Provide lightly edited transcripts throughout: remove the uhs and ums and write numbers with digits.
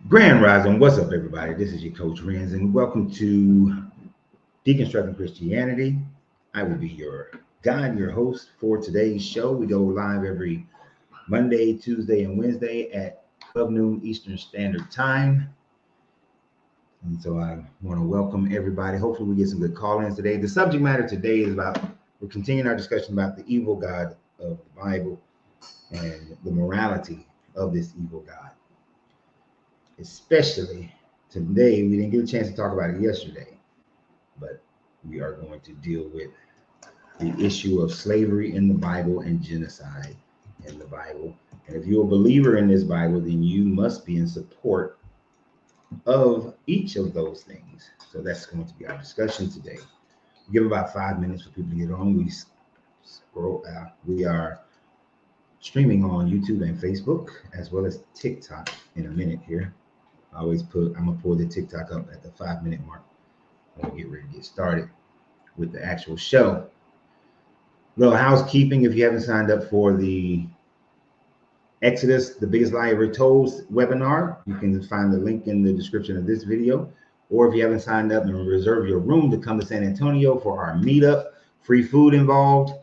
Grand Rising, what's up, everybody? This is your coach Renz, and welcome to Deconstructing Christianity. I will be your guide, your host for today's show. We go live every Monday, Tuesday, and Wednesday at 12 noon Eastern Standard Time. And so I want to welcome everybody. Hopefully, we get some good call-ins today. The subject matter today is we're continuing our discussion about the evil God of the Bible and the morality of this evil God. Especially today, we didn't get a chance to talk about it yesterday, but we are going to deal with the issue of slavery in the Bible and genocide in the Bible. And if you're a believer in this Bible, then you must be in support of each of those things. So that's going to be our discussion today. We give about 5 minutes for people to get on. We scroll out. We are streaming on YouTube and Facebook, as well as TikTok in a minute here. I'm gonna pull the TikTok up at the 5 minute mark when we get ready to get started with the actual show. Little housekeeping: if you haven't signed up for the Exodus, the biggest lie ever told webinar, you can find the link in the description of this video. Or if you haven't signed up and reserve your room to come to San Antonio for our meetup, free food involved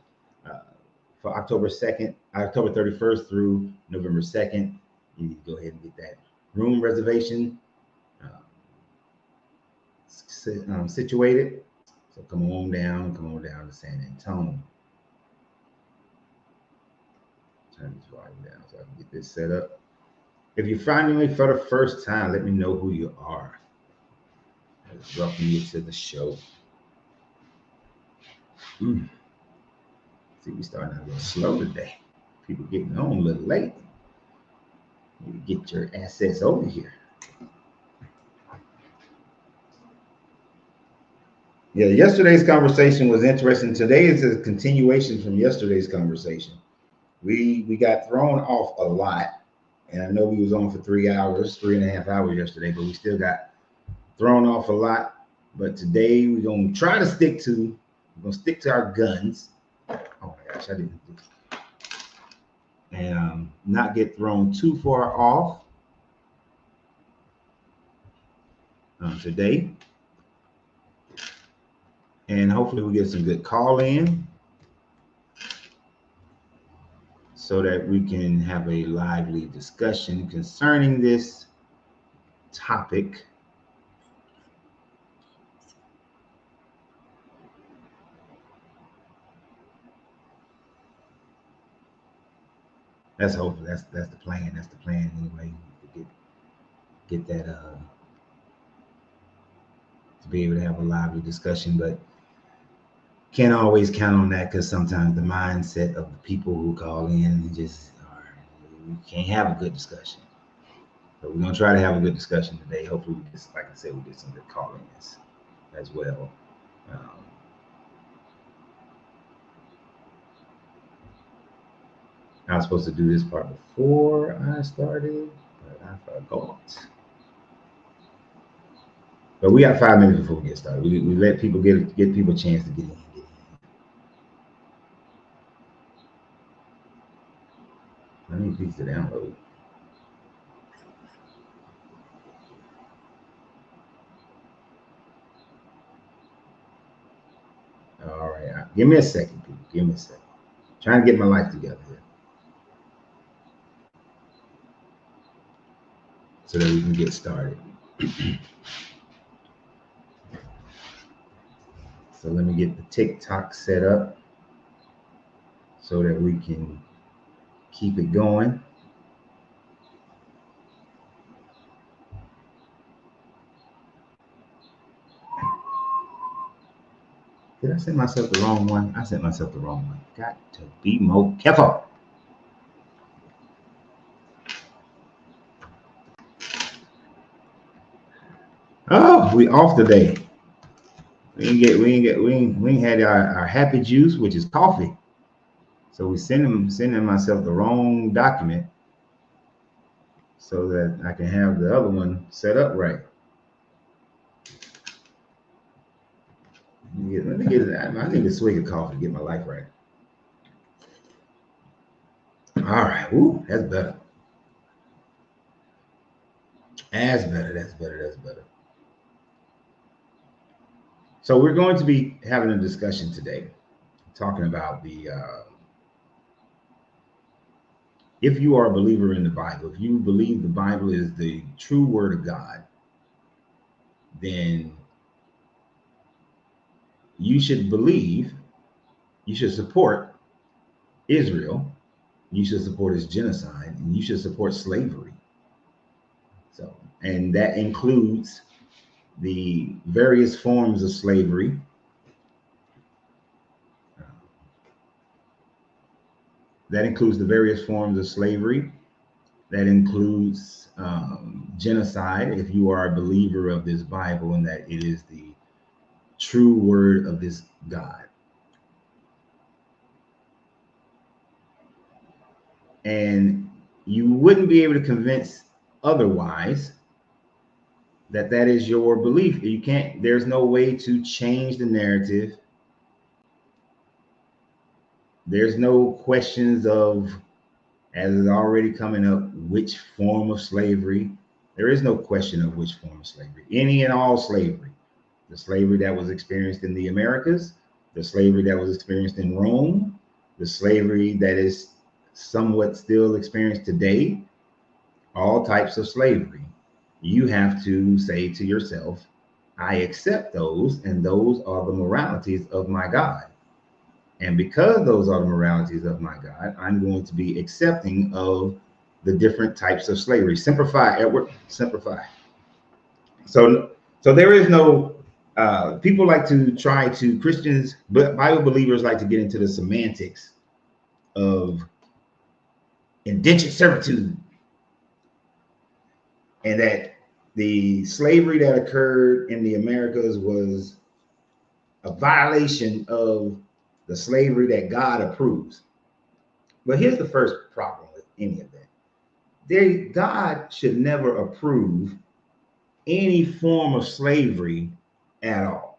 for October 31st through November 2nd. You need to go ahead and get that room reservation situated. So come on down to San Antonio. Turn this volume down so I can get this set up. If you're finding me for the first time, let me know who you are. Let's welcome you to the show. See, we're starting out a little slow today. People getting on a little late. You get your assets over here. Yeah, yesterday's conversation was interesting. Today is a continuation from yesterday's conversation. We got thrown off a lot, and I know we was on for 3.5 hours yesterday, but we still got thrown off a lot. But today we're gonna try to stick to our guns. Oh my gosh, I didn't do it. And not get thrown too far off today. And hopefully we get some good call in so that we can have a lively discussion concerning this topic. That's hopefully that's the plan. That's the plan anyway. To get that to be able to have a lively discussion, but can't always count on that because sometimes the mindset of the people who call in we can't have a good discussion. But we're gonna try to have a good discussion today. Hopefully, like I said, we get some good call-ins as well. I was supposed to do this part before I started, but I forgot. But we got 5 minutes before we get started. We let people get people a chance to get in. I need these to download. All right, give me a second, people. Give me a second. Trying to get my life together here so that we can get started. So let me get the TikTok set up so that we can keep it going. Did I send myself the wrong one? I sent myself the wrong one. Got to be more careful. Oh, we off today. We ain't had our happy juice, which is coffee. So we sending myself the wrong document so that I can have the other one set up right. Let me get it. I need a swig of coffee to get my life right. All right. Ooh, that's better. That's better. That's better. That's better. So we're going to be having a discussion today, talking about the if you are a believer in the Bible, if you believe the Bible is the true word of God, then you should believe, you should support Israel, you should support its genocide, and you should support slavery. So, and that includes the various forms of slavery. That includes the various forms of slavery. That includes genocide, if you are a believer of this Bible and that it is the true word of this God. And you wouldn't be able to convince otherwise that that is your belief. You can't, there's no way to change the narrative. There's no questions of, as is already coming up, which form of slavery. There is no question of which form of slavery. Any and all slavery. The slavery that was experienced in the Americas, the slavery that was experienced in Rome, the slavery that is somewhat still experienced today, all types of slavery. You have to say to yourself, I accept those, and those are the moralities of my God. And because those are the moralities of my God, I'm going to be accepting of the different types of slavery. Simplify, Edward, simplify. So there is no, people like to try to, Christians, but Bible believers like to get into the semantics of indentured servitude, and that the slavery that occurred in the Americas was a violation of the slavery that God approves. But here's the first problem with any of that. God should never approve any form of slavery at all.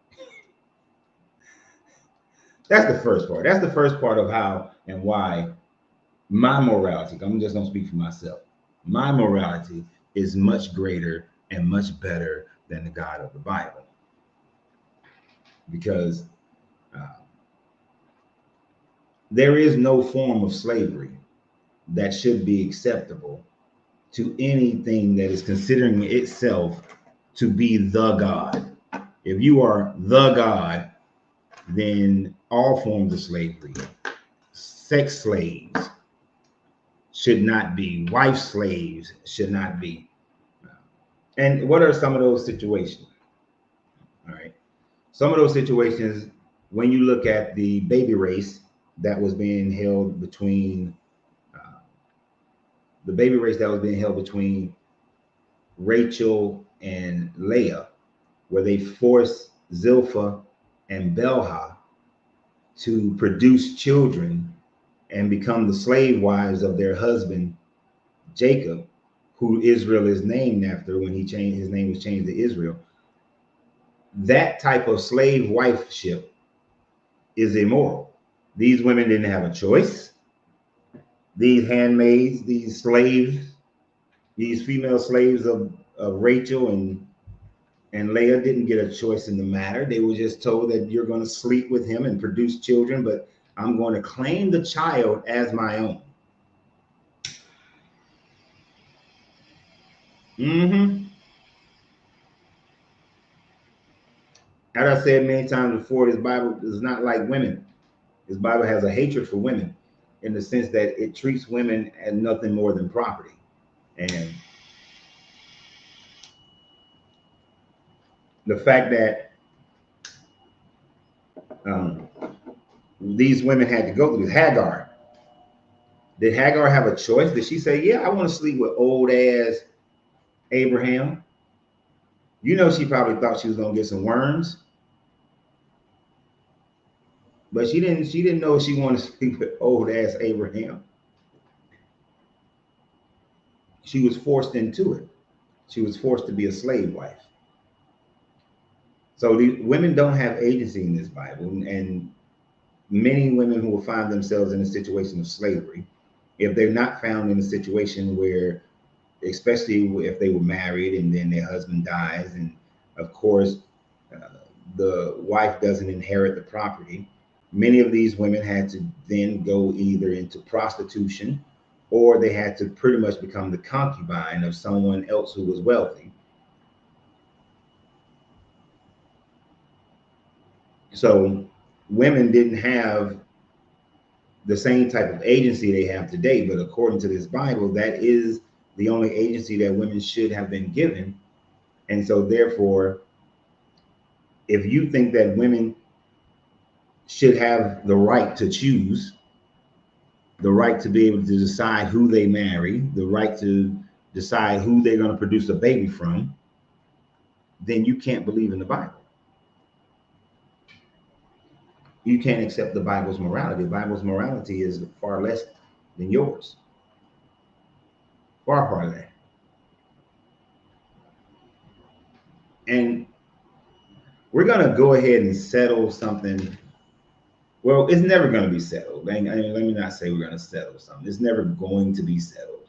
That's the first part. That's the first part of how and why my morality, I'm just going to speak for myself. My morality is much greater and much better than the God of the Bible. Because there is no form of slavery that should be acceptable to anything that is considering itself to be the God. If you are the God, then all forms of slavery, sex slaves should not be, wife slaves should not be. And what are some of those situations? All right. Some of those situations, when you look at the baby race that was being held between, the baby race that was being held between Rachel and Leah, where they forced Zilpah and Belha to produce children and become the slave wives of their husband Jacob, who Israel is named after when he changed, his name was changed to Israel. That type of slave wifeship is immoral. These women didn't have a choice. These handmaids, these slaves, these female slaves of Rachel and Leah didn't get a choice in the matter. They were just told that you're going to sleep with him and produce children, but I'm going to claim the child as my own. Mm-hmm. As I said many times before, this Bible is not like women. This Bible has a hatred for women in the sense that it treats women as nothing more than property. And the fact that um, these women had to go through Hagar. Did Hagar have a choice? Did she say, yeah, I want to sleep with old ass Abraham? You know, she probably thought she was going to get some worms, but she didn't know she wanted to sleep with old ass Abraham. She was forced into it. She was forced to be a slave wife. So the women don't have agency in this Bible, and many women who will find themselves in a situation of slavery, if they're not found in a situation where especially if they were married and then their husband dies, and of course uh, the wife doesn't inherit the property. Many of these women had to then go either into prostitution, or they had to pretty much become the concubine of someone else who was wealthy. So women didn't have the same type of agency they have today, but according to this Bible, that is the only agency that women should have been given. And so therefore, if you think that women should have the right to choose, the right to be able to decide who they marry, the right to decide who they're going to produce a baby from, then you can't believe in the Bible. You can't accept the Bible's morality. The Bible's morality is far less than yours. Far, far less. And we're going to go ahead and settle something. Well, it's never going to be settled. Let me not say we're going to settle something. It's never going to be settled,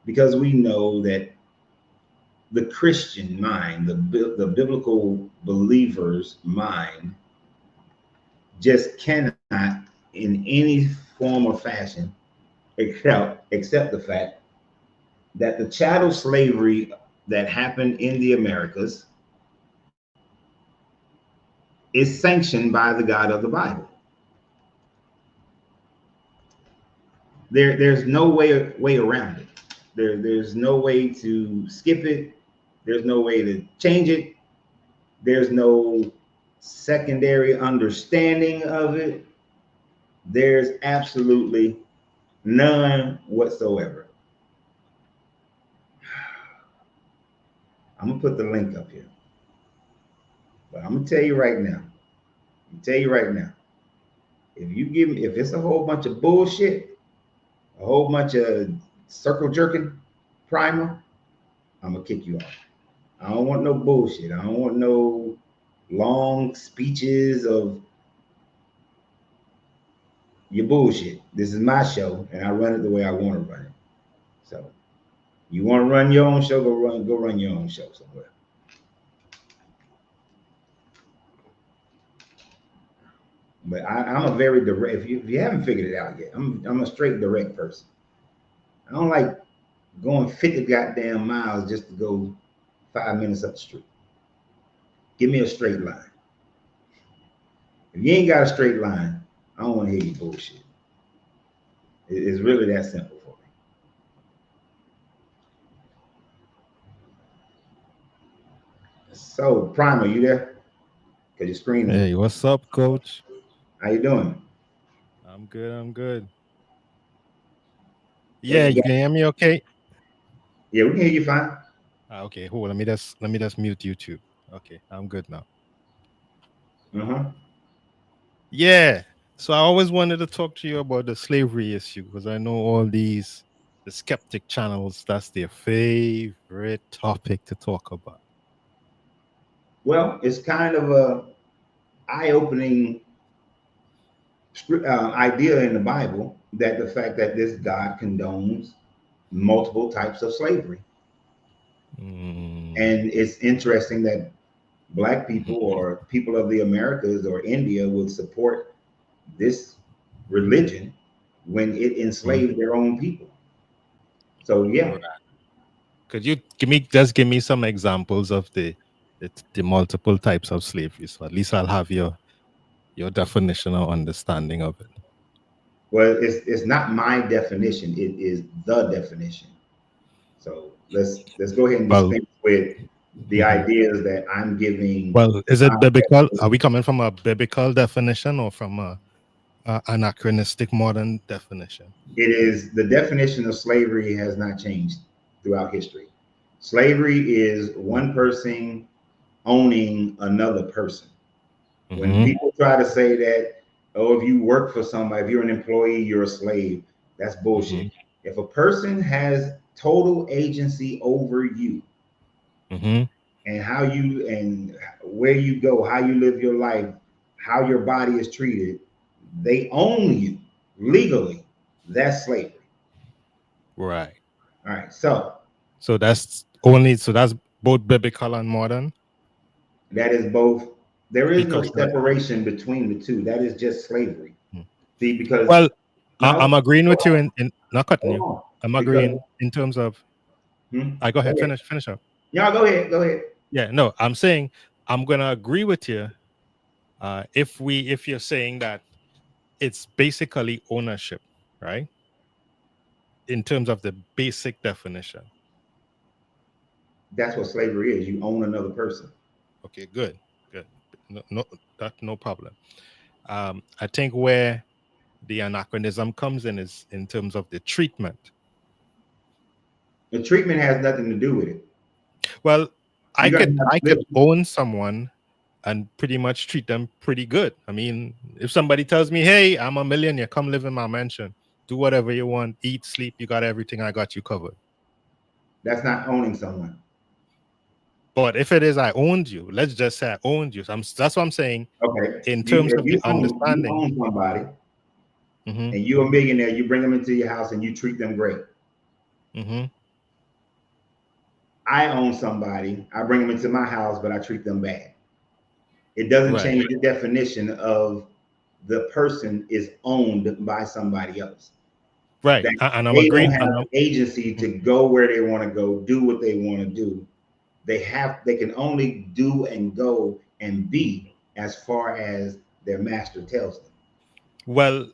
because we know that the Christian mind, the biblical believer's mind, just cannot, in any form or fashion, accept the fact that the chattel slavery that happened in the Americas is sanctioned by the God of the Bible. There's no way around it. There's no way to skip it. There's no way to change it. There's no secondary understanding of it. There's absolutely none whatsoever. I'm gonna put the link up here, but I'm gonna tell you right now. If it's a whole bunch of bullshit, a whole bunch of circle jerking primer, I'm gonna kick you off. I don't want no bullshit. I don't want no long speeches of your bullshit. This is my show, and I run it the way I want to run it. So, you want to run your own show? Go run your own show somewhere. But I'm a very direct. If you haven't figured it out yet, I'm a straight direct person. I don't like going 50 goddamn miles just to go 5 minutes up the street. Give me a straight line. If you ain't got a straight line, I don't want to hear your bullshit. It's really that simple for me. So, Primer, you there? Cause your screen is. Hey, what's up, coach? How you doing? I'm good. I'm good. What Yeah, you you got? can hear me okay? Yeah, we can hear you fine. Okay, hold. Let me just mute YouTube. Okay, I'm good now. Uh-huh. Yeah. So I always wanted to talk to you about the slavery issue because I know all these the skeptic channels, that's their favorite topic to talk about. Well, it's kind of a eye-opening idea in the Bible that the fact that this God condones multiple types of slavery. Mm. And it's interesting that Black people or people of the Americas or India would support this religion when it Mm. enslaved their own people. So, yeah. Right. Could you give me some examples of the multiple types of slavery? So at least I'll have your definition or understanding of it. Well, it's not my definition, it is the definition. So let's go ahead and Well, dispense with the mhm. ideas that I'm giving. Well, is it biblical? Are we coming from a biblical definition or from a anachronistic modern definition? It is the definition of slavery has not changed throughout history. Slavery is one person owning another person. When Hmm. people try to say that, oh, if you work for somebody, if you're an employee, you're a slave, that's bullshit. Hmm. If a person has total agency over you, Hmm. and how you and where you go, how you live your life, how your body is treated, they own you legally. That's slavery. Right. All right. So So that's only so that's both biblical and modern That is both. There is no because separation between the two. That is just slavery. Hmm. See, because well, I'm no, agreeing hold with you on, in not cutting hold you. on. I'm Because agreeing in terms of I go go ahead, ahead. finish up. Y'all go ahead. Go ahead. Yeah, no, I'm saying I'm gonna agree with you. If you're saying that it's basically ownership, right? In terms of the basic definition. That's what slavery is. You own another person. Okay, good. No, that no problem. I think where the anachronism comes in is in terms of the treatment. The treatment has nothing to do with it. Well, You gotta have I could listen, own someone and pretty much treat them pretty good. I mean, if somebody tells me, "Hey, I'm a millionaire, come live in my mansion, do whatever you want, eat, sleep, you got everything, I got you covered." that's not owning someone. But if it is I owned you, let's just say I owned you. So that's what I'm saying Okay. in You terms if of the you understanding. own somebody Hmm. and you're a millionaire, you bring them into your house and you treat them great. Hmm. I own somebody, I bring them into my house, but I treat them bad. It doesn't Right, change the definition of the person is owned by somebody else. right, That and I'm they don't agreeing. have agency to go where they want to go, do what they want to do. They can only do and go and be as far as their master tells them. Well,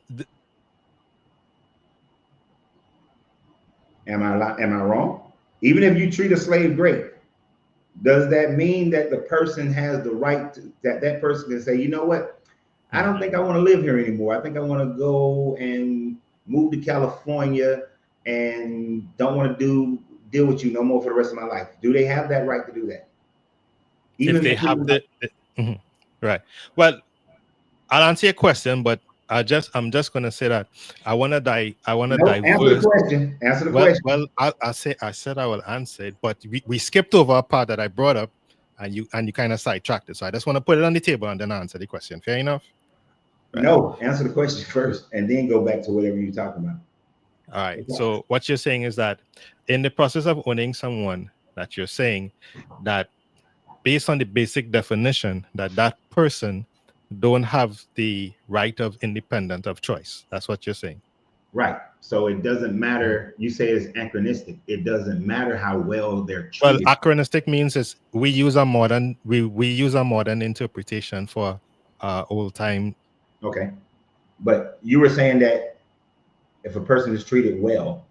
Am I wrong? Even if you treat a slave great, does that mean that the person has the right to, that that person can say, you know what? I don't think I want to live here anymore. I think I want to go and move to California and don't want to deal with you no more for the rest of my life. Do they have that right to do that? if Even they if have Mhm. Right. Well, I'll answer your question, but I'm just gonna say that I wanna no, answer the diverse. question. Answer the question. I said I will answer it, but we skipped over a part that I brought up, and you kind of sidetracked it. So I just want to put it on the table and then answer the question. Fair enough, right? No, answer the question first, and then go back to whatever you're talking about. All right. So what you're saying is that in the process of owning someone, that you're saying that based on the basic definition that that person don't have the right of independent of choice. That's what you're saying. Right. So it doesn't Mhm. matter. You say it's anachronistic. It doesn't matter how well they're Well, treated. anachronistic means is we use a modern interpretation for old time. Okay. But you were saying that if a person is treated well,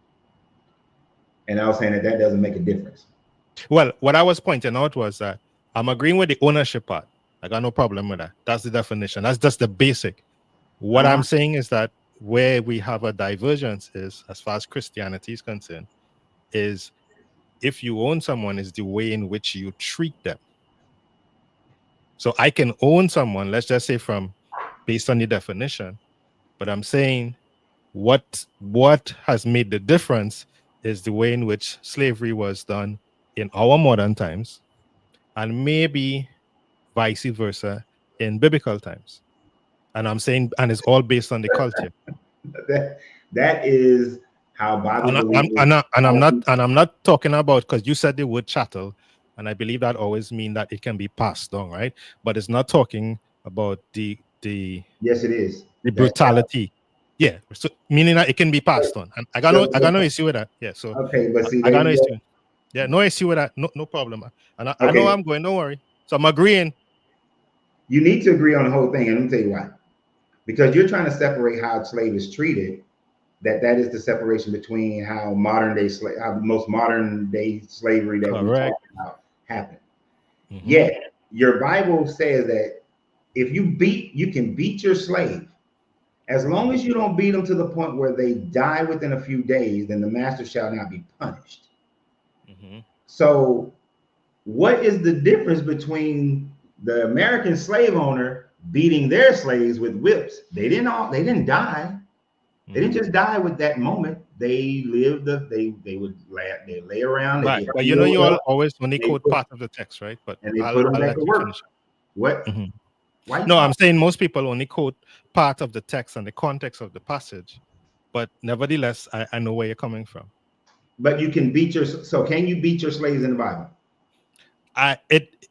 and I was saying that that doesn't make a difference. Well, what I was pointing out was that I'm agreeing with the ownership part. I got no problem with that. That's the definition. That's just the basic. What I'm Uh-huh. saying is that where we have a divergence is, as far as Christianity is concerned, is if you own someone, is the way in which you treat them. So I can own someone, let's just say from based on the definition, but I'm saying what has made the difference is the way in which slavery was done in our modern times, and maybe vice versa in biblical times. And I'm saying, and it's all based on the culture. That that is how Bible believers. And I'm not talking about, because you said the word chattel, and I believe that always mean that it can be passed on, right? But it's not talking about Yes, it is. the That's brutality. Yeah, so meaning that it can be passed on, and I got no issue with that. Yeah, so okay. But see, I there got no you go. issue. Yeah, no issue with that. No problem. And I know Okay, I'm going. Don't worry. So I'm agreeing. you need to agree on the whole thing, and let me tell you why. Because you're trying to separate how a slave is treated. That is the separation between how how the most modern day slavery that we talk Correct. about happened. Hmm. Yet your Bible says that if you can beat your slave. As long as you don't beat them to the point where they die within a few days, then the master shall not be punished. Hmm. So, what is the difference between the American slave owner beating their slaves with whips? They didn't die. They didn't Hmm. just die with that moment. They lived they would lay around, they Right. get But you know, healed you all up, always only they quote put part of the text, right? But and they put them I'll back let to you work. finish. What? Hmm. Why you No, I'm talking? saying most people only quote part of the text and the context of the passage, but nevertheless, I know where you're coming from. But you can beat your, so can you beat your slaves in the Bible?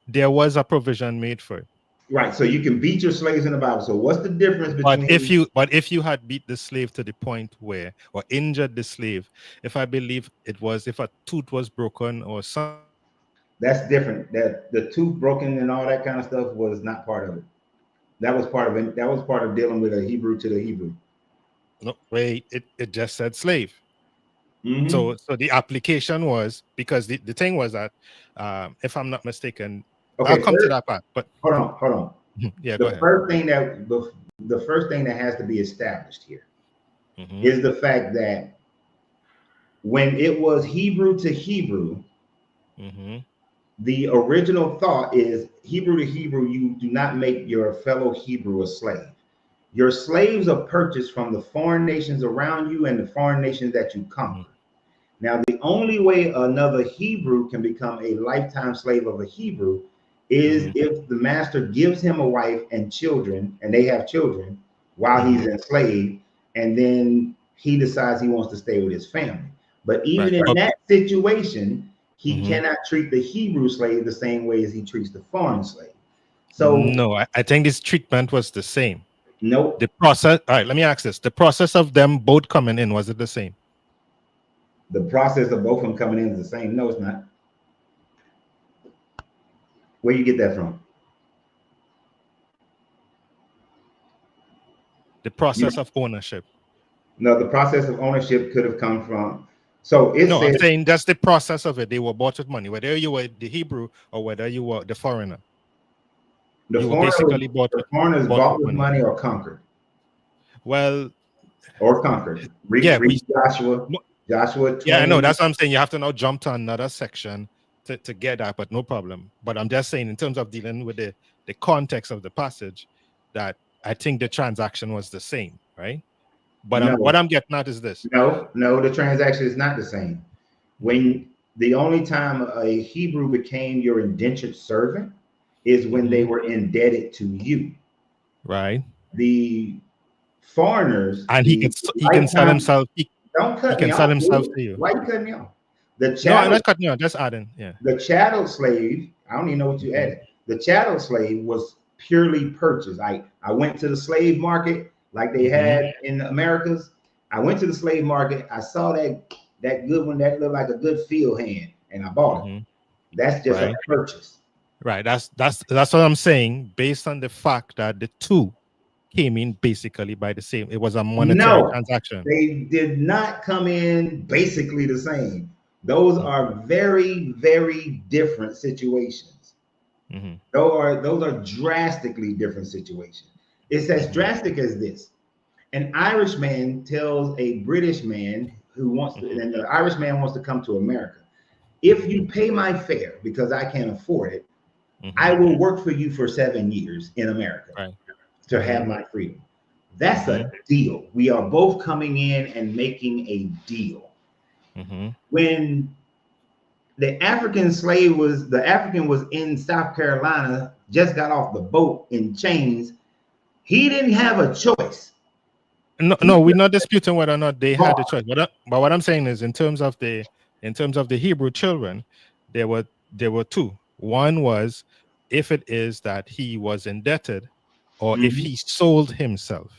There was a provision made for it. Right. So you can beat your slaves in the Bible. So what's the difference between? But if you had beat the slave to the point where, or injured the slave, if I believe it was, if a tooth was broken or something. That's different. That the tooth broken and all that kind of stuff was not part of it. That was part of it. That was part of dealing with a Hebrew to the Hebrew. No, wait, it just said slave. Mm-hmm. So the application was, because the thing was that, if I'm not mistaken, I'll Okay. come to First, that part. But hold on. yeah, go The ahead. first thing that the first thing that has to be established here Mm-hmm. is the fact that when it was Hebrew to Hebrew, Mm-hmm. the original thought is Hebrew to Hebrew, you do not make your fellow Hebrew a slave. Your slaves are purchased from the foreign nations around you and the foreign nations that you conquer. Now, the only way another Hebrew can become a lifetime slave of a Hebrew is Mm-hmm. if the master gives him a wife and children, and they have children while he's Mm-hmm. enslaved, and then he decides he wants to stay with his family. But even Right. in But that situation, he mm-hmm. cannot treat the Hebrew slave the same way as he treats the foreign slave. So, No, I think this treatment was the same. nope, The process. All right, let me ask this: the process of them both coming in, was it the same? the process of both of them coming in is the same. No, it's not. Where you get that from? The You, process of ownership. no, the process of ownership could have come from. So it No, I'm says saying that's the process of it. They were bought with money, whether you were the Hebrew or whether you were the foreigner. You were basically the foreigners bought bought with with money. money or conquered Well, or conquered. yeah, Read Joshua, Joshua yeah, I know. 20. That's what I'm saying. You have to now jump to another section to get that, but no problem. But I'm just saying, in terms of dealing with the context of the passage, that I think the transaction was the same, right? But No, what I'm getting at is this. no, the transaction is not the same. Mm-hmm. When the only time a Hebrew became your indentured servant is when they Mm-hmm. were indebted to you. Right, The foreigners, and the he can sell lifetime, himself. don't He cut me can sell off, himself dude. to you. Why you cutting me off? The No, I'm chattel not cutting you. Just adding. Yeah. The chattel slave, I don't even know what you Mm-hmm. added. The chattel slave was purely purchased. I went to the slave market like they Mm-hmm. had in the Americas. I went to the slave market. I saw that good one that looked like a good field hand, and I bought it. Mm-hmm. That's just a Right. purchase. Right. That's what I'm saying. Based on the fact that the two came in basically by the same. It was a monetary No, transaction. they did not come in basically the same. Those are very, very different situations. Mm-hmm. Those are drastically different situations. It's as Mm-hmm. drastic as this. An Irishman tells a British man who wants to, Mm-hmm. and the Irishman wants to come to America. If you pay my fare because I can't afford it, Mm-hmm. I will work for you for 7 years in America Right. to Mm-hmm. have my freedom. That's Mm-hmm. a deal. We are both coming in and making a deal. Mm-hmm. When the African was in South Carolina, just got off the boat in chains. He didn't have a choice. No, He we're not disputing whether or not they had bought. the choice. But what I'm saying is, in terms of the Hebrew children, there were two. One was if it is that he was indebted, or if Mhm. he sold himself.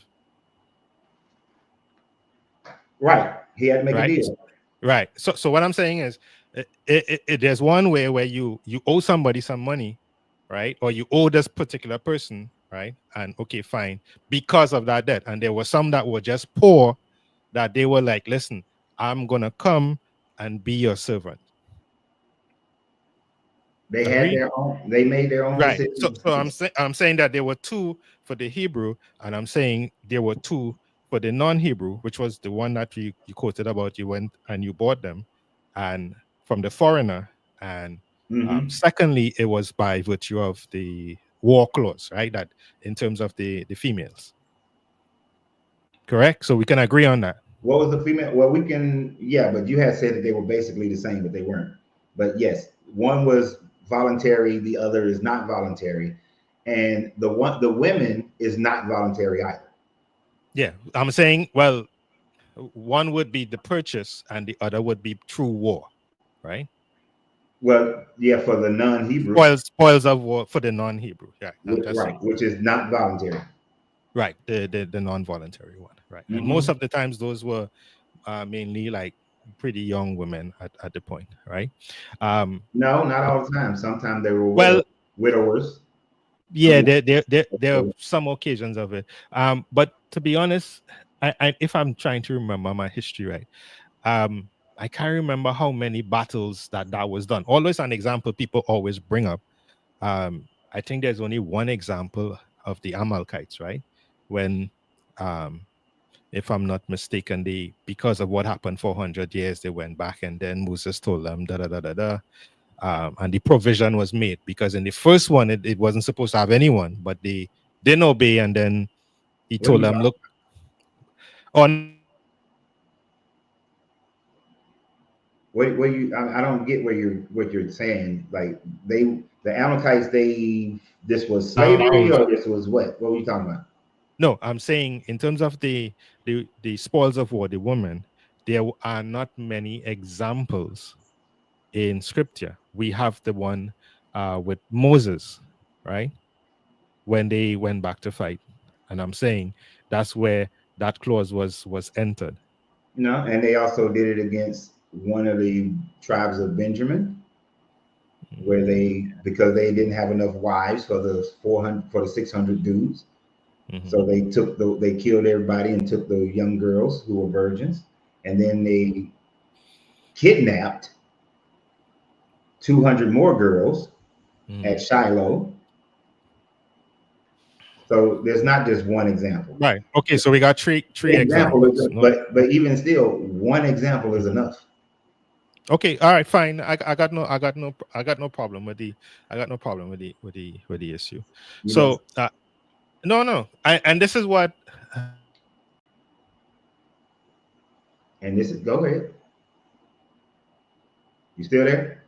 Right. He had to make a Right. deal. Right. So what I'm saying is, there's one way where you owe somebody some money, right? Or you owe this particular person, right? And okay, fine, because of that debt. And there were some that were just poor, that they were like, listen, I'm gonna come and be your servant. They had Agreed? their own. They made their own Right. So decisions. so I'm saying that there were two for the Hebrew, and I'm saying there were two for the non-Hebrew, which was the one that you quoted about. You went and you bought them, and from the foreigner. And Mhm. secondly, it was by virtue of the war clause, right? That in terms of the females, correct? So we can agree on that. What was the female? Well, we can. Yeah, but you had said that they were basically the same, but they weren't. But yes, one was voluntary. The other is not voluntary, and the women is not voluntary either. Yeah, I'm saying, well, one would be the purchase, and the other would be through war, right? Well, yeah, for the non-Hebrew, Spoils of war for the non-Hebrew. Yeah, I'm just right, saying. which is not voluntary. Right, the non-voluntary one, right? And most Hmm. of the times, those were mainly like pretty young women at the point, right? Um, No, not all the time. Sometimes they were well, widowers. yeah, there are some occasions of it. But to be honest, if I'm trying to remember my history right, I can't remember how many battles that was done. Always an example people always bring up. I think there's only one example of the Amalekites, right? When, um, if I'm not mistaken, they, because of what happened 400 years, they went back, and then Moses told them da da da da da, and the provision was made, because in the first one it wasn't supposed to have anyone, but they didn't obey, and then he What are told you them, talking? look, on What you? I don't get what you're saying. Like the Amalekites, this was slavery, those. or this was what? What were you talking about? No, I'm saying in terms of the spoils of war, the woman, there are not many examples in scripture. We have the one with Moses, right? When they went back to fight. And I'm saying that's where that clause was entered. No, and they also did it against one of the tribes of Benjamin, where Mm, they because they didn't have enough wives for the 400 for the 600 dudes, so mhm, they killed everybody and took the young girls who were virgins, and then they kidnapped 200 more girls at mhm. Shiloh. So there's not just one example. Right. Okay. So we got three The example examples. is, No. but even still, one example is Mhm. enough. Okay. All right. Fine. I got no problem with the I got no problem with the issue. You know, So no, no. And this is what and this is go ahead. You still there?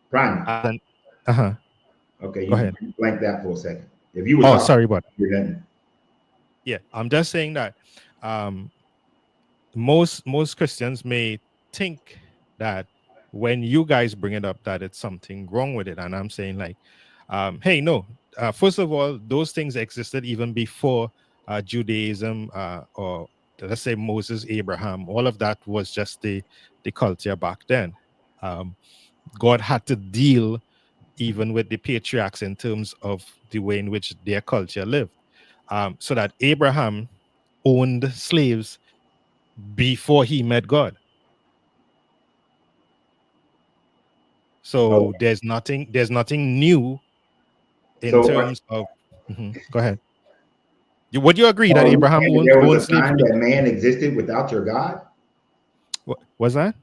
Prime. uh-huh. Okay, Go you ahead. blanked that for a second. If you were Oh, talking, sorry about you're done. yeah. I'm just saying that um most Christians may think that when you guys bring it up that it's something wrong with it, and I'm saying like, hey, no. First of all, those things existed even before Judaism, or let's say Moses, Abraham. All of that was just the culture back then. Um, God had to deal even with the patriarchs in terms of the way in which their culture lived, so that Abraham owned slaves before he met God. So Okay. there's nothing new in So, terms of. Mhm. Go ahead. Would you agree that are you Abraham saying that there was owned a slaves? time that man existed without your God? What was that?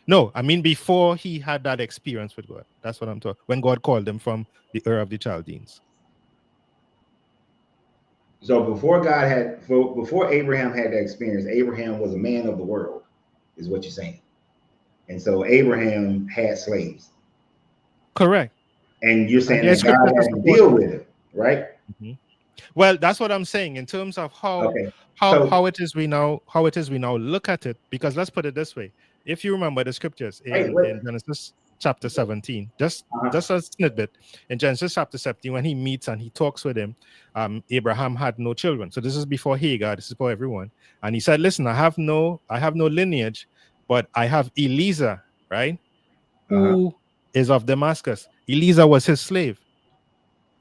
No, I mean before he had that experience with God. That's what I'm talking. When God called him from the Ur of the Chaldeans. So before Abraham had that experience, Abraham was a man of the world, is what you're saying. And so Abraham had slaves, Correct. and you're And saying there's that God scripture to had to support deal that. with it, right? Mhm. Well, that's what I'm saying in terms of how Okay. how So how it is we now how it is we now look at it. Because let's put it this way: if you remember the scriptures wait. in Genesis chapter 17, Uh-huh. just a snippet in Genesis chapter 17, when he meets and he talks with him, Abraham had no children. So this is before Hagar. This is for everyone. And he said, "Listen, I have no lineage, but I have Eliezer, right? Uh-huh. Who is of Damascus. Eliezer was his slave."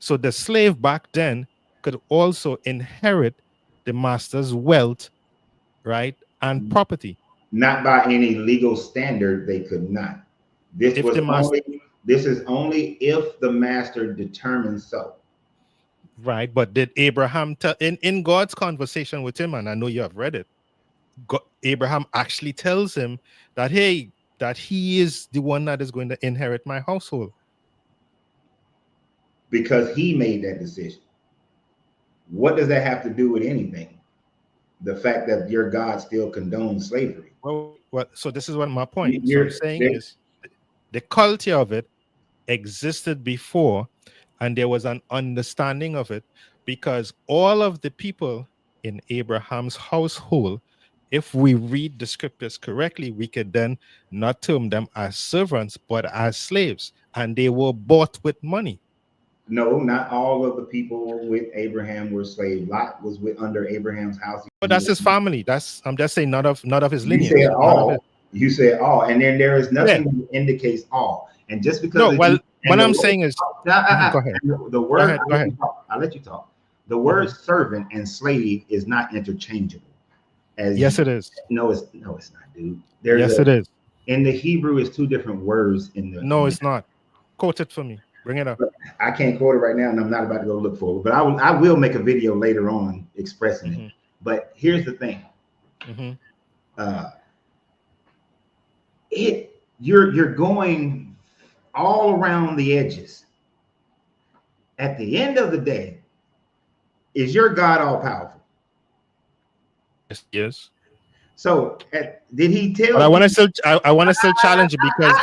So the slave back then could also inherit the master's wealth, right? And property. Not by any legal standard, they could not. This If was the master, only this is only if the master determines so. right? But did Abraham tell in God's conversation with him, and I know you have read it, Abraham actually tells him that, hey, that he is the one that is going to inherit my household. Because he made that decision. What does that have to do with anything? The fact that your God still condones slavery. Well, so this is what my point. So I'm You're saying is the culture of it existed before, and there was an understanding of it, because all of the people in Abraham's household, if we read the scriptures correctly, we could then not term them as servants, but as slaves. And they were bought with money. No, not all of the people with Abraham were slaves. Lot was with under Abraham's house. But that's his family. That's I'm just saying, not of his You said lineage, not of his. all. You said all, and then there is Yeah. nothing that indicates all. And just because No, it, well, and what the I'm word, saying is, go ahead. the Go word, ahead. Go ahead. I'll let you talk. The word servant and slave is not interchangeable. As Yes, it is. no, it's not, dude. There's Yes, it is. in the Hebrew is two different words in the. No, it's not. Quote it for me. Bring it up. I can't quote it right now, and I'm not about to go look for it. But I will make a video later on expressing it. But here's the thing. You're going all around the edges. At the end of the day, is your God all powerful? Yes. So did he tell? But I want to still challenge you because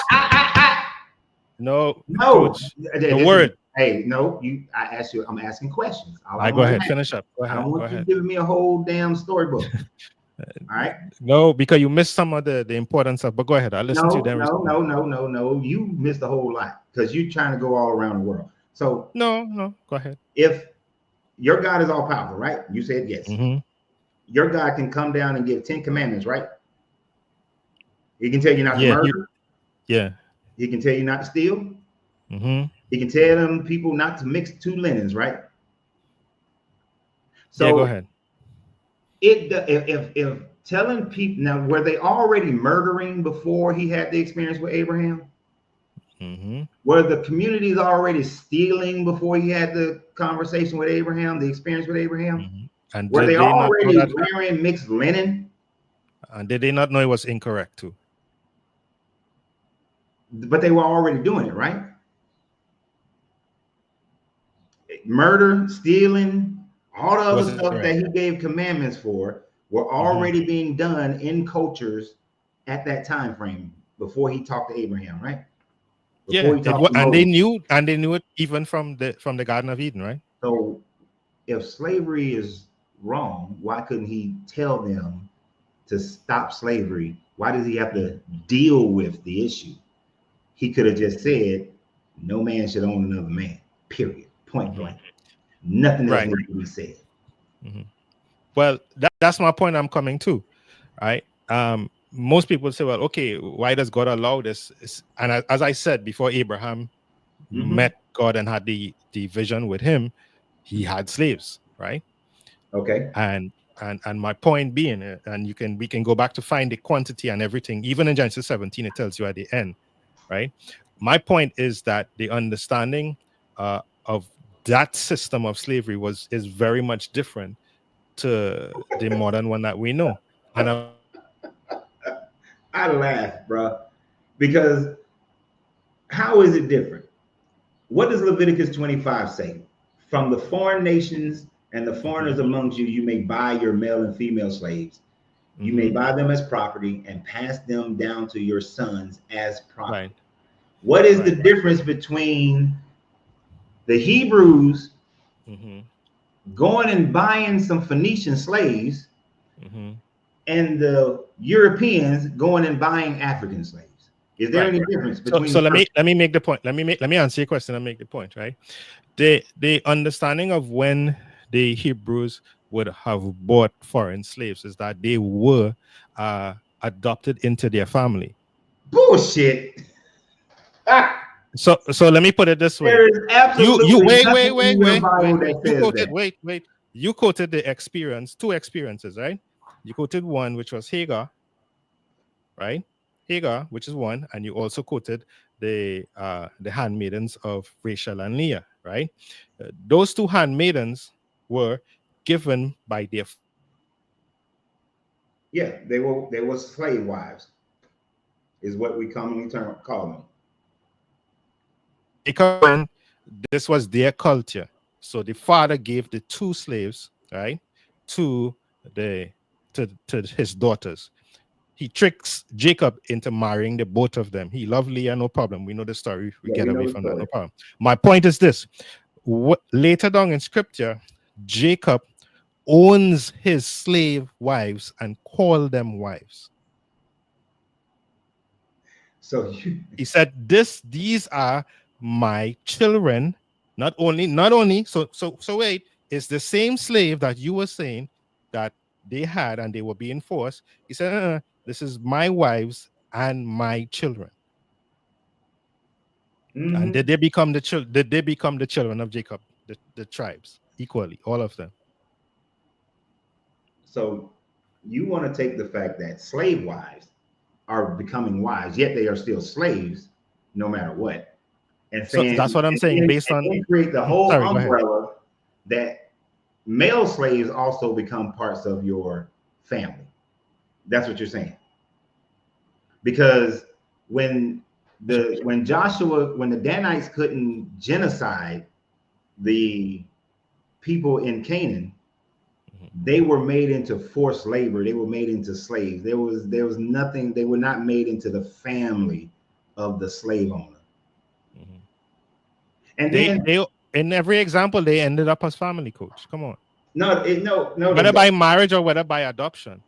no, Coach, the word. Hey, no, I asked you. I'm asking questions. I go ahead. Finish up. Go ahead. I don't want you giving me a whole damn storybook. All right. No, because you missed some of the importance of. But go ahead. I'll listen to you then. No. You missed a whole lot because you're trying to go all around the world. So no. Go ahead. If your God is all powerful, right? You said yes. Your God can come down and give 10 commandments, right? He can tell you not to murder. He can tell you not to steal. He can tell them people not to mix two linens, right? So go ahead. If telling people now, were they already murdering before he had the experience with Abraham? Were the communities already stealing before he had the conversation with Abraham, the experience with Abraham? And were they already wearing mixed linen? And did they not know it was incorrect too? But they were already doing it, right? Murder, stealing, all the other stuff that he gave commandments for were already being done in cultures at that time frame before he talked to Abraham, right? And they knew it even from the Garden of Eden, right? So if slavery is wrong, why couldn't he tell them to stop slavery? Why does he have to deal with the issue? He could have just said, no man should own another man, period, point blank. Nothing else needs to be said. Well, that's my point I'm coming to, right? Most people say, well, okay, why does God allow this? And as I said, before Abraham met God and had the vision with him, he had slaves, right? Okay. And my point being, and we can go back to find the quantity and everything. Even in Genesis 17, it tells you at the end, right? My point is that the understanding of that system of slavery is very much different to the modern one that we know. And I laugh, bro, because how is it different? What does Leviticus 25 say? From the foreign nations and the foreigners amongst you, you may buy your male and female slaves. You may buy them as property and pass them down to your sons as property. What is the difference between the Hebrews going and buying some Phoenician slaves and the Europeans going and buying African slaves? Is there any difference between? So let me make the point. Let me answer your question and make the point, right? The understanding of when the Hebrews would have bought foreign slaves is that they were adopted into their family. Bullshit. So let me put it this way. There is absolutely you wait. You quoted the two experiences, right? You quoted one, which was Hagar, right? Hagar, which is one, and you also quoted the handmaidens of Rachel and Leah, right? Those two handmaidens were given by their. Yeah, they were slave wives, is what we commonly call them. Because this was their culture, so the father gave the two slaves, right, to his daughters. He tricks Jacob into marrying the both of them. He loved Leah, no problem. We know the story. We get away from that, no problem. My point is this: later down in scripture, Jacob owns his slave wives and call them wives. So He said, these are my children. Not only, so wait, it's the same slave that you were saying that they had and they were being forced. He said, this is my wives and my children. And mhm. did they become the children? Did they become the children of Jacob, the tribes, equally, all of them? So you want to take the fact that slave wives are becoming wives, yet they are still slaves, no matter what, and So saying that's what I'm saying, based and on then create the whole sorry, go ahead. umbrella that male slaves also become parts of your family. That's what you're saying. Because when when the Danites couldn't genocide the people in Canaan, they were made into forced labor. They were made into slaves. There was nothing. They were not made into the family of the slave owner. Mhm. And then They in every example they ended up as family, coach. Come on. no, Whether by marriage or whether by adoption.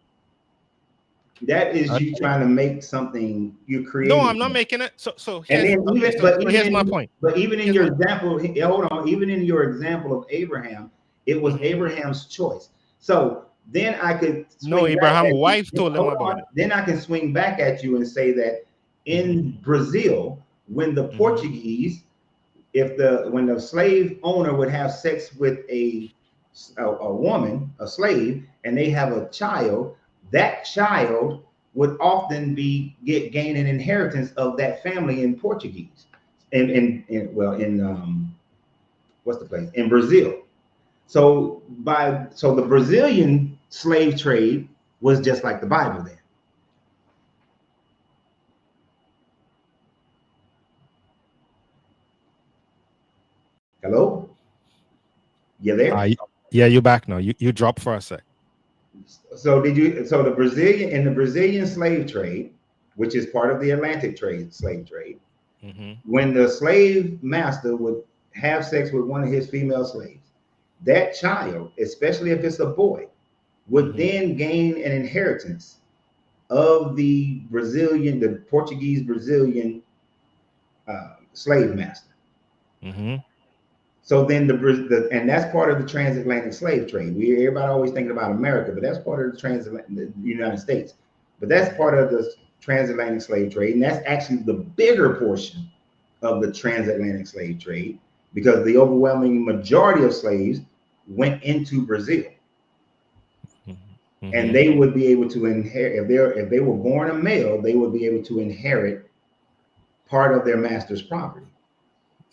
that is Uh, you trying to make something you're no, creating. I'm not making it. So And here's then okay. even So, but so even here's my in point. but even in Here's your my example, hold on, even in your example of Abraham, it was Mhm. Abraham's choice. So then I could No, swing back Abraham at you. wife told him Hold about on. it. Then I can swing back at you and say that Mhm. in Brazil, when the Mhm. Portuguese, when the slave owner would have sex with a woman, a slave, and they have a child, that child would often gain an inheritance of that family in Portuguese, in what's the place in Brazil. So the Brazilian slave trade was just like the Bible then. Hello, you there? Yeah, you back now. You dropped for a sec. So did you? So the Brazilian slave trade, which is part of the Atlantic trade, slave trade, Mhm. when the slave master would have sex with one of his female slaves, that child, especially if it's a boy, would Mhm. then gain an inheritance of the Portuguese Brazilian slave master. Mhm. So then and that's part of the transatlantic slave trade. Everybody always thinking about America, but that's part of the United States. But that's part of the transatlantic slave trade, and that's actually the bigger portion of the transatlantic slave trade because the overwhelming majority of slaves went into Brazil, Mhm. and Mhm. they would be able to inherit if they were born a male, they would be able to inherit part of their master's property.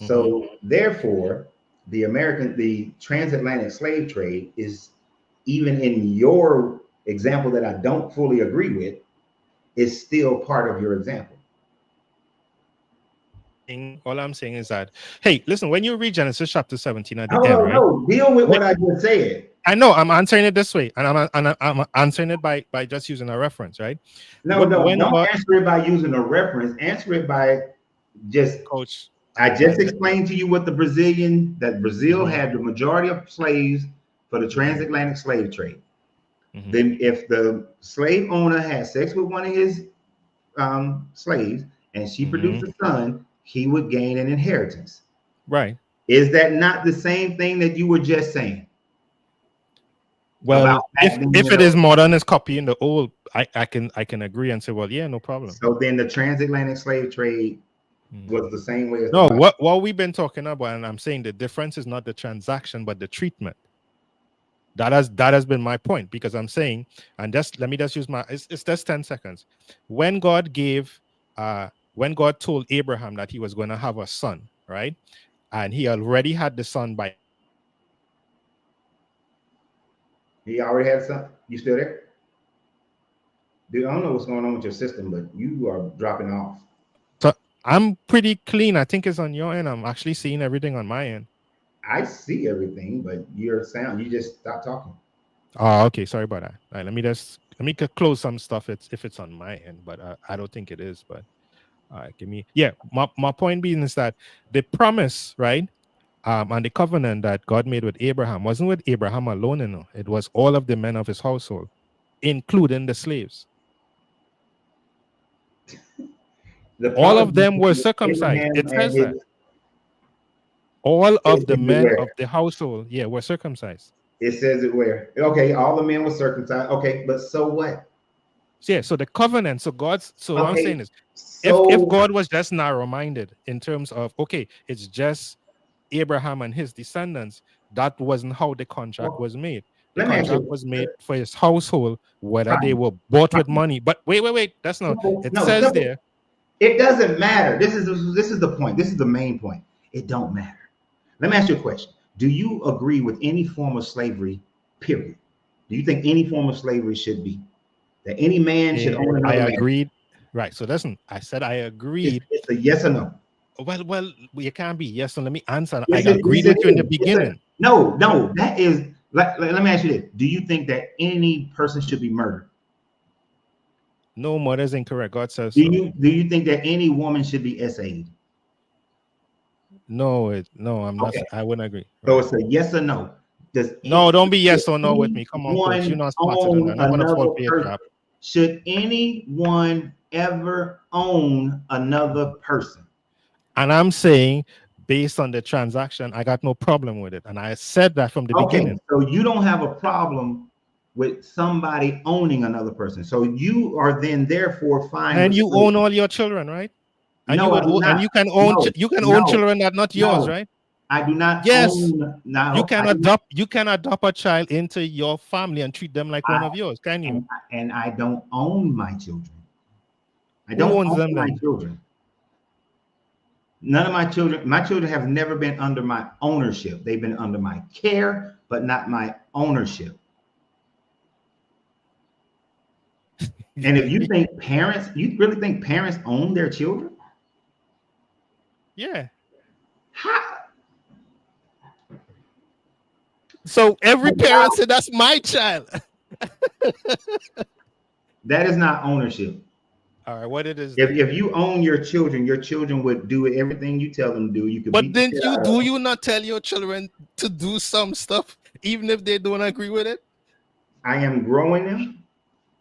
Mhm. So therefore, the transatlantic slave trade is, even in your example that I don't fully agree with, is still part of your example. All I'm saying is that, hey, listen, when you read Genesis chapter 17 at the Hold end, on, right? no, deal with When, what I just said. I know I'm answering it this way, and I'm answering it by just using a reference, right? No, no, When don't God, answer it by using a reference. Answer it by just coach, I just I'm just explained to you what that Brazil mhm, had the majority of slaves for the mhm, transatlantic slave trade. mhm, Then, if the slave owner had sex with one of his slaves and she produced mhm, a son, he would gain an inheritance. right. Is that not the same thing that you were just saying about Well, back then? if it is modern is copying the old, I can agree and say, well, yeah, no problem. So then the transatlantic slave trade Mhm. was the same way as the No, Bible. what we've been talking about, and I'm saying the difference is not the transaction, but the treatment. That has been my point because I'm saying, and just let me just use it's just 10 seconds. When God gave when God told Abraham that he was going to have a son, right? And he already had the son by He already had some. You still there? Dude, I don't know what's going on with your system, but you are dropping off. so I'm pretty clean. I think it's on your end. I'm actually seeing everything on my end. I see everything, but your sound, you just stopped talking. Oh, okay. Sorry about that. All right, let me close some stuff. If it's on my end, but I don't think it is. But all right, give me. Yeah, my point being is that the promise, right? And the covenant that God made with Abraham wasn't with Abraham alone, you know. It was all of the men of his household, including the slaves. The All problem of them were between circumcised. Abraham It and says that. his All of the is it men of where? the household, yeah, were circumcised. It says it where? Okay, all the men were circumcised. Okay, but so what? Yeah, so the covenant, so God's, so what I'm Okay, saying is, if so God was just narrow-minded in terms of, okay, it's just Abraham and his descendants, that wasn't how the contract well, was made. The let me ask contract you. was made for his household, whether they Prime, were bought with prime. money. But wait, that's not, Simple. it No, says simple. there, It doesn't matter. This is the point. This is the main point. It don't matter. Let me ask you a question. Do you agree with any form of slavery? Period. Do you think any form of slavery should be that any man should own I another man? agreed. Right. So listen, I said I agreed. It's a yes or no. Well, you can't be yes. So let me answer. I Yes, agreed it with you in the is. beginning. No, But no. That is. Let me ask you this: do you think that any person should be murdered? no, mother is incorrect. God says Do so. you think that any woman should be SA'd? No, I'm not. Okay, I wouldn't agree. so Right. it's a yes or no. Does No, don't be should yes or no with me. Come on, coach. You're anyone not smarter than that. own I'm not gonna fall another for your person? trap. Should anyone ever own another person? And I'm saying, based on the transaction, I got no problem with it. And I said that from the Okay, beginning. so you don't have a problem with somebody owning another person. So you are then therefore fine And with you slavery. own all your children, right? And No, I do and not. you can own No, children that not yours, no. right? I do not Yes. own. No, I do not. You can adopt a child into your family and treat them like one I, of yours, can you? and I don't own my children. I Who don't owns own them my then? children. None of my children have never been under my ownership. They've been under my care, but not my ownership. And if you think parents, you really think parents own their children? Yeah. How? So every parent said that's my child. That is not ownership. All right, what it is If, then? if you own your children would do everything you tell them to do. You could But beat the didn't shit you out of do them. you not tell your children to do some stuff even if they don't agree with it? I am growing them,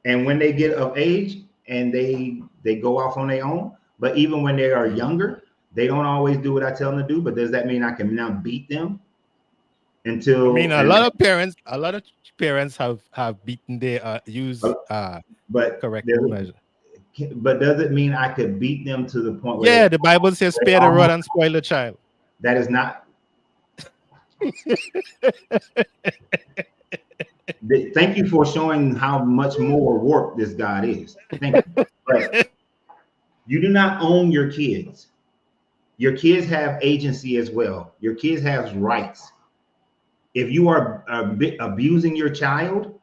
and when they get of age and they go off on their own, but even when they are younger, they don't always do what I tell them to do. But does that mean I can now beat them I mean, until and a lot of parents have beaten their use but corrective measure. does it mean I could beat them to the point where Yeah, the Bible says they spare the rod almost, and spoil the child. that is not. Thank you for showing how much more warped this God is. Thank you. But you do not own your kids. Your kids have agency as well. Your kids have rights. If you are abusing your child,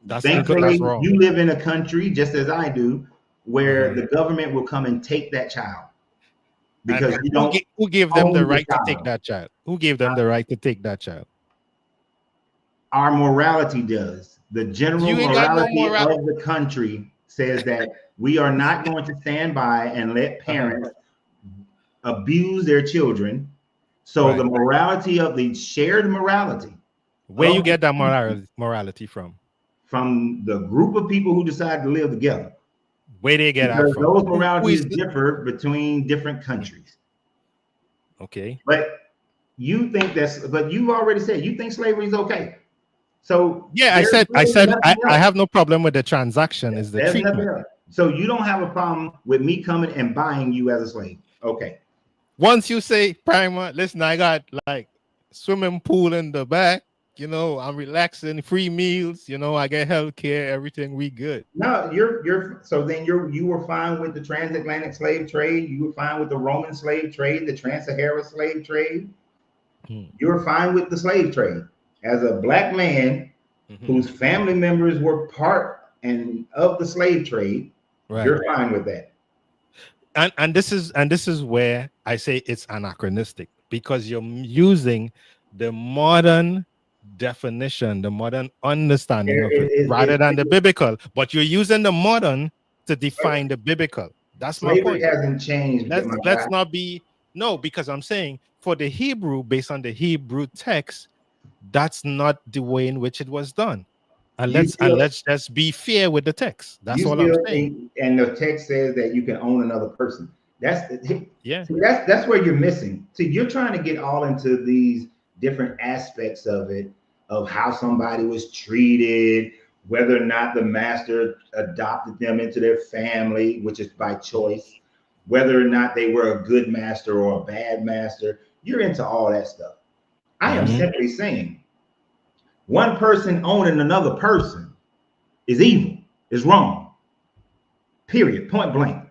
That's thankfully wrong. you live in a country just as I do, where Mhm. the government will come and take that child because And you don't who gave them the own the right to take child. that child? Who gave them the right to take that child? Our morality does. The general You ain't got no morality moral. of the country says that we are not going to stand by and let Uh-huh. parents abuse their children. So the Right. morality of the shared morality Where you of get that morality from? from the group of people who decide to live together, Where they get that because from? those Who is moralities differ between different countries. okay? But you think but you've already said you think slavery is okay. So Yeah, there's I really said nothing I else. have no problem with the transaction, is the There's nothing treatment. else. So you don't have a problem with me coming and buying you as a slave. Okay. Once you say, Primer, listen, I got like swimming pool in the back, I'm relaxing, free meals, I get health care, everything, we good. No, you're so then you were fine with the transatlantic slave trade, you were fine with the Roman slave trade, the trans-Saharan slave trade. You were fine with the slave trade. As a black man Mm-hmm. whose family members were part and of the slave trade, Right. you're fine with that. And this is where I say it's anachronistic, because you're using the modern definition, the modern understanding of it, rather than the biblical. But you're using the modern to define the biblical. That's my Slavery point. hasn't changed, my guy. Let's not be, no, because I'm saying for the Hebrew, based on the Hebrew text, that's not the way in which it was done. And You still, let's just be fair with the text. That's you all I'm still saying. think, and the text says that you can own another person. Yeah. See, that's where you're missing. See, you're trying to get all into these different aspects of it, of how somebody was treated, whether or not the master adopted them into their family, which is by choice, whether or not they were a good master or a bad master. You're into all that stuff. I am simply saying one person owning another person is evil, is wrong. Period. Point blank.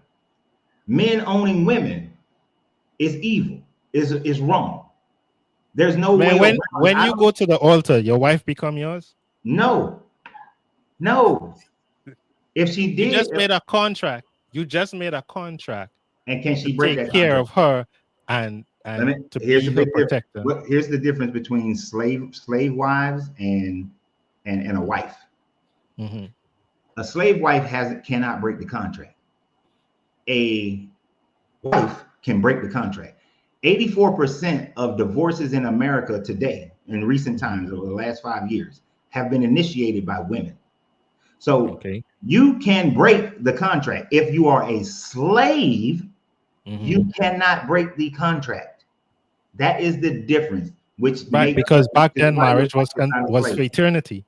Men owning women is evil, is wrong. There's no way Man, around. when you go to the altar, your wife become yours? No, no. If she You did, just made a contract. You just made a contract and can to she break take that care contract? of her and to Here's be the her big difference. protector. Here's the difference between slave wives and a wife. Mm-hmm. A slave wife cannot break the contract. A wife can break the contract. 84% of divorces in America today, in recent times, over the last 5 years, have been initiated by women. So Okay. you can break the contract. If you are a slave, you cannot break the contract. That is the difference. Which Right, makes because back then why marriage was slave. for eternity.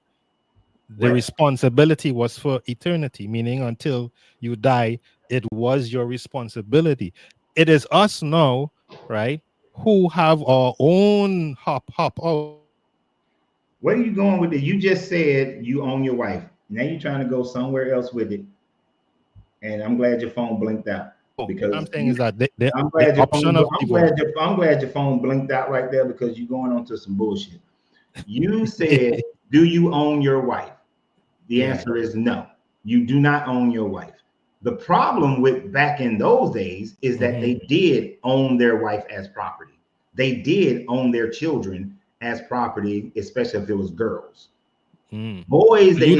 The What? responsibility was for eternity, meaning until you die, it was your responsibility. It is us now, right, who have our own hop out. Where are you going with it? You just said you own your wife. Now you're trying to go somewhere else with it. And I'm glad your phone blinked out Oh, what I'm because saying is that I'm the glad your phone. option of divorce. I'm glad your phone blinked out right there because you're going on to some bullshit. You said, "Do you own your wife?" The Yeah. answer is no. You do not own your wife. The problem with back in those days is that they did own their wife as property. They did own their children as property, especially if it was girls. Boys, they didn't You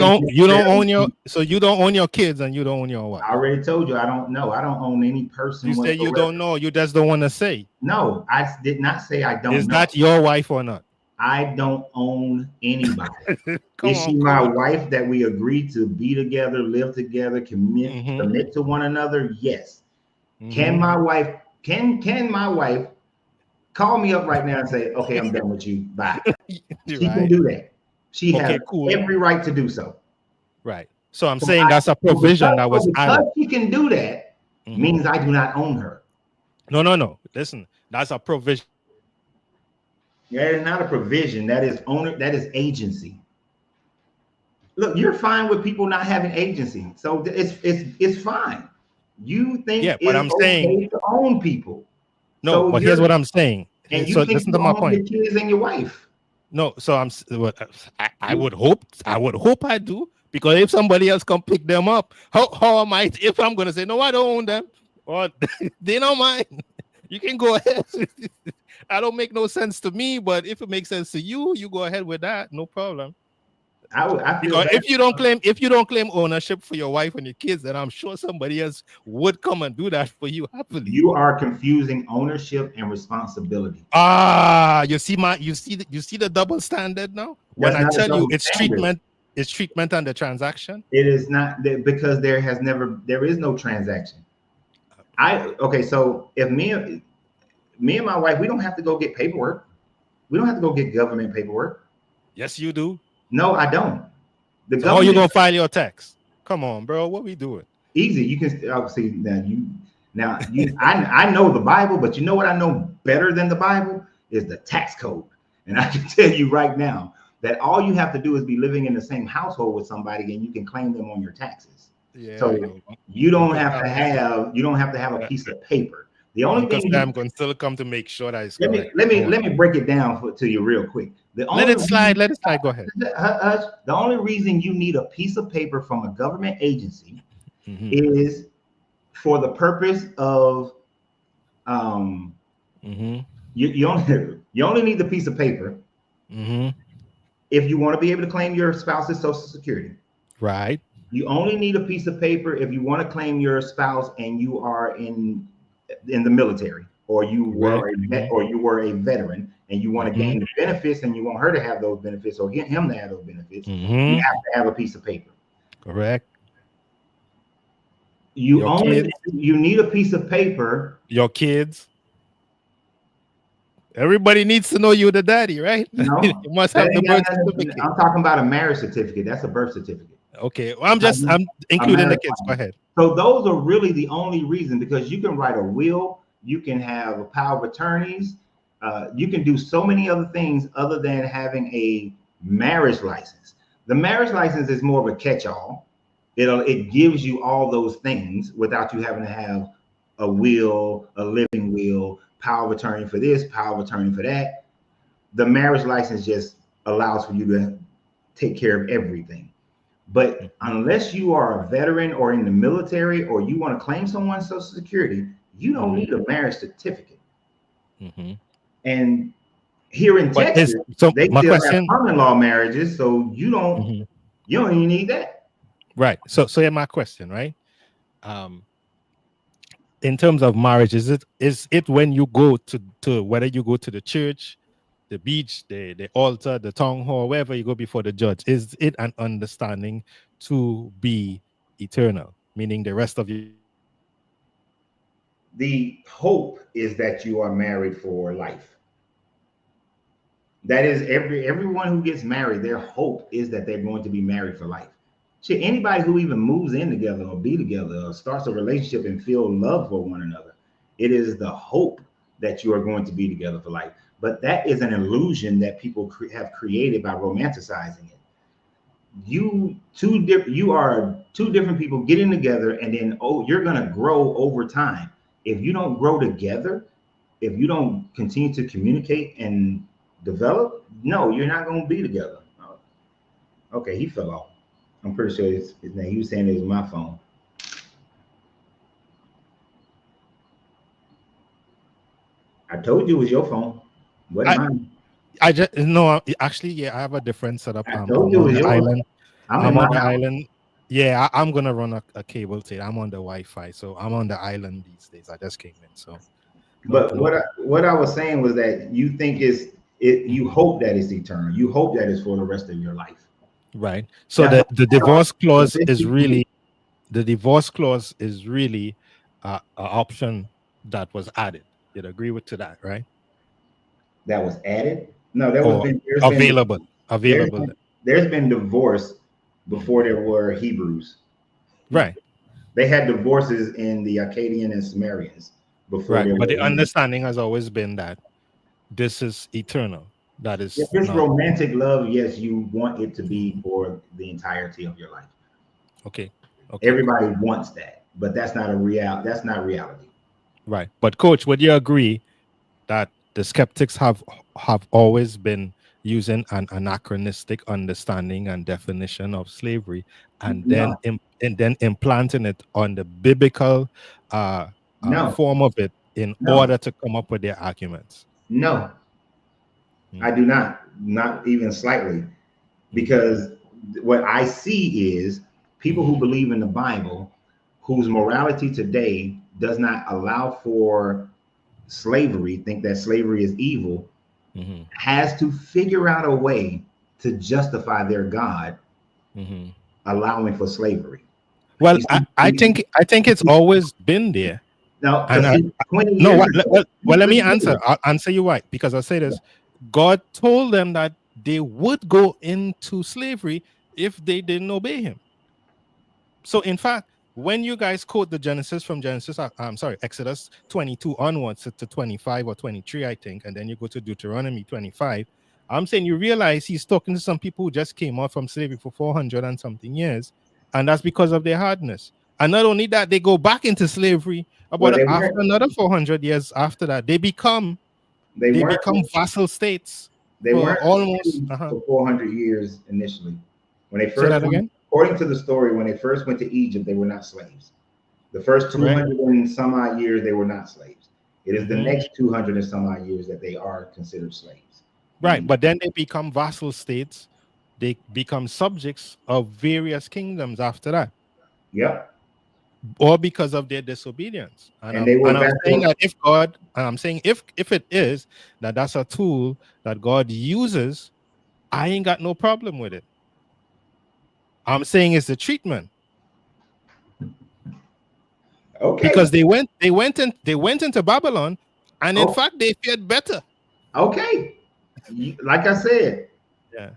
don't own necessarily. you don't own your kids and you don't own your wife. I already told you I don't know. I don't own any person You say you don't whatsoever. know, you just don't want to say. No, I did not say I don't Is know. that your wife or not? I don't own anybody. Come Is on, she my code. wife that we agreed to be together, live together, commit to one another? Yes. Can my wife call me up right now and say, okay, I'm done with you. Bye. She can Right. do that. She has Okay, cool. every right to do so. Right. So I'm saying that's a provision that was added. Because she can do that means I do not own her. No. Listen, that's a provision. That is not a provision. That is owner. That is agency. Look, you're fine with people not having agency, so it's fine. You think Yeah, but it's I'm saying okay to own people. no, So but here's what I'm saying. and So you think listen to you my own your point. kids and your wife. No, so I would hope I do, because if somebody else come pick them up, how am I, if I'm gonna say no, I don't own them, or they don't mind, you can go ahead. I don't make no sense to me, but if it makes sense to you, you go ahead with that, no problem. I feel Because bad. if you don't claim ownership for your wife and your kids, then I'm sure somebody else would come and do that for you happily. You are confusing ownership and responsibility. You see the double standard now. When That's I not a tell you double it's standard. treatment and the transaction. It is not because there is no transaction. Okay, so if me and my wife, we don't have to go get paperwork. We don't have to go get government paperwork. Yes, you do. No, I don't. The So how you government gonna file your tax? Come on, bro. What we doing? easy. You can obviously I know the Bible, but you know what I know better than the Bible is the tax code. And I can tell you right now that all you have to do is be living in the same household with somebody and you can claim them on your taxes. Yeah, So I know. you don't have to have a piece of paper. The only Uncle thing Sam can still come to make sure that it's let correct. me break it down to you real quick. Let it slide. Go ahead. The only reason you need a piece of paper from a government agency is for the purpose of you only need the piece of paper if you want to be able to claim your spouse's social security. Right. You only need a piece of paper if you want to claim your spouse and you are in the military or you Right. were a veteran, and you want to gain the benefits, and you want her to have those benefits, or get him to have those benefits, you have to have a piece of paper. Correct. You Your only kids, you need a piece of paper. your kids. Everybody needs to know you're the daddy, right? You No, must that have the ain't got birth nothing. certificate. I'm talking about a marriage certificate. That's a birth certificate. Okay. Well, I'm A including the marriage kids. Go license. ahead. So those are really the only reason, because you can write a will, you can have a power of attorneys, you can do so many other things other than having a marriage license. The marriage license is more of a catch-all. It gives you all those things without you having to have a will, a living will, power of attorney for this, power of attorney for that. The marriage license just allows for you to take care of everything. But unless you are a veteran or in the military, or you want to claim someone's social security, you don't need a marriage certificate. And here in But is Texas, so they my still have question. common law marriages, so Mhm. you don't even need that. Right. So yeah, my question, right? Um, in terms of marriage, is it when you go to whether you go to the church, the beach, the altar, the town hall, wherever you go before the judge, is it an understanding to be eternal, meaning the rest of your life you will be married? The hope is that you are married for life. That is everyone who gets married, their hope is that they're going to be married for life. Shit, anybody who even moves in together or be together or starts a relationship and feel love for one another, it is the hope that you are going to be together for life. But that is an illusion that people have created by romanticizing it. You are two different people getting together, and then you're gonna grow over time. If you don't grow together, if you don't continue to communicate and develop, no, you're not gonna be together. Okay, he fell off. I'm pretty sure his name. He was saying it was my phone. I told you it was your phone. Wasn't I mine. I just no, actually, yeah, I have a different setup. I told I'm you it on was the yours. island. I'm in I'm my on the house. island. Yeah, I'm gonna run a cable to it. I'm on the Wi-Fi, so I'm on the island these days. I just came in, so no, But no. what I was saying was that you think you Mhm. hope that it's eternal. You hope that it's for the rest of your life. Right. So That's the divorce clause what is people do. really the divorce clause is really an option that was added. You'd agree with to that, right? That was added. No, there was Or been available, there's available. been there's been divorce before Mhm. there were Hebrews. Right, They had divorces in the Akkadian and Sumerians before right. there But were the Hebrews. understanding has always been that this is eternal. That If is it's not romantic love, yes, you want it to be Mhm. for the entirety of your life. Okay. Okay, cool. Everybody wants that, but that's not reality. Right. But coach, would you agree that the skeptics have always been using an anachronistic understanding and definition of slavery, and then No, and then implanting it on the biblical uh, no, form of it in no, order to come up with their arguments? no. I do not even slightly, Mm-hmm. because what I see is people who Mm-hmm. believe in the Bible, whose morality today does not allow for slavery, think that slavery is evil, Mm-hmm. has to figure out a way to justify their God Mm-hmm. allowing for slavery. Well, You I see, think it's always been there. no, And because 20 no, years ago, let me listen to answer. this. I'll answer you why. Because I say this: God told them that they would go into slavery if they didn't obey Him. So, in fact, when you guys quote the Genesis from Genesis, I'm sorry, Exodus 22 onwards to 25 or 23, I think, and then you go to Deuteronomy 25. I'm saying you realize He's talking to some people who just came out from slavery for 400 and something years, and that's because of their hardness. And not only that, they go back into slavery Well, about after another 400 years after that. they They weren't become vassal states they for weren't almost. enslaved for 400 years initially. When they Say first that went, again. according to the story, when they first went to Egypt, they were not slaves. The first Correct. 200 and some odd years, they were not slaves. It is the Mhm. next 200 and some odd years that they are considered slaves. Right, And but then they become vassal states. They become subjects of various kingdoms after that. yep, or because of their disobedience. And And they were I'm saying vessels. that if God, and I'm saying if it is that that's a tool that God uses, I ain't got no problem with it. I'm saying it's the treatment, Okay. because they went into Babylon, and in Oh, fact they fared better. okay. Like I said, Yeah,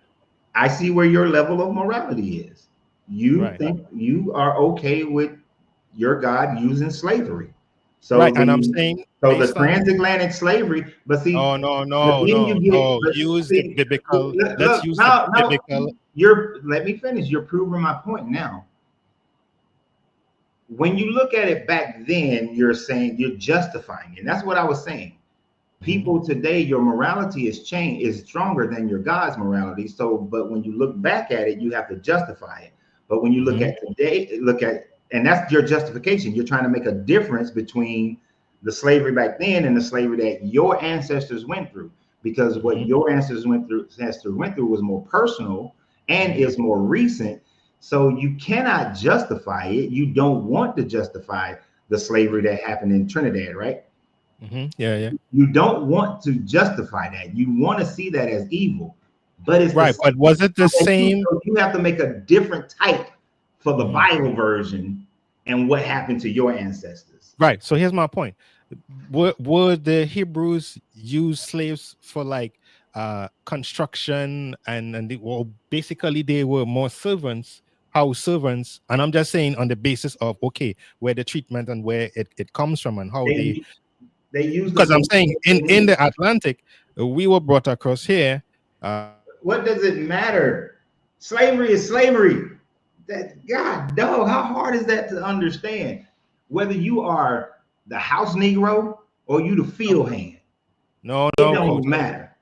I see where your level of morality is. You right, think you are okay with your God using slavery. right. So And I'm the saying so the based on transatlantic slavery, but see, no, no, but no, then you no, get no. but Use the see, biblical. look, Let's look use the no, no, biblical. you're let me finish. You're proving my point now. When you look at it back then, you're saying you're justifying it. And that's what I was saying. Mhm, People today, your morality is stronger than your God's morality. So, but when you look back at it, you have to justify it. But when you look mhm, at today, and that's your justification. You're trying to make a difference between the slavery back then and the slavery that your ancestors went through, because what mhm, your ancestors went through was more personal and mhm, is more recent. So you cannot justify it. You don't want to justify the slavery that happened in Trinidad, right? mhm. Yeah, yeah. You don't want to justify that. You want to see that as evil, but it's the Right, same. but was it the same? So you have to make a different type for the Mhm. Bible version and what happened to your ancestors. Right. So here's my point. Were the Hebrews use slaves for like construction, and well, basically they were more servants, house servants. And I'm just saying on the basis of okay, where the treatment and where it comes from and how they, They they use because I'm saying in the the Atlantic, we were brought across here. what does it matter? Slavery is slavery. That God dog, how hard is that to understand? Whether you are the house Negro or you the field hand, No, it no, coach. don't matter.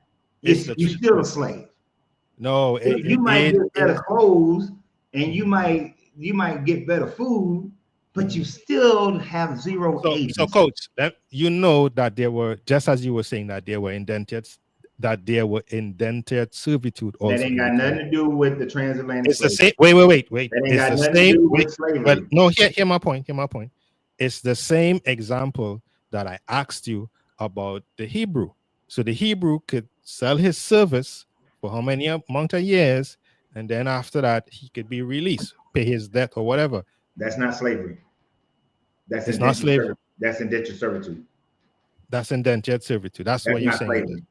It's the You still a treatment. slave. No, You might get it better clothes and mhm, you might get better food, but you mhm. still have zero So agency. coach, you know that there were, just as you were saying, that there were indented servitude That also ain't in the got nothing to Caribbean. do with the transatlantic It's the slave. same. Wait. That ain't It's got the nothing to same. do Wait, with well, slavery. no. Hear my point. Hear my point. It's the same example that I asked you about the Hebrew. So the Hebrew could sell his service for how many amount of years, and then after that he could be released, pay his debt or whatever. That's not slavery. That's It's not indentured slave. servitude. That's indentured servitude. That's indentured servitude. That's what That's you're not saying it is. slavery.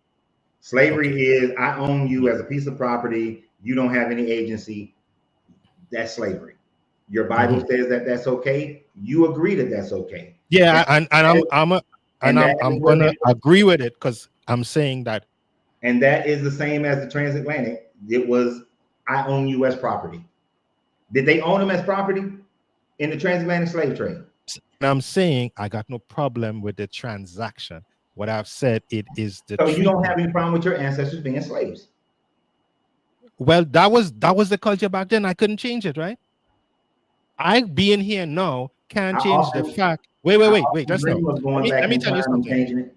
Slavery Okay. is I own you as a piece of property. You don't have any agency. That's slavery. Your Bible Mhm. says that that's okay. You agree that that's okay. Yeah, And and that is I'm what gonna agree with it because I'm saying that. and that is the same as the transatlantic. It was I own U.S. property. Did they own them as property in the transatlantic slave trade? And I'm saying I got no problem with the transaction. What I've said, it is the So you don't have treatment. any problem with your ancestors being slaves. Well, that was the culture back then. I couldn't change it, right? I being here now can't How change the often fact. how Wait. often That's not. dream of going back Let me in tell you time and something. changing it?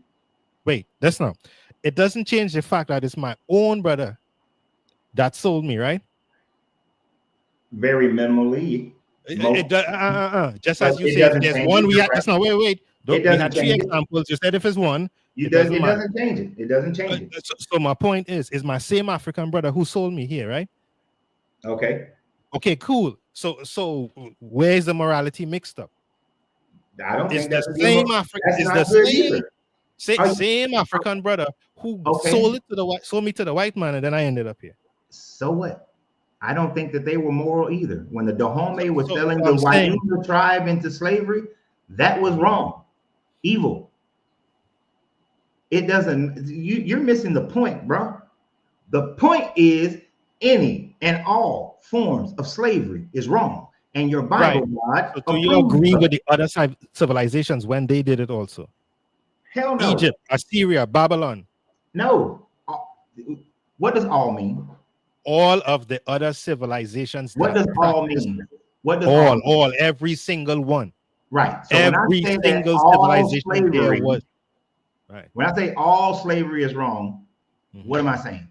Wait, that's not. It doesn't change the fact that it's my own brother that sold me, right? Very minimally. Most, Just but as you it say, if doesn't there's change one, it. we You're had. right. That's not. Wait. It We doesn't had three change it. examples. You said if it's one, it doesn't It matter. doesn't change it. It doesn't change it. So my point is my same African brother who sold me here, right? Okay. Okay, cool. So where is the morality mixed up? I don't It's think the that's a good. same African. That's Is the not good either. Are you, same African brother who okay. sold me to the white man, and then I ended up here. So what? I don't think that they were moral either. When the Dahomey was So selling the I'm saying, Wayuga tribe into slavery, that was mhm, wrong, evil. It doesn't. You're missing the point, bro. The point is any and all forms of slavery is wrong, and your right. Bible God So do you approves agree of with it. the other civilizations when they did it also? Hell no, Egypt, Assyria, Babylon, no. What does all mean? all of the other civilizations What that does all practice mean? What does all mean? every single one, Right. So when I every say that single all civilization there slavery, was, right. when I say all slavery is wrong, what Mhm. am I saying?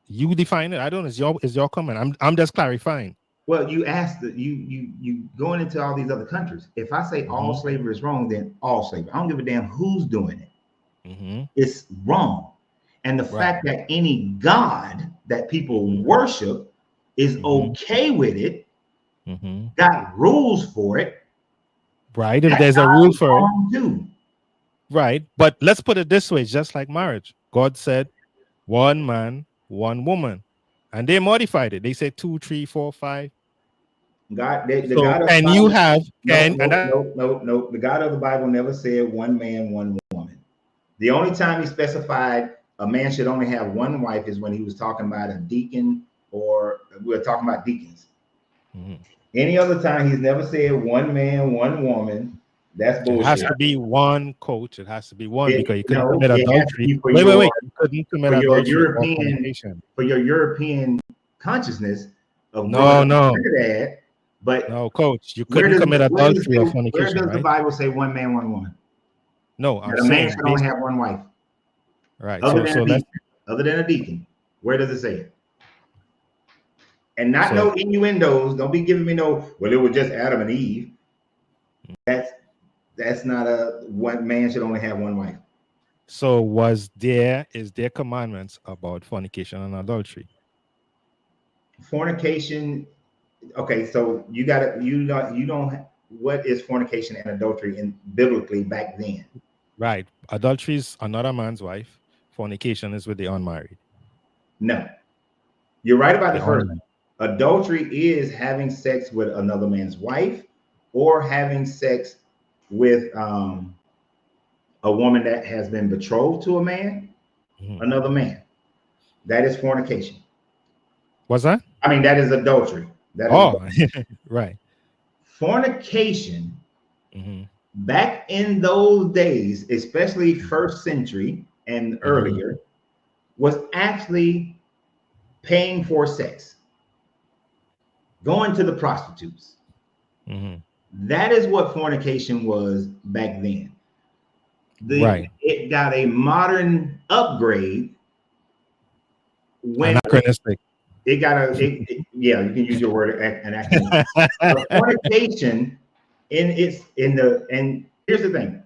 You define it. I don't know. Is your comment. I'm just clarifying. Well, you asked that you going into all these other countries. If I say all Mm-hmm. slavery is wrong, then all slavery. I don't give a damn who's doing it. Mm-hmm. It's wrong. And the Right. fact that any God that people Mm-hmm. worship is Mm-hmm. okay with it, Mm-hmm. got rules for it, Right. If that there's a God rule is for it. wrong too. Right. But let's put it this way, just like marriage. God said one man, one woman. And they modified it. They said two, three, four, five. God, the So God of the can you Bible, have no, and no, no, no, no. The God of the Bible never said one man, one woman. The only time he specified a man should only have one wife is when he was talking about a deacon, or we were talking about deacons. Mhm. Any other time, he's never said one man, one woman. That's It has bullshit. to be one coach. It has to be one because you couldn't No, commit it has to adultery. be for Wait. You couldn't commit adultery or fornication. Your European consciousness of growing No, up in no, Trinidad. But no, coach. You couldn't commit adultery or where fornication, does the right? Bible say one man, one woman? No, I'm That a man saying should only based have one wife, right. other So than a so let's deacon. Other than a deacon, where does it say it? And not so no innuendos. Don't be giving me no. Well, it was just Adam and Eve. That's not a one man should only have one wife. so is there commandments about fornication and adultery? Fornication. Okay, so you got to you don't. What is fornication and adultery in biblically back then? Right. Adultery is another man's wife. Fornication is with the unmarried. No, you're right about the The first unmarried. one. Adultery is having sex with another man's wife, or having sex with a woman that has been betrothed to a man, Mhm. another man. That is fornication. What's that? I mean, that is adultery. That is Oh, adultery. right. Fornication Hmm. back in those days, especially first century and Hmm. earlier, was actually paying for sex, going to the prostitutes. Hmm. That is what fornication was back then. Right. It got a modern upgrade when Anachronistic. it got yeah, you can use your word anachronism. But fornication and here's the thing.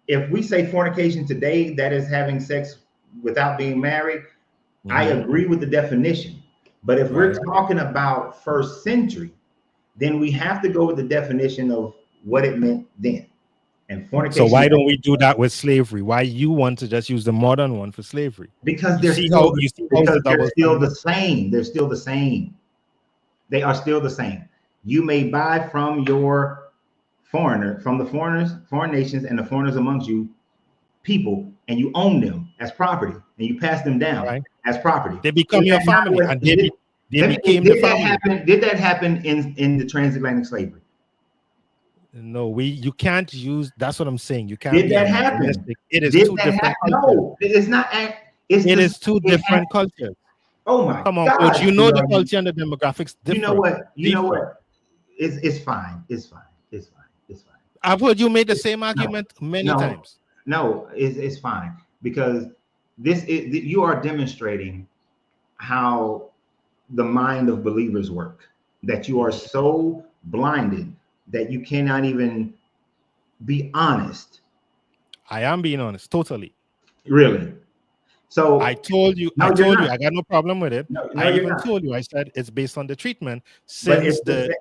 If we say fornication today, that is having sex without being married, I Hmm. agree with the definition. But if we're Right. talking about first century, then we have to go with the definition of what it meant then. And So fornication, why don't we do that with slavery? Why you want to just use the modern one for slavery? because You see how it's a they're double still the standard? same. They're still the same. They are still the same. You may buy from your from the foreign nations and the foreigners amongst you, people, and you own them as property, and you pass them down Right. as property. They Is become your that not family, what and they became the did that family. happen? Did that happen in the transatlantic slavery? No, you can't use. That's what I'm saying. You can't Did be that happen? anachronistic. It is Did two that happen? different cultures. No, it's not. It's It the is two it happened. different cultures. Oh my Come on, coach. God, You know the CRU. culture and the demographics You know differ. what? You know Differ. what? It's fine. It's fine. It's fine. It's fine. I've heard you made the same No, argument many no, times. no. It's fine because you are demonstrating how the mind of believers work. That you are Mhm. so blinded that you cannot even be honest. I am being honest, totally. Really. I So told you, no, you're I not. got no problem with it. No, no, I you're even not. told you, I said it's based on the treatment But since the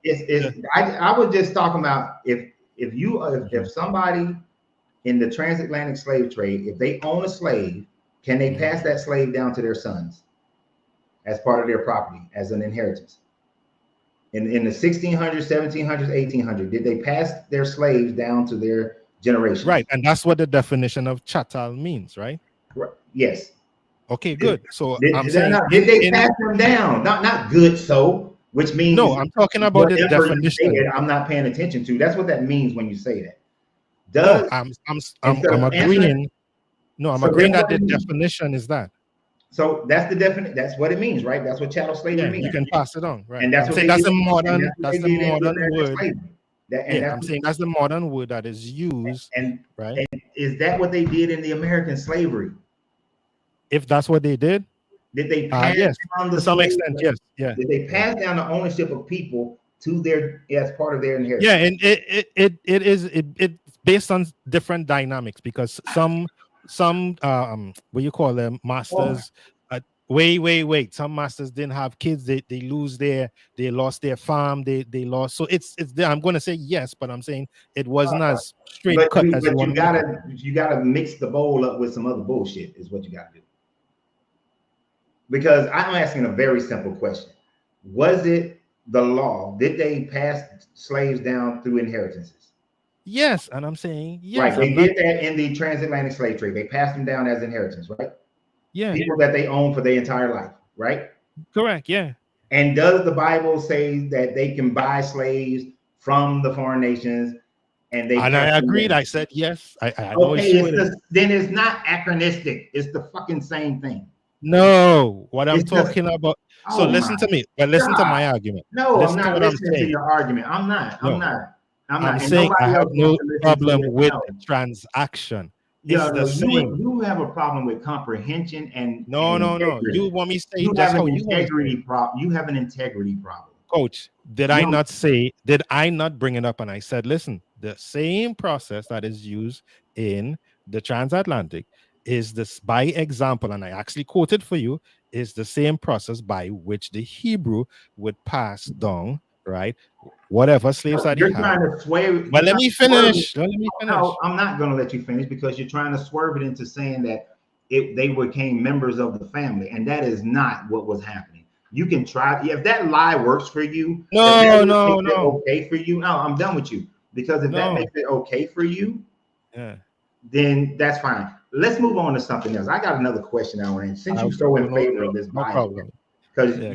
I was just talking about if Mhm, somebody in the transatlantic slave trade, if they own a slave, can they mhm. pass that slave down to their sons as part of their property as an inheritance? In the 1600s, 1700s, 1800s, did they pass their slaves down to their generations? Right. And that's what the definition of chattel means, right? Yes. Okay, good. So I'm No, saying no, did they in pass them down? Not good so, which no, means I'm talking about the whatever you definition. said, I'm not paying attention to. That's what that means when you say that. No, Does instead I'm of answering, agreeing. No, I'm so agreeing that's that what the it means. definition is that. So that's the definition. That's what it means, right? That's what chattel slavery Yeah, you means, can pass it on, right? and that's I'm what saying they did. And that's the in the modern American word. slavery. And Yeah, that's I'm saying that's the modern word that is used, and right? is that what they did in the American slavery? If that's what they did, Did they pass Yes, down the to some slave? extent, yes, yeah, Did they yeah. pass down the ownership of people to their as part of their Yeah, inheritance? and it's based on different dynamics because some what you call them Oh my. masters, wait, some masters didn't have kids, they lost their farm, they lost, so it's there. I'm going to say yes, but I'm saying it wasn't as straight But cut you as you but want you to make it. gotta mix the bowl up with some other bullshit is what you gotta do. Because I'm asking a very simple question. Was it the law? Did they pass slaves down through inheritances? Yes, and I'm saying Right. yes. They I'm not. did that in the transatlantic slave trade. They passed them down as inheritance, right? Yeah, People that they own for their entire life, right? correct. Yeah, And does the Bible say that they can buy slaves from the foreign nations and they and pass I them agreed. down? I said yes. I had no Okay, issue with it. then it's not anachronistic. It's the fucking same thing. No, what I'm It's just, talking about. So oh listen my to me, but listen to God. my argument. No, I'm Listen to not what I'm listening to saying. your argument. I'm not. I'm No, not. I'm I'm not. And saying I nobody have else wants no to listen to problem it. with No. transaction. Yeah, It's no, the same. you have a problem with comprehension and No. You integrity. want me to say You just have an how you want me to say it. integrity problem. You have an integrity problem. Coach, You don't, did I not bring it up? And I said, listen, the same process that is used in the transatlantic is this by example, and I actually quoted for you, is the same process by which the Hebrew would pass down, right? Whatever slaves that he you're had. trying to sway. But You're let trying me to swerve it. finish. Let me No, finish. I'm not going to let you finish because you're trying to swerve it into saying that they became members of the family, and that is not what was happening. You can try if that lie works for you. If No, that no, makes it no, okay for you, no, I'm done with you. Because if that no. makes it okay for you, Yeah. then that's fine. Let's move on to something else. I got another question now, and since you're so in favor of this No Bible, problem. because Yeah.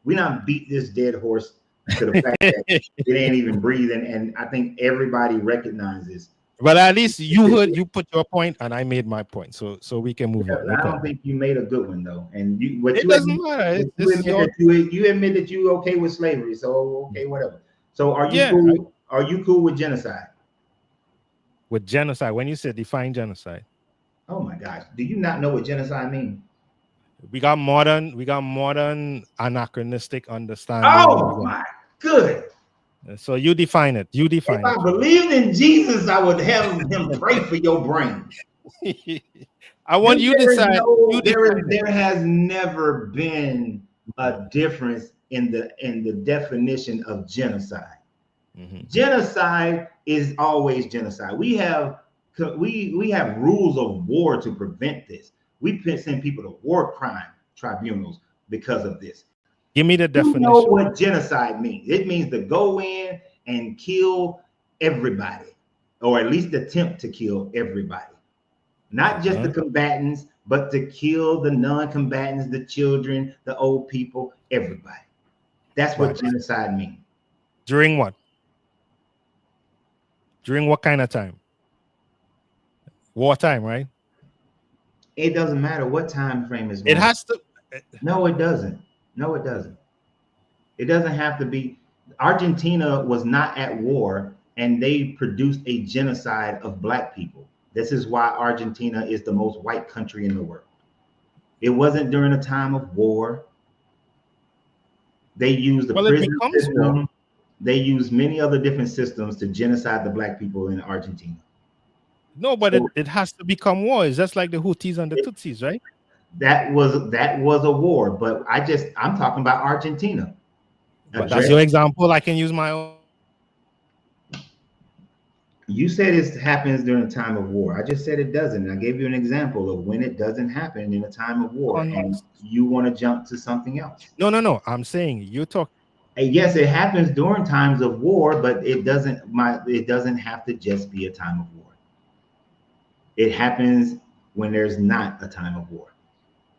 we not beat this dead horse to the fact that it ain't even breathing, and I think everybody recognizes. But at least you put your point and I made my point. So we can move on. No I don't problem. think you made a good one though, and you what It you doesn't admit, matter. you It's admit your that you admit that you okay with slavery, so okay, whatever. So are you yeah. cool? Are you cool with genocide? With genocide, when you say define genocide, Oh my gosh, do you not know what genocide means? we got modern anachronistic understanding. Oh my good. So you define it. You If define I it for believed in Jesus, I would have him pray for your brain. me. I want you to decide. You define it. There has never been a difference in the definition of genocide. Mhm. Genocide is always genocide. We have rules of war to prevent this. We send people to war crime tribunals because of this. Give me the You know definition. what genocide means? It means to go in and kill everybody, or at least attempt to kill everybody. Not just the Uh-huh. combatants, but to kill the non-combatants, the children, the old people, everybody. That's what But genocide means. during what? During what kind of time? Wartime, right? It doesn't matter what time frame is It going. has to. No, it doesn't. No, it doesn't. It doesn't have to be. Argentina was not at war and they produced a genocide of black people. This is why Argentina is the most white country in the world. It wasn't during a time of war. They used the Well, it prison becomes war. system. They used many other different systems to genocide the black people in Argentina. No, but So it has to become war. It's just like the Houthis and the it, Tutsis, right? that was a war, but I'm talking about Argentina. But that's Address. your example. I can use my own. You said it happens during a time of war. I just said it doesn't. I gave you an example of when it doesn't happen in a time of war, and you want to jump to something else. No. I'm saying you talk. And yes, it happens during times of war, but it doesn't have to just be a time of war. It happens when there's not a time of war.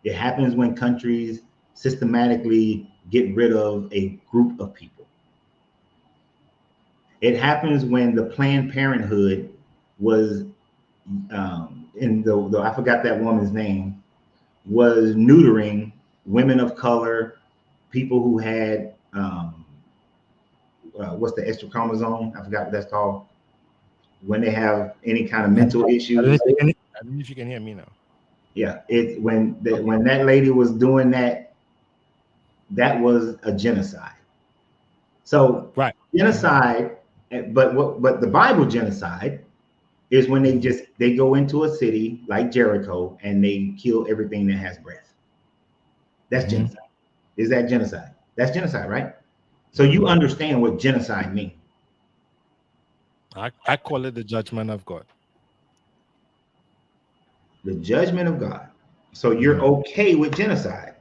It happens when countries systematically get rid of a group of people. It happens when the Planned Parenthood was in the I forgot that woman's name, was neutering women of color, people who had what's the extra chromosome? I forgot what that's called. When they have any kind of I mental don't know issues. if you can. I don't know if you can hear me now. Yeah, it's when that lady was doing that, that was a genocide. So Right. genocide, but the Bible genocide is when they go into a city like Jericho and they kill everything that has breath. That's genocide. Is that genocide? That's genocide, right? So you understand what genocide means. I call it the judgment of God. The judgment of God. So you're okay with genocide.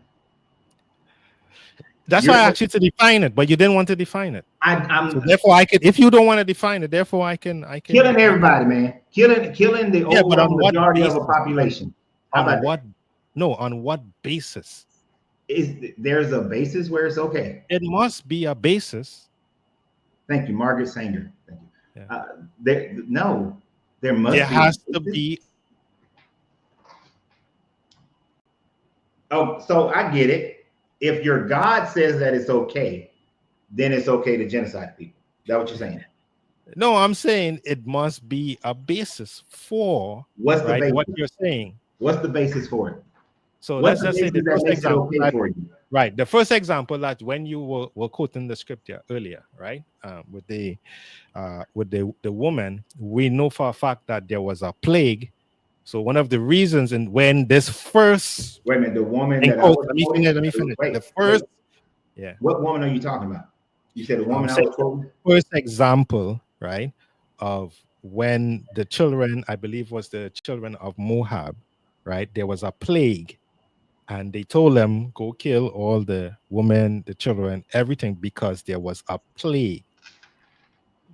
That's why I You're asked you to define it, but you didn't want to define it. So I'm therefore, I could. If you don't want to define it, therefore I can. killing everybody, man. Killing the Yeah, but on overall what majority of a basis? population. How On about what? that? No, on what basis? There's a basis where it's okay. It must be a basis. Thank you, Margaret Sanger. Thank you. Yeah. No, there There must be a has to basis. be. Oh, so I get it. If your God says that it's okay, then it's okay to genocide people. Is that what you're saying? No, I'm saying it must be a basis for What's the right what basis? you're saying. What's the basis for it? So What's let's the just say basis the that first makes it example okay that for you? right, the first example that when you were quoting the scripture earlier, right, with the woman, we know for a fact that there was a plague. So one of the reasons, and when this first Wait a minute, the woman and that I quote, was let me quoting. finish. Let me finish. Wait, The wait. first, yeah, What woman are you talking about? You said the I'm woman I saying was the quoting. first example, right, of when the children, I believe, was the children of Moab, right? There was a plague, and they told them go kill all the women, the children, everything because there was a plague.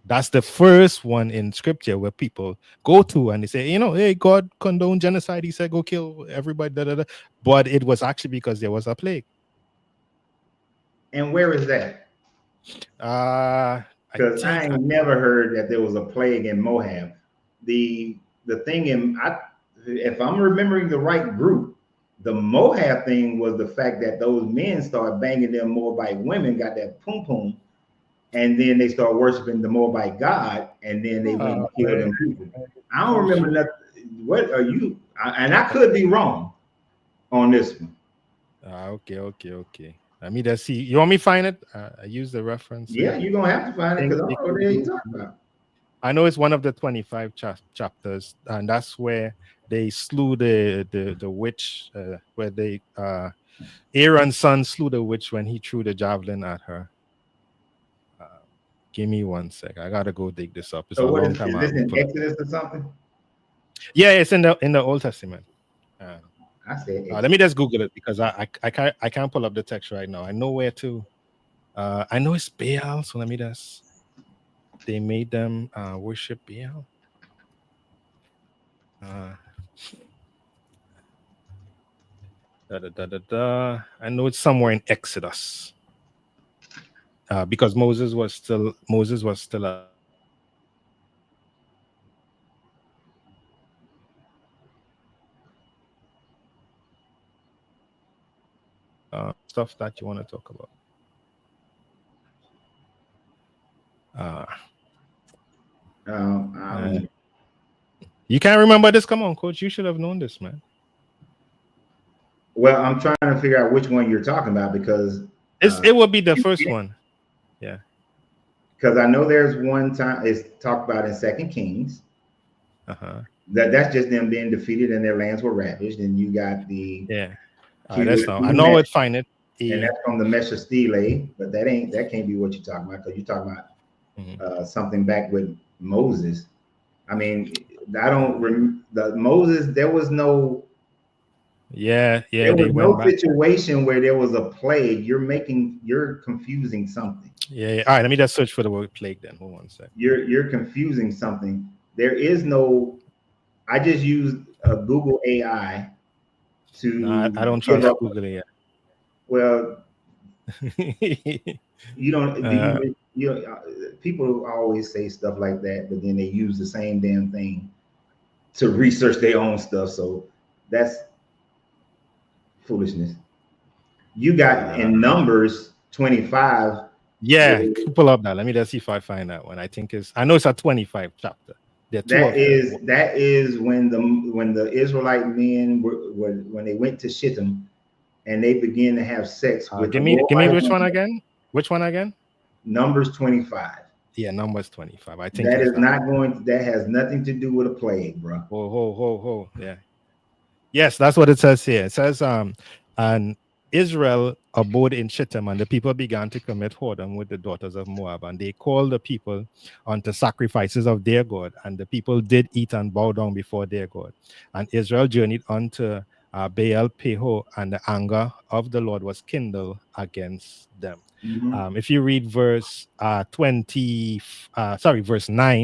That's the first one in scripture where people go to and they say, hey, God condoned genocide. He said, go kill everybody. Da, da, da. But it was actually because there was a plague. And where is that? I Because I think, ain't never heard that there was a plague in Moab. The thing if I'm remembering the right group, the Moab thing was the fact that those men started banging them Moabite women, got that pum pum, and then they start worshiping the Moabite god, and then they went and killed them people. I don't remember nothing. What are you? And I could be wrong on this one. okay. Let me just see. You want me to find it? I use the reference Yeah, here. you're gonna have to find it because I don't know what the hell you talking about. I know it's one of the 25 chapters, and that's where they slew the witch, where they Aaron's son slew the witch when he threw the javelin at her. Give me 1 sec. I gotta go dig this up. It's So a what long is time. this in Exodus or something? Yeah, it's in the Old Testament. I said Let me just Google it because I can't pull up the text right now. I know where to. I know it's Baal, so let me just. They made them worship Baal. I know it's somewhere in Exodus. Because Moses was still stuff that you want to talk about. You can't remember this? Come on, coach. You should have known this, man. Well, I'm trying to figure out which one you're talking about because it will be the first one. Yeah. Because I know there's one time it's talked about in Second Kings. That's just them being defeated and their lands were ravaged. And you got the that's not. I know I'd find it. And that's from the Mesha Stele, but that can't be what you're talking about because you're talking about something back with Moses. I mean, I don't remember Moses. There was no. There was no situation where there was a plague. You're confusing something. Yeah. All right. Let me just search for the word plague then. Hold on 1 second. You're confusing something. There is no. I just used a Google AI to. No, I don't trust Google AI. Well, you don't. People always say stuff like that, but then they use the same damn thing to research their own stuff. So that's foolishness. You got in Numbers 25. Yeah, pull up that. Let me just see if I find that one. I know it's a 25 chapter. There are two of them. That is when the Israelite men when they went to Shittim and they began to have sex with the Give me Moabite which one women. again? Which one again? Numbers 25. Yeah, Numbers 25. I think That it's is that. not going. That has nothing to do with a plague, bro. Ho. Yeah. Yes, that's what it says here. It says, and Israel abode in Shittim, and the people began to commit whoredom with the daughters of Moab, and they called the people unto sacrifices of their God, and the people did eat and bow down before their God. And Israel journeyed unto Baal Peor, and the anger of the Lord was kindled against them. Mm-hmm. If you read verse 9,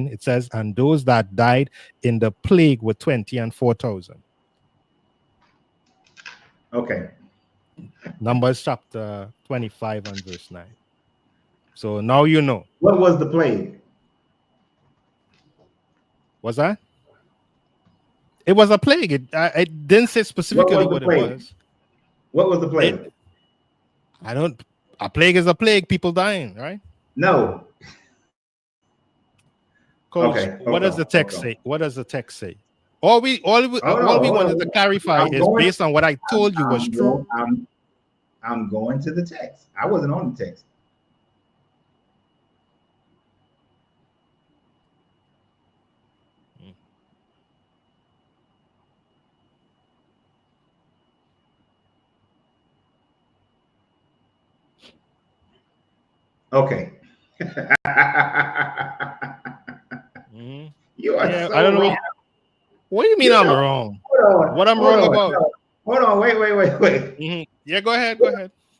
it says, and those that died in the plague were 20 and 4,000. Okay. Numbers chapter 25 and verse 9. So now you know. What was the plague? Was that? It was a plague. It didn't say specifically what it was. What was the plague? A plague is a plague, people dying, right? No. Coach, what does the text say? What does the text say? All we wanted to clarify is based on what I told you was true. I'm going to the text. I wasn't on the text. Okay. You are so I don't know. wrong. What do you mean I'm wrong? What I'm wrong about? Hold on. Wait. Mm-hmm. Yeah, go ahead.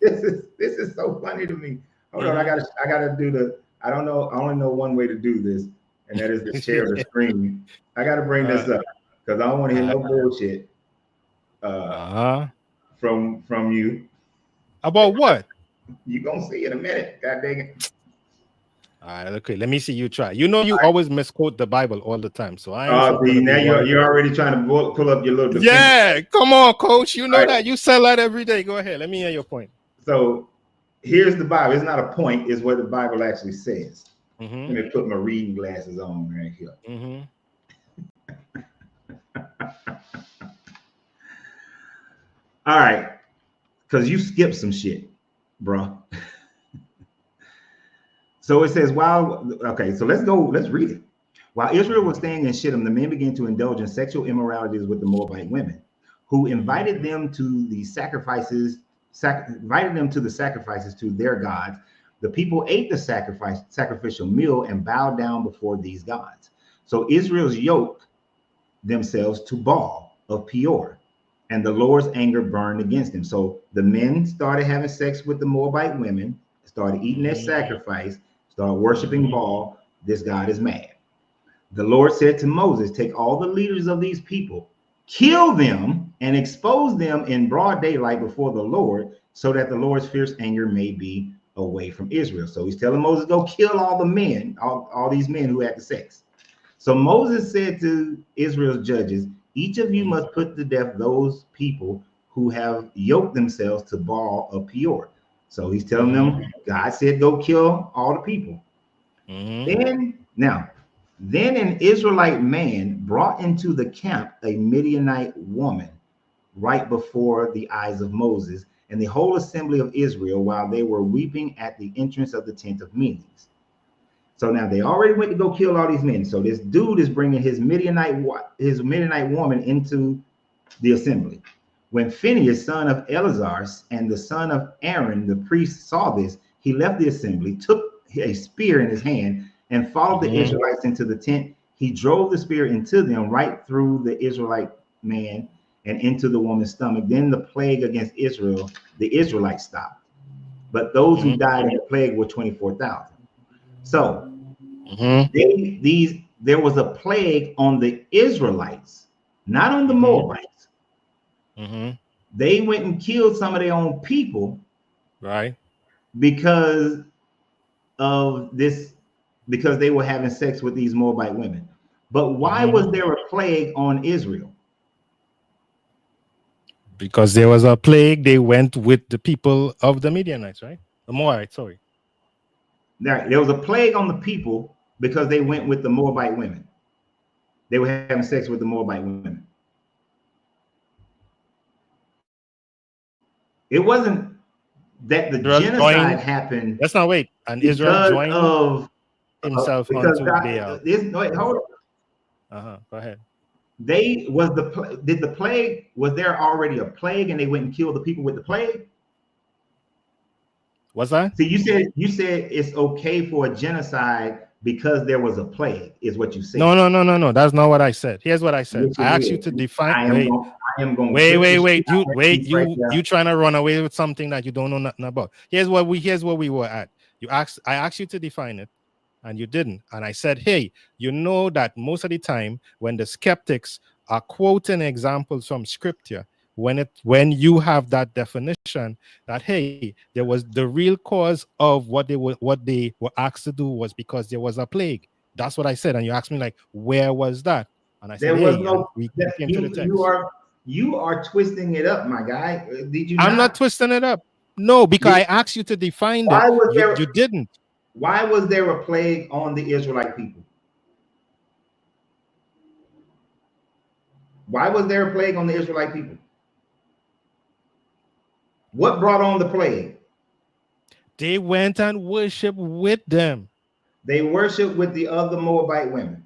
This is so funny to me. Hold on. I gotta do the. I don't know. I only know one way to do this, and that is to share the screen. I gotta bring this up because I don't want to hear no bullshit. From you. About what? You gonna see in a minute. God dang it. All right, okay. Let me see you try. You know, you always misquote the Bible all the time, so I. Now you're already trying to pull up your little. Defense. Yeah, come on, Coach. You know that you sell that every day. Go ahead. Let me hear your point. So, here's the Bible. It's not a point. It's what the Bible actually says. Mm-hmm. Let me put my reading glasses on right here. Mm-hmm. All right, because you skipped some shit, bro. So it says, so let's read it. While Israel was staying in Shittim, the men began to indulge in sexual immoralities with the Moabite women, who invited them to the sacrifices to their gods. The people ate the sacrificial meal and bowed down before these gods. So Israel's yoked themselves to Baal of Peor, and the Lord's anger burned against them. So the men started having sex with the Moabite women, started eating their sacrifice, started worshiping Baal. This God is mad. The Lord said to Moses, take all the leaders of these people, kill them, and expose them in broad daylight before the Lord, so that the Lord's fierce anger may be away from Israel. So he's telling Moses, go kill all the men, all these men who had the sex. So Moses said to Israel's judges, each of you must put to death those people who have yoked themselves to Baal of Peor. So he's telling them, God said, go kill all the people. Then an Israelite man brought into the camp a Midianite woman right before the eyes of Moses and the whole assembly of Israel while they were weeping at the entrance of the tent of meetings. So now they already went to go kill all these men. So this dude is bringing his Midianite woman into the assembly. When Phinehas, son of Eleazar, and the son of Aaron, the priest, saw this, he left the assembly, took a spear in his hand, and followed the Israelites into the tent. He drove the spear into them right through the Israelite man and into the woman's stomach. Then the plague against Israel, the Israelites stopped. But those who died in the plague were 24,000. So there was a plague on the Israelites, not on the Moabites. They went and killed some of their own people, right? Because of this, because they were having sex with these Moabite women. But why was there a plague on Israel? Because there was a plague. They went with the people of the Midianites, right? The Moabites, sorry. There was a plague on the people because they went with the Moabite women. They were having sex with the Moabite women. It wasn't that the Israel genocide joined. happened Let's not wait. And Israel because joined of himself because onto God. Baal. This no, wait, hold on. Go ahead. They was the did the plague, was there already a plague and they went and killed the people with the plague? What's that? See, you said it's okay for a genocide because there was a plague, is what you No, said. no, no, no, no. That's not what I said. Here's what I said. Yes, I it asked you is. to define. I am going to Wait, clip the wait, shit wait. out You of that wait. piece right You there. trying to run away with something that you don't know nothing about. Here's what we were at. I asked you to define it, and you didn't. And I said, hey, you know that most of the time when the skeptics are quoting examples from scripture, when you have that definition that hey, there was the real cause of what they were asked to do was because there was a plague. That's what I said. And you asked me like, where was that? And I said, There was hey, and no we came to the text. you are twisting it up, my guy. Did you I'm not not? twisting it up. No, because I asked you to define it. Why was You there didn't. why was there a plague on the Israelite people? Why was there a plague on the Israelite people? What brought on the plague? They went and worshiped with them. They worshiped with the other Moabite women.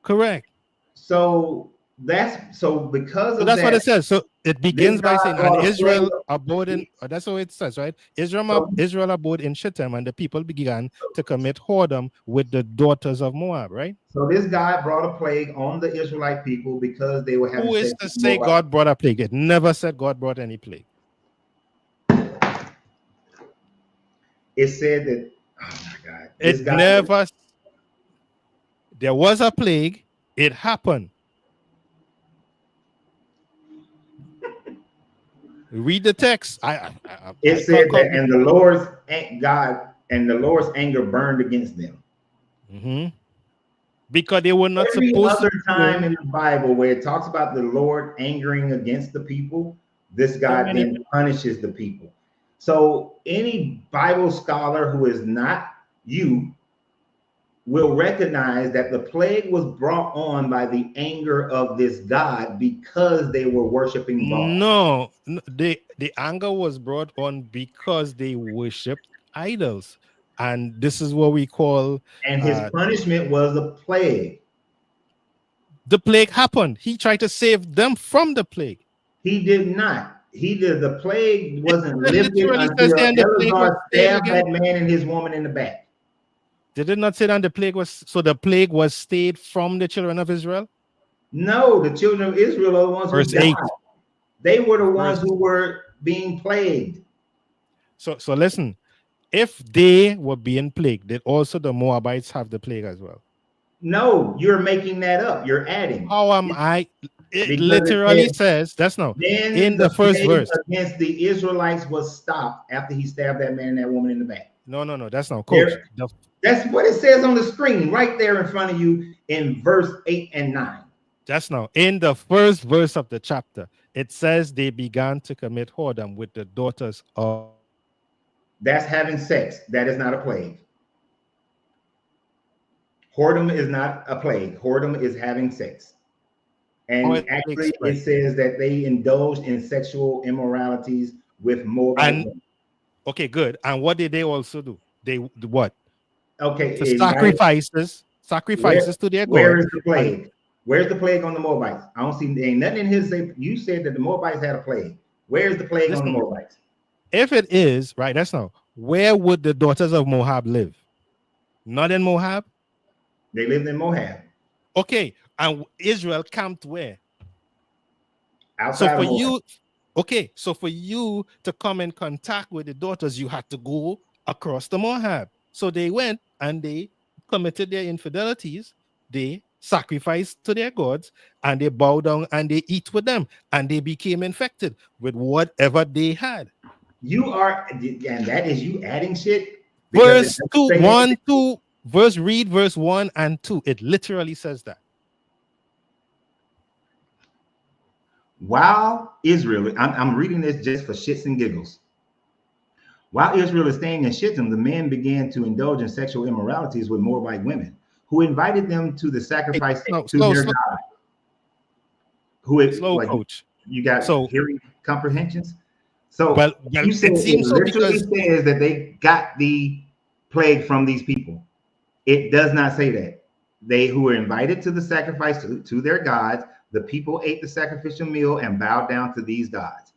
Correct. So because So of that's what that, it says. So it this begins by God saying, and brought a plague. Israel abode in, that's how it says, right? So, Israel abode in Shittim, and the people began to commit whoredom with the daughters of Moab, right? so this God brought a plague on the Israelite people because they were having Who is sex to with say Moabite. God brought a plague? It never said God brought any plague. It said that, oh my God, this It guy, never, there was a plague, it happened. Read the text. it I can't said come that, with and you. the Lord's anger burned against them. Mm-hmm. Because they were not Every supposed to other be time doing in the Bible where it talks about the Lord angering against the people, this so God many. then punishes the people. So any Bible scholar who is not you will recognize that the plague was brought on by the anger of this God because they were worshiping Baal. No, the anger was brought on because they worshipped idols, and this is what we call And his punishment was a plague. the plague happened. He tried to save them from the plague. He did not. He did. The plague wasn't It lifted literally says until there, and the plague was Eleazar stayed stabbed again. that man and his woman in the back. Did it not say that the plague was so? The plague was stayed from the children of Israel. No, the children of Israel are the ones who Verse died. 8. They were the ones Verse. who were being plagued. So listen. If they were being plagued, did also the Moabites have the plague as well? No, you're making that up. You're adding. How am I? It Because it literally says, says that's no then in the the first plague verse. against the Israelites was stopped after he stabbed that man and that woman in the back. No, that's not coach. There, that's what it says on the screen right there in front of you in verse 8 and 9. That's now in the first verse of the chapter. It says they began to commit whoredom with the daughters of. That's having sex. That is not a plague. Whoredom is not a plague. Whoredom is having sex. And actually, it says that they indulged in sexual immoralities with Moabite women. Okay, good. And what did they also do? They what? Okay, To anybody, sacrifices to their where god. is the plague? Where's the plague on the Moabites? I don't see, ain't nothing in his say. You said that the Moabites had a plague. Where's the plague on the Listen, Moabites? if it is right, that's now. Where would the daughters of Moab live? Not in Moab. They lived in Moab. Okay, and Israel camped where? So Outside for of Moab. you, okay, so for you to come in contact with the daughters, you had to go across the Moab. So they went and they committed their infidelities. They sacrificed to their gods and they bow down and they eat with them and they became infected with whatever they had. You are, and that is you adding shit because it Verse doesn't 2, say 1, anything. 2, read verse 1 and 2. It literally says that. While Israel, I'm reading this just for shits and giggles. While Israel is staying in Shittim, the men began to indulge in sexual immoralities with Moabite women. who invited them to the Hey, sacrifice no, to slow, their slow, God. Who it slow, like coach. you got So, hearing comprehensions? So well, you said it it seems so literally because says that they got the plague from these people. It does not say that. They who were invited to the sacrifice to their gods, the people ate the sacrificial meal and bowed down to these gods.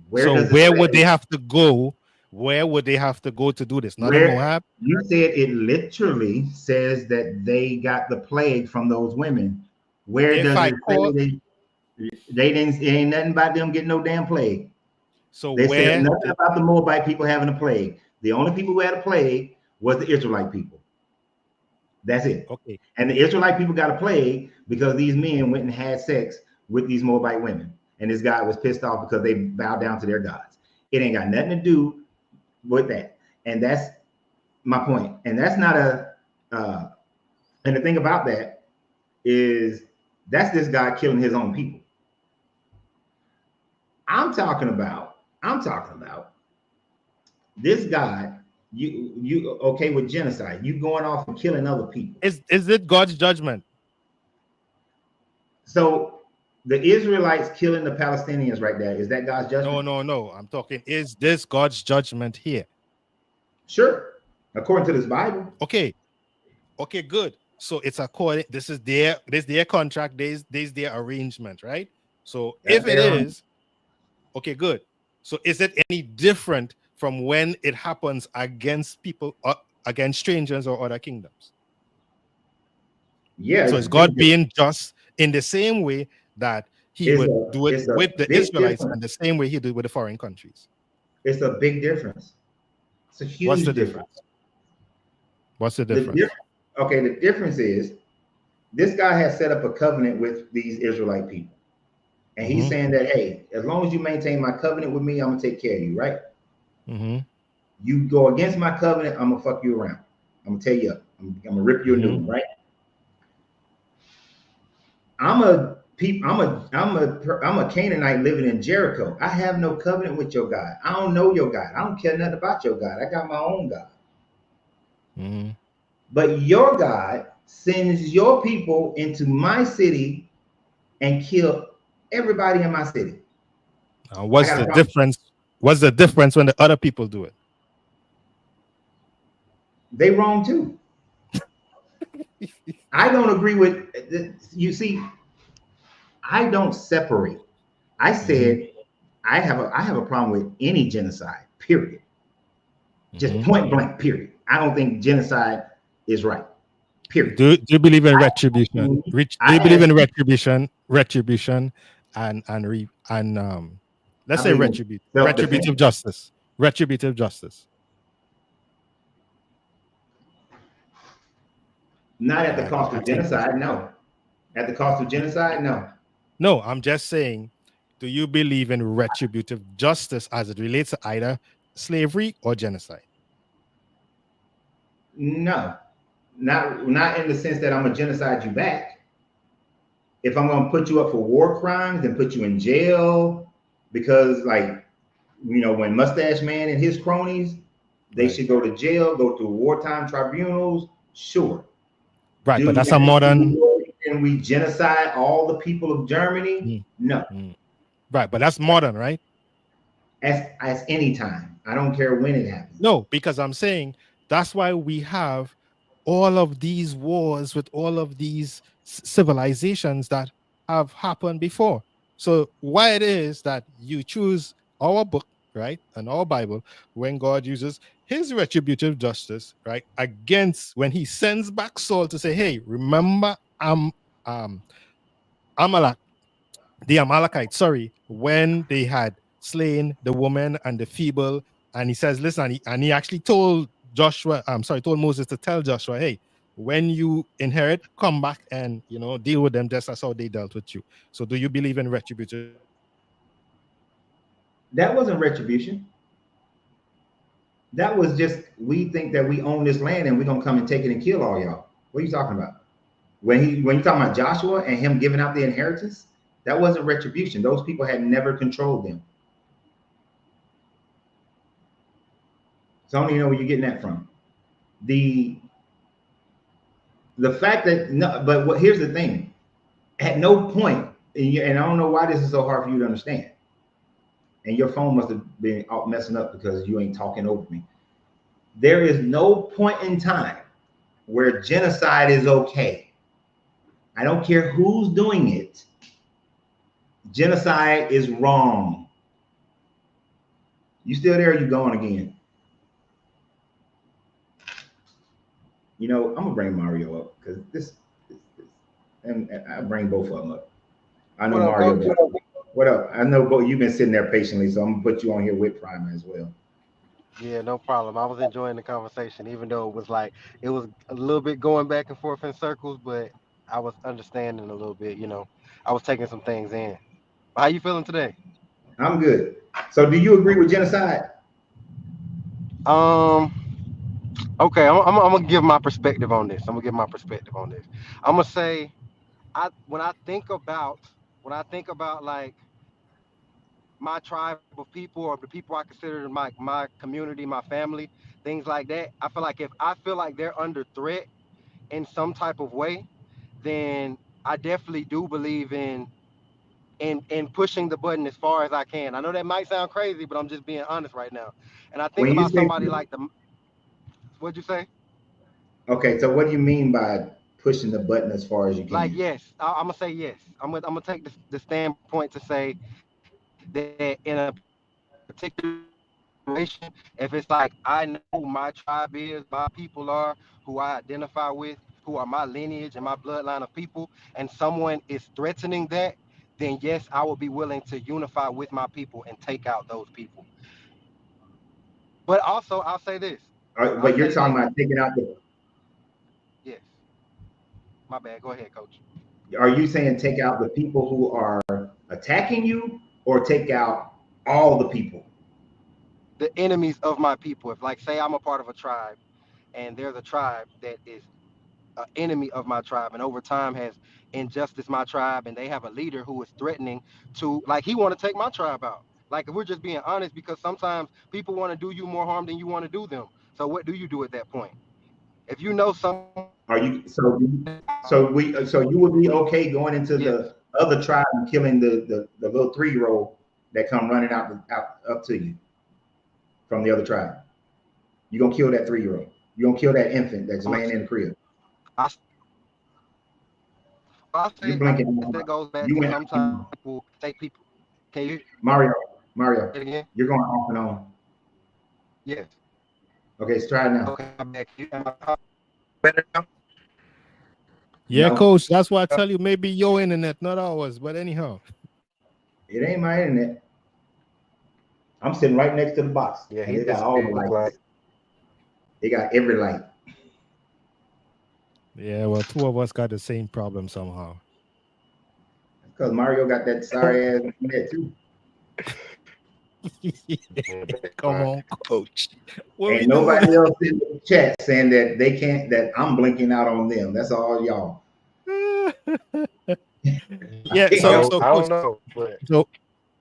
Where so does it where would they say? have to go? Where would they have to go to do this? Not in Where Moab. you said it literally says that they got the plague from those women. Where If does I it say call, they didn't? It ain't nothing about them getting no damn plague. so They said where nothing did, about the Moabite people having a plague. The only people who had a plague was the Israelite people. That's it. okay, And the Israelite people got a plague because these men went and had sex with these Moabite women. And this guy was pissed off because they bowed down to their gods. It ain't got nothing to do with that. And that's my point. And that's not and the thing about that is that's this guy killing his own people. I'm talking about this guy, you okay with genocide, you going off and killing other people. is it God's judgment? So the Israelites killing the Palestinians right there, is that God's No, judgment? no, no. I'm talking, is this God's judgment here? Sure. According to this Bible. Okay, okay, good. So it's according, this their contract, there's their arrangement, right? So That's if it their is, okay, good. So is it any different from when it happens against people, against strangers or other kingdoms? yeah, So it's is a big God difference. being just in the same way that he It's would a do it it's a with the big Israelites and difference. the same way he did with the foreign countries? It's a big difference. It's a What's the huge difference. difference? What's the The difference? diff- okay, the difference is this guy has set up a covenant with these Israelite people. And he's Mm-hmm. saying that, hey, as long as you maintain my covenant with me, I'm gonna take care of you, right? Mm-hmm. You go against my covenant, I'm gonna fuck you around. I'm gonna tell you up. I'm gonna rip you a new Mm-hmm. one, right? I'm a Canaanite living in Jericho. I have no covenant with your God. I don't know your God. I don't care nothing about your God. I got my own God. Mm-hmm. But your God sends your people into my city and kill everybody in my city. I What's got a the problem. difference? What's the difference when the other people do it? They wrong too. I don't agree with you see, I don't separate. I Mm-hmm. said I have a problem with any genocide, period. Just Mm-hmm. point blank, period. I don't think genocide is right. Period. Do you believe in I retribution? Do I you believe asked in retribution, and let's I say believe in retributive self-defense. justice, retributive justice? Not at the I cost of think you genocide, no. At the cost of genocide, no. no. I'm just saying. Do you believe in retributive justice as it relates to either slavery or genocide? No. Not in the sense that I'm gonna genocide you back. If I'm gonna put you up for war crimes and put you in jail, because like when Mustache Man and his cronies, they Right. should go to jail, go through wartime tribunals, sure. Right. But Do that's a modern. can we genocide all the people of Germany? Mm, No. mm. Right. But that's modern, right? As any time. I don't care when it happens. No, because I'm saying that's why we have all of these wars with all of these civilizations that have happened before. So why it is that you choose our book, right, and our Bible, when God uses his retributive justice, right, against when he sends back Saul to say, hey, remember um Amalek, the Amalekites, sorry, when they had slain the woman and the feeble, and he says, listen, and he actually told told Moses to tell Joshua, hey, when you inherit, come back and deal with them just as how they dealt with you. So do you believe in retributive That wasn't retribution. That was just we think that we own this land and we're gonna come and take it and kill all y'all. What are you talking about? When you talking about Joshua and him giving out the inheritance, that wasn't retribution. Those people had never controlled them. So I don't even know where you're getting that from. The The fact that no, but what here's the thing. At no point, and I don't know why this is so hard for you to understand. And your phone must have been out messing up because you ain't talking over me. There is no point in time where genocide is okay. I don't care who's doing it. Genocide is wrong. You still there? Or you going again? You know, I'm gonna bring Mario up because and I bring both of them up. I know What up, Mario. coach? What up? I know both you've been sitting there patiently, so I'm gonna put you on here with Prime as well. Yeah, no problem. I was enjoying the conversation, even though it was like it was a little bit going back and forth in circles, but I was understanding a little bit. I was taking some things in. How you feeling today? I'm good. So, do you agree with genocide? Um. Okay, I'm gonna give my perspective on this. I'm gonna give my perspective on this. I'm gonna say I when I think about like my tribe of people or the people I consider my community, my family, things like that. I feel like if I feel like they're under threat in some type of way, then I definitely do believe in pushing the button as far as I can. I know that might sound crazy, but I'm just being honest right now. And I think When you about say somebody like the what'd you say? okay, so what do you mean by pushing the button as far as you Like can? yes, I'm gonna say yes. I'm gonna take the standpoint to say that in a particular situation, if it's like I know who my tribe is, my people are, who I identify with, who are my lineage and my bloodline of people, and someone is threatening that, then yes, I will be willing to unify with my people and take out those people. But also, I'll say But this. you're talking about taking out the. Yes, my bad. Go ahead, coach. Are you saying take out the people who are attacking you, or take out all the people? The enemies of my people. If like say I'm a part of a tribe and there's a tribe that is an enemy of my tribe and over time has injustice my tribe and they have a leader who is threatening to like he want to take my tribe out. Like if we're just being honest, because sometimes people want to do you more harm than you want to do them. So what do you do at that point? If you know someone is Are out, you so you would be okay going into yes, the other tribe and killing the little 3-year-old that come running out up to you from the other tribe? You gonna kill that 3-year-old? You gonna kill that infant that's I'm a, laying in the crib? I well, You're I blinking. guess that goes back You to went sometimes people take people. Can you Mario. say Mario, it again? you're going off and on. Yes. Okay, let's try it now. Okay, my bad. Better now? Yeah, No, coach. That's why I tell you maybe your internet, not ours. But anyhow. it ain't my internet. I'm sitting right next to the box, Yeah, and he they got just all the look lights. like They got every light. Yeah, well, two of us got the same problem somehow. Because Mario got that sorry ass internet too. Come on, coach. What we Ain't doing? nobody else in the chat saying that they can't. That I'm blinking out on them. That's all y'all. Yeah. I So, Ain't don't so I coach. don't know, but So,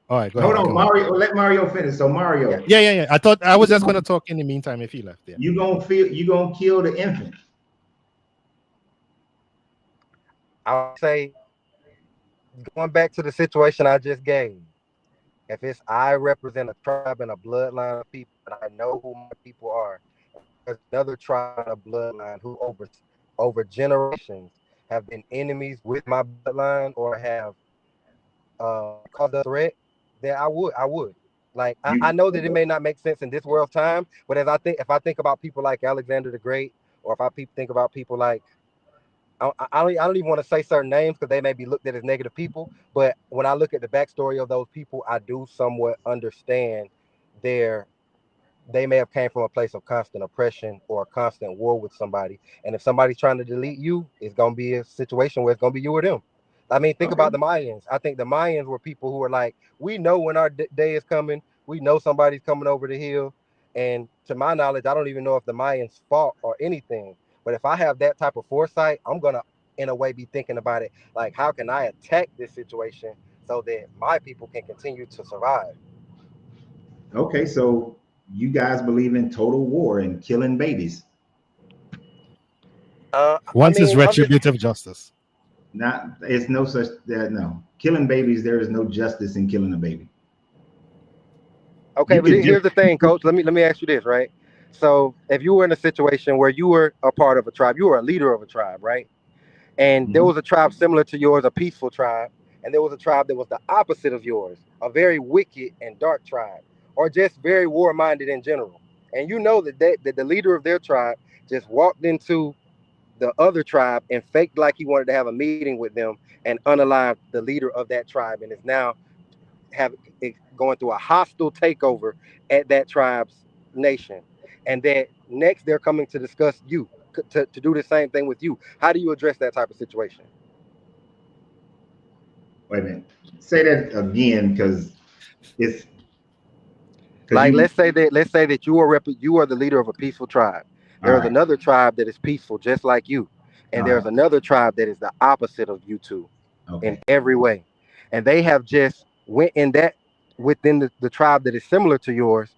all right, go Hold ahead. on, Come on. Mario. Let Mario finish. So yeah, Mario, Yeah, yeah, yeah. I thought I was you just gonna gonna, talk in the meantime if he left. Yeah. you gonna kill the infant. I would say going back to the situation I just gave. If it's I represent a tribe and a bloodline of people, and I know who my people are, and there's another tribe and a bloodline who over generations have been enemies with my bloodline or have caused a threat, then I would. Like I You know that it may not make sense in this world time, but if I think about people like Alexander the Great, or if think about people like I don't even want to say certain names because they may be looked at as negative people. But when I look at the backstory of those people, I do somewhat understand their they may have came from a place of constant oppression or a constant war with somebody. And if somebody's trying to delete you, it's gonna be a situation where it's gonna be you or them. I mean, think okay? about the Mayans. I think the Mayans were people who were like, we know when our day is coming. We know somebody's coming over the hill. And to my knowledge, I don't even know if the Mayans fought or anything. But if I have that type of foresight, I'm gonna, in a way, be thinking about it like, how can I attack this situation so that my people can continue to survive? Okay, so you guys believe in total war and killing babies. I Once is mean, I'm just retributive justice. Not, it's no such that no killing babies. There is no justice in killing a baby. okay. You But could just here's the thing, Coach. Let me ask you this, right? So, if you were in a situation where you were a part of a tribe, you were a leader of a tribe, right? And there Mhm. was a tribe similar to yours, a peaceful tribe, and there was a tribe that was the opposite of yours, a very wicked and dark tribe, or just very war-minded in general. And you know that the leader of their tribe just walked into the other tribe and faked like he wanted to have a meeting with them and unalived the leader of that tribe, and is now have going through a hostile takeover at that tribe's nation. And that next they're coming to discuss you to do the same thing with you. How do you address that type of situation? wait a minute. Say that again, because it's because Like you. let's say that you are the leader of a peaceful tribe. All There is right. another tribe that is peaceful just like you, All and right. there's another tribe that is the opposite of you two in Okay. every way. And they have just went in that within the tribe that is similar to yours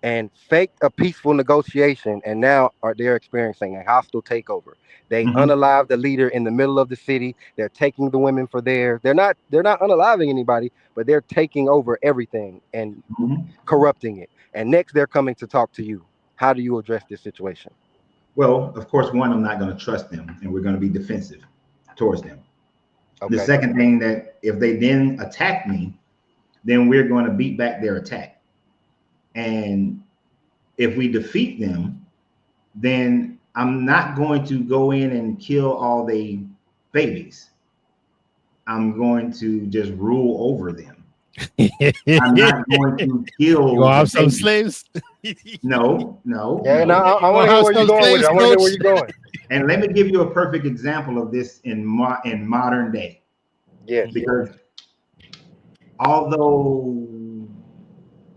and faked a peaceful negotiation, and now are they're experiencing a hostile takeover. They Hmm. unalive the leader in the middle of the city. They're taking the women for theirs. They're not unaliving anybody, but they're taking over everything and Hmm. corrupting it. And next they're coming to talk to you. How do you address this situation? Well, of course, one, I'm not going to trust them, and we're going to be defensive towards them. The Okay. second thing, that if they then attack me, then we're going to beat back their attack. And if we defeat them, then I'm not going to go in and kill all the babies. I'm going to just rule over them. I'm You not going to kill gonna the have some babies. slaves? No, no, Yeah, now no. I You want gonna to hear have where you're some going with it. slaves, I want to hear where coach? you're going. And let me give you a perfect example of this in modern day, Yes. because although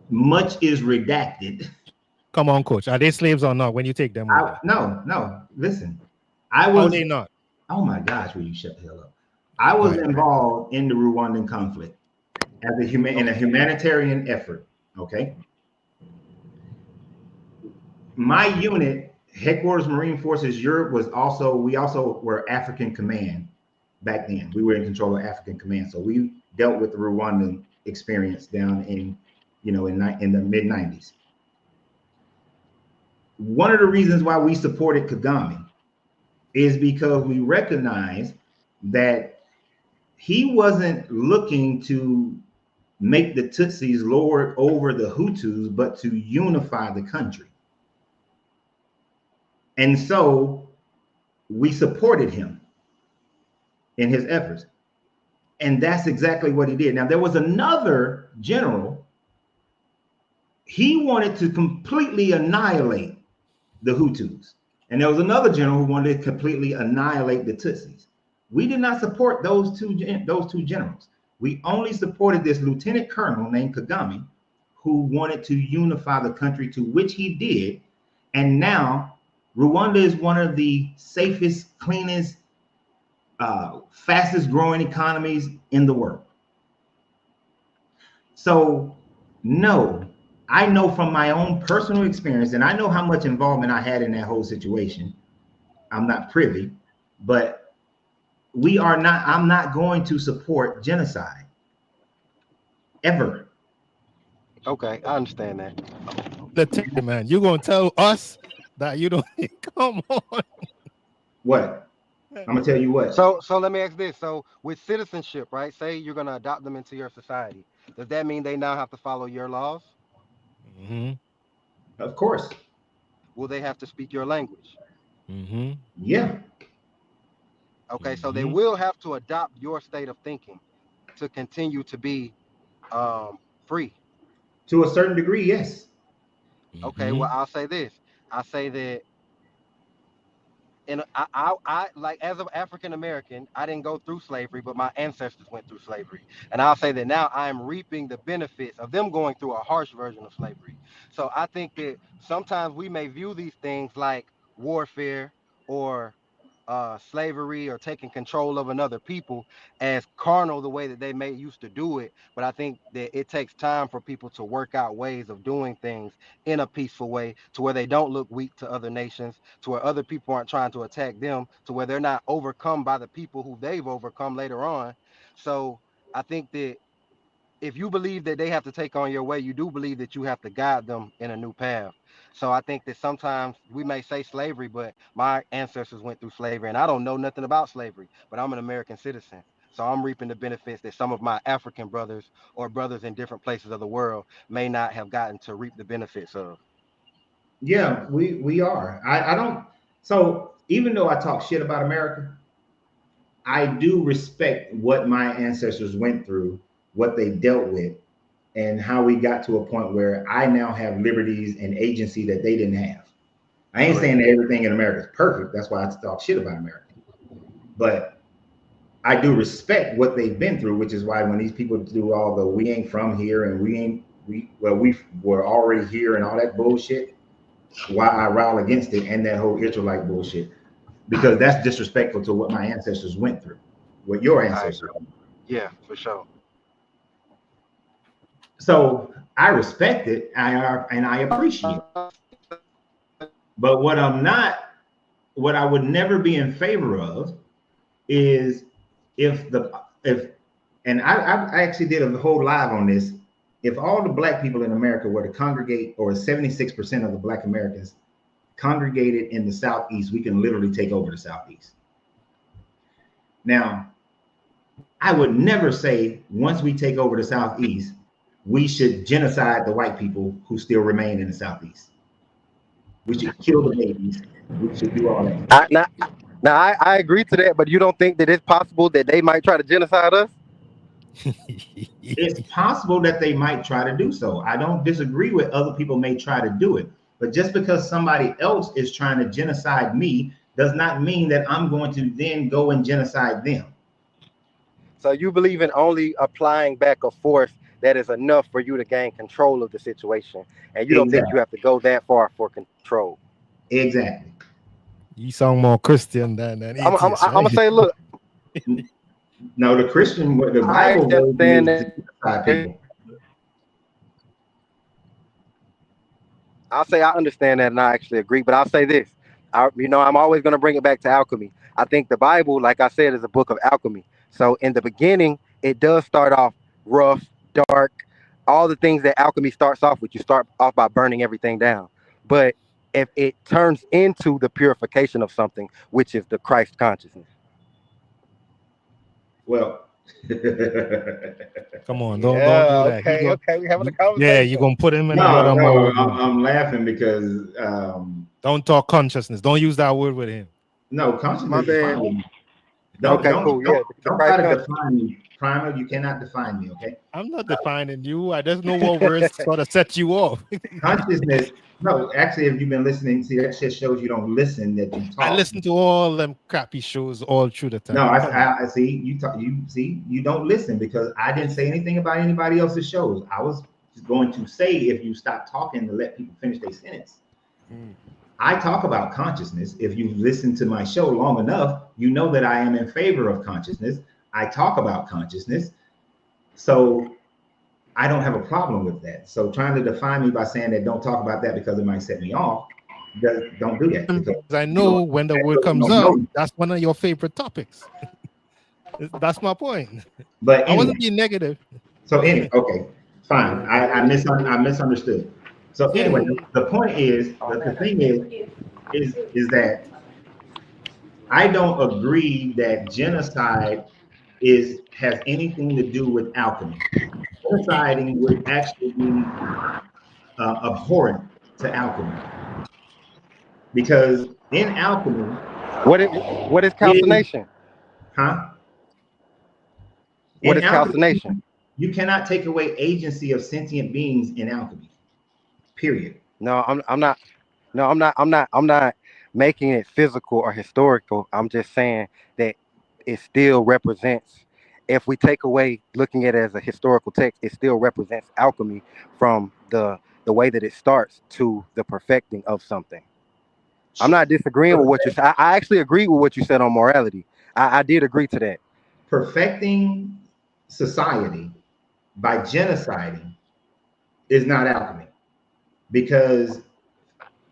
much is redacted, Come on, coach. Are they slaves or not when you take them I over? no, no. Listen, I How was. they not? Oh my gosh, will you shut the hell up? I Right, go was ahead. involved in the Rwandan conflict as in a Okay. humanitarian effort. Okay, my unit, headquarters Marine Forces Europe, was also we also were African Command back then. We were in control of African Command, so we dealt with the Rwandan experience down in in the mid 90s. One of the reasons why we supported Kagame is because we recognized that he wasn't looking to make the Tutsis lord over the Hutus, but to unify the country. And so we supported him in his efforts. And that's exactly what he did. Now, there was another general, he wanted to completely annihilate the Hutus. And there was another general who wanted to completely annihilate the Tutsis. We did not support those two generals. We only supported this lieutenant colonel named Kagame, who wanted to unify the country, to which he did. And now Rwanda is one of the safest, cleanest, fastest growing economies in the world. So, no, I know from my own personal experience, and I know how much involvement I had in that whole situation. I'm not privy, but I'm not going to support genocide ever. Okay, I understand that. The tell man, you gonna tell us that you don't come on. What? I'm gonna tell you what. So let me ask this. So with citizenship, right? Say you're gonna adopt them into your society. Does that mean they now have to follow your laws? Hmm. Of course. Will they have to speak your language? Hmm. Yeah. Okay, so they Hmm. will have to adopt your state of thinking to continue to be free. To a certain degree, yes. Okay, well Hmm. I'll say this. I say that and I like as an African American, I didn't go through slavery, but my ancestors went through slavery, and I'll say that now I am reaping the benefits of them going through a harsh version of slavery. So I think that sometimes we may view these things like warfare or slavery or taking control of another people as carnal the way that they may used to do it. But I think that it takes time for people to work out ways of doing things in a peaceful way to where they don't look weak to other nations, to where other people aren't trying to attack them, to where they're not overcome by the people who they've overcome later on. So I think that if you believe that they have to take on your way, you do believe that you have to guide them in a new path. So I think that sometimes we may say slavery, but my ancestors went through slavery, and I don't know nothing about slavery, but I'm an American citizen. So I'm reaping the benefits that some of my African brothers or brothers in different places of the world may not have gotten to reap the benefits of. Yeah, we are. I don't. So even though I talk shit about America, I do respect what my ancestors went through, what they dealt with, and how we got to a point where I now have liberties and agency that they didn't have. I ain't saying that everything in America is perfect. That's why I talk shit about America. But I do respect what they've been through, which is why when these people do all the "we ain't from here" and we were already here" and all that bullshit, why I rile against it and that whole Israelite bullshit, because that's disrespectful to what my ancestors went through, what your ancestors went through. Yeah, for sure. So I respect it, and I appreciate it. But what I would never be in favor of is if and I actually did a whole live on this. If all the black people in America were to congregate, or 76% of the black Americans congregated in the Southeast, we can literally take over the Southeast. Now, I would never say once we take over the Southeast, we should genocide the white people who still remain in the Southeast. We should kill the babies. We should do all that. Now, I agree to that, but you don't think that it's possible that they might try to genocide us? It's possible that they might try to do so. I don't disagree with other people may try to do it, but just because somebody else is trying to genocide me does not mean that I'm going to then go and genocide them. So you believe in only applying back a force that is enough for you to gain control of the situation, and you don't think you Exactly. have to go that far for control. Exactly. You sound more Christian than atheist, I'm gonna right? say, look, No, the I Bible word understand is to that. genocide people. I'll say I understand that, and I actually agree. But I'll say this: I'm always gonna bring it back to alchemy. I think the Bible, like I said, is a book of alchemy. So in the beginning, it does start off rough, dark, all the things that alchemy starts off with. You start off by burning everything down, but if it turns into the purification of something, which is the Christ consciousness. Well, Come on, don't do Yeah. that. Okay. We having a Yeah, you're conversation. gonna put him in no, another no, mode. I'm laughing because Don't talk consciousness. Don't use that word with him. no, My consciousness is bad. fine with me. Okay, cool. Yeah, the Don't try Christ to consciousness. define me, Primer. You cannot define me, okay? I'm not defining you. I just know what words sort of set you off. Consciousness. No, actually, if you've been listening, see that shit shows you don't listen, that you I talk. listen to all them crappy shows all through the No, time. Come on. I see you talk. You see you don't listen because I didn't say anything about anybody else's shows. I was just going to say if you stop talking to let people finish their sentence. Mm. I talk about consciousness. If you've listened to my show long enough, you know that I am in favor of consciousness. I talk about consciousness. So I don't have a problem with that. So trying to define me by saying that don't talk about that because it might set me off, don't do that because I you know when the word comes don't up, know. that's one of your favorite topics. That's my point. But I wasn't anyway, being negative. so anyway, okay, fine. I misunderstood. So Yeah. anyway, the point is the thing is that I don't agree that genocide has anything to do with alchemy. Genociding would actually be abhorrent to alchemy because in alchemy What is is calcination? huh What in is alchemy calcination? you cannot take away agency of sentient beings in alchemy. Period. No, I'm not. No, I'm not making it physical or historical. I'm just saying that it still represents. If we take away looking at it as a historical text, it still represents alchemy from the way that it starts to the perfecting of something. I'm not disagreeing with what you said. I actually agree with what you said on morality. I did agree to that. Perfecting society by genociding is not alchemy, because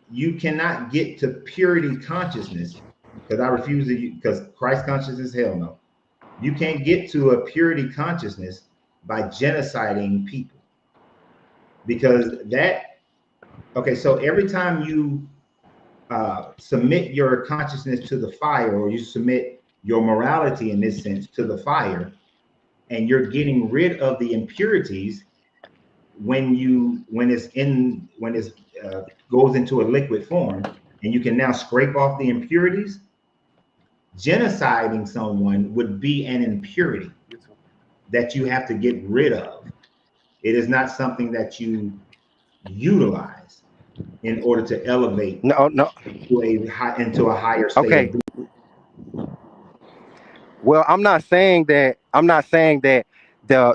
you cannot get to purity consciousness, because I refuse to, because Christ consciousness, hell no. You can't get to a purity consciousness by genociding people, because that, okay, so every time you submit your consciousness to the fire, or you submit your morality in this sense to the fire, and you're getting rid of the impurities, when it's goes into a liquid form, and you can now scrape off the impurities. Genociding someone would be an impurity that you have to get rid of. It is not something that you utilize in order to elevate No. into a higher state of Okay. being. Well, I'm not saying that. I'm not saying that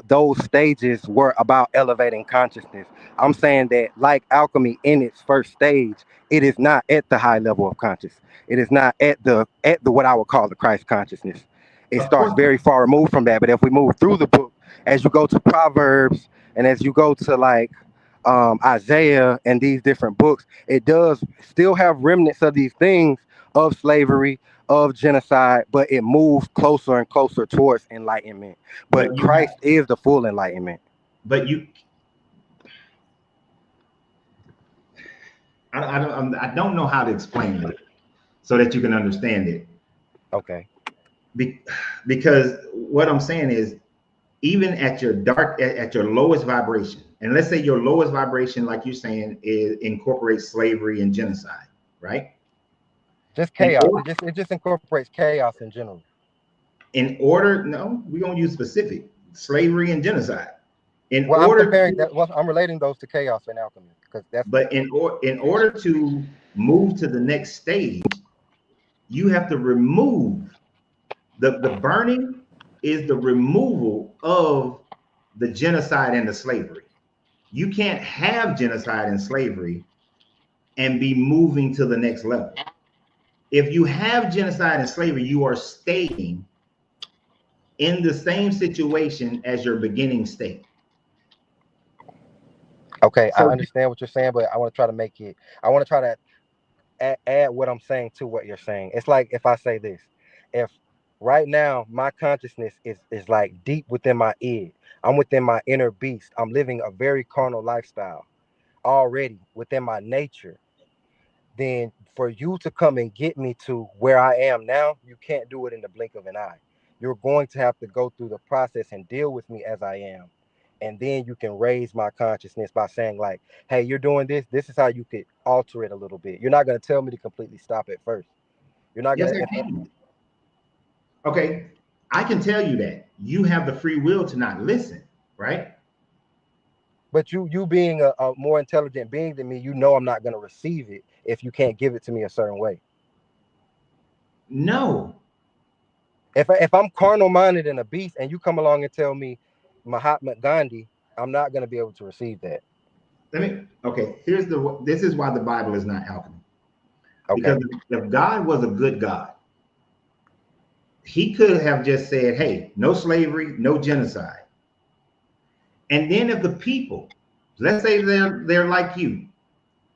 those stages were about elevating consciousness. I'm saying that, like alchemy, in its first stage, it is not at the high level of conscious. It is not at the what I would call the Christ consciousness. It Of starts course, very far removed from that. But if we move through the book, as you go to Proverbs and as you go to like Isaiah and these different books, it does still have remnants of these things of slavery, of genocide, but it moves closer and closer towards enlightenment. But but you have, Christ is the full enlightenment. but you, I don't know how to explain it so that you can understand it. Okay. Be, because what I'm saying is, even at your at your lowest vibration, and let's say your lowest vibration, like you're saying, is incorporates slavery and genocide, right? Just In chaos. order, It just incorporates chaos in general. no, we're gonna use specific slavery and genocide. In Well, I'm order comparing to, that. Well, I'm relating those to chaos and alchemy because that's but in order to move to the next stage, you have to remove the burning is the removal of the genocide and the slavery. You can't have genocide and slavery and be moving to the next level. If you have genocide and slavery, you are staying in the same situation as your beginning state. okay. I So understand what you're saying, but I want to try to make it. I want to try to add what I'm saying to what you're saying. It's like if I say this, if right now my consciousness is like deep within my id, I'm within my inner beast. I'm living a very carnal lifestyle already within my nature. Then for you to come and get me to where I am now, you can't do it in the blink of an eye. You're going to have to go through the process and deal with me as I am. And then you can raise my consciousness by saying, like, hey, you're doing this. This is how you could alter it a little bit. You're not going to tell me to completely stop at first. You're not yes, going I to, can. Okay, I can tell you that you have the free will to not listen, right? but you being a more intelligent being than me, you know I'm not going to receive it if you can't give it to me a certain way. No. If I'm carnal minded and a beast, and you come along and tell me Mahatma Gandhi, I'm not going to be able to receive that. Okay, this is why the Bible is not alchemy. Okay. Because if God was a good God, he could have just said, hey, no slavery, no genocide. And then if the people, let's say they're like you,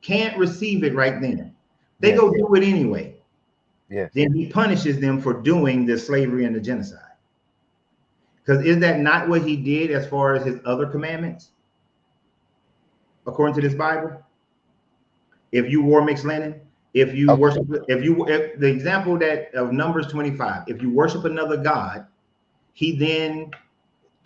can't receive it right then, they Yes. go do it anyway. Yes. Then he punishes them for doing the slavery and the genocide. Because is that not what he did as far as his other commandments, according to this Bible? If you wore mixed linen, if you Okay. worship, if the example that of Numbers 25, if you worship another God, he then